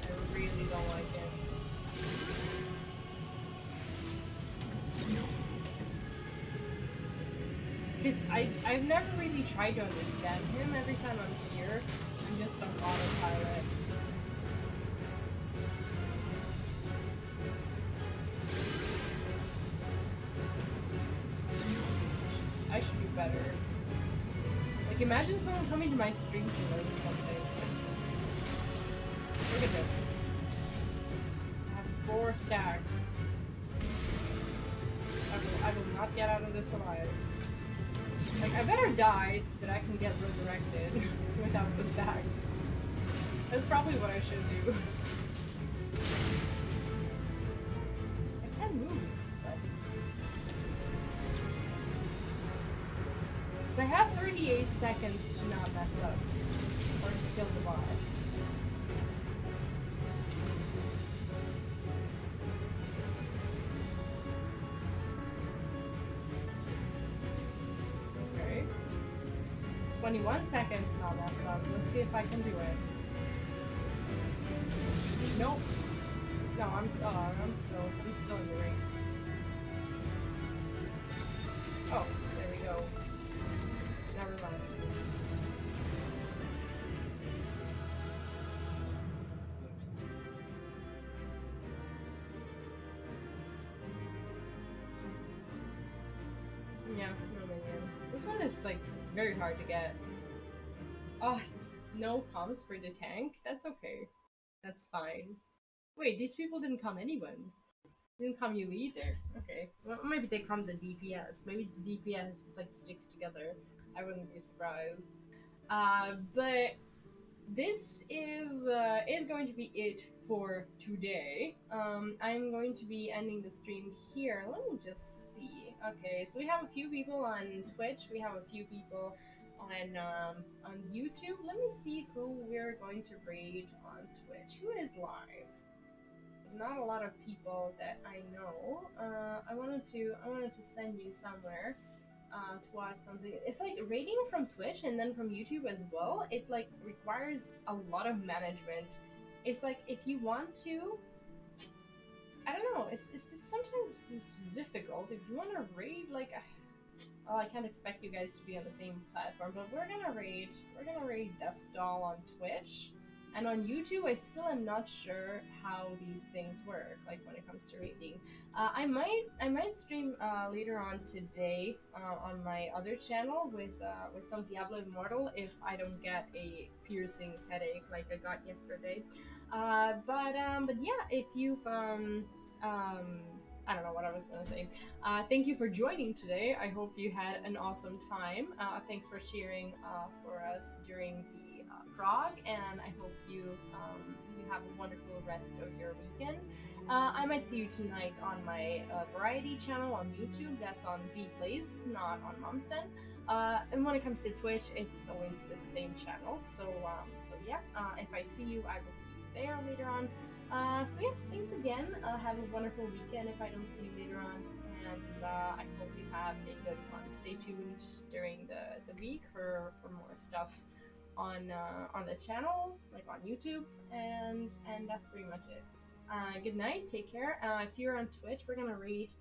Speaker 1: I really don't like it. Because I've never really tried to understand him. Every time I'm here, I'm just on autopilot. I should do better. Like, imagine someone coming to my stream to learn something. Look at this. I have 4 stacks. I will not get out of this alive. Like, I better die so that I can get resurrected without the stacks. That's probably what I should do. I can move, but... So I have 38 seconds to not mess up, or to kill the boss. Okay. 21 seconds to not mess up. Let's see if I can do it. Nope. No, I'm still in the race. Oh, there we go. Never mind. Yeah, no minion. This one is like very hard to get. Oh, no comms for the tank? That's okay. That's fine. Wait, these people didn't come anyone. Didn't come you either. Okay. Well, maybe they come the DPS. Maybe the DPS just like sticks together. I wouldn't be surprised. But this is going to be it for today. I'm going to be ending the stream here. Let me just see. Okay, so we have a few people on Twitch. We have a few people on YouTube. Let me see who we're going to raid on Twitch. Who is live? Not a lot of people that I know. I wanted to send you somewhere to watch something. It's like raiding from Twitch and then from YouTube as well. It like requires a lot of management. It's like if you want to, I don't know. It's just sometimes it's just difficult. If you want to raid like, well, I can't expect you guys to be on the same platform, but we're gonna raid Desk Doll on Twitch. And on YouTube, I still am not sure how these things work, like when it comes to raiding. I might stream later on today on my other channel with some Diablo Immortal if I don't get a piercing headache like I got yesterday. But yeah, if you've I don't know what I was gonna say. Thank you for joining today. I hope you had an awesome time. Thanks for cheering for us during the prog, and I hope you have a wonderful rest of your weekend. I might see you tonight on my variety channel on YouTube. That's on vplays, not on Momsden. And when it comes to Twitch, it's always the same channel. So yeah, if I see you, I will see you there later on. So yeah, thanks again. Have a wonderful weekend if I don't see you later on. And I hope you have a good one. Stay tuned during the week for more stuff on the channel, like on YouTube, and that's pretty much it. Good night, take care. If you're on Twitch, we're gonna rate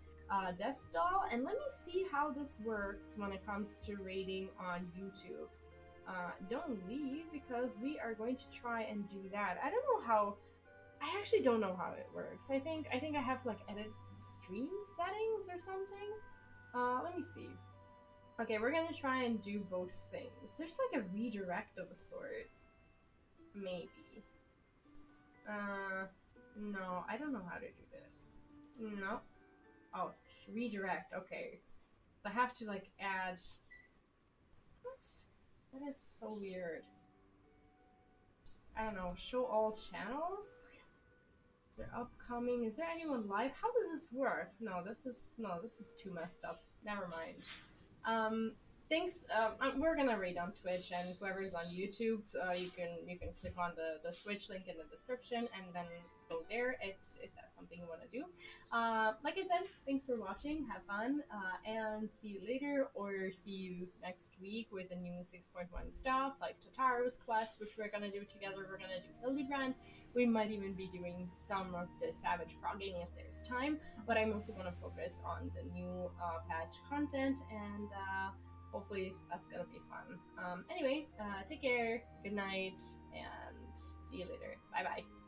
Speaker 1: Desk Doll, and let me see how this works when it comes to rating on YouTube. Don't leave, because we are going to try and do that. I don't know how. I actually don't know how it works. I think I have to like edit stream settings or something. Let me see. Okay, we're gonna try and do both things. There's like a redirect of a sort. Maybe. No, I don't know how to do this. No. Oh, redirect, okay. I have to like add... What? That is so weird. I don't know, show all channels? Is there upcoming? Is there anyone live? How does this work? No, this is too messed up. Never mind. Thanks. We're gonna read on Twitch, and whoever's on YouTube, you can click on the Twitch link in the description, and then go there if that's something you want to do. Like I said, thanks for watching. Have fun, and see you later, or see you next week with the new 6.1 stuff like Tataro's quest, which we're gonna do together. We're gonna do Hildebrand. We might even be doing some of the Savage progging if there's time, but I mostly want to focus on the new patch content, and hopefully that's gonna be fun. Anyway, take care, good night, and see you later. Bye bye.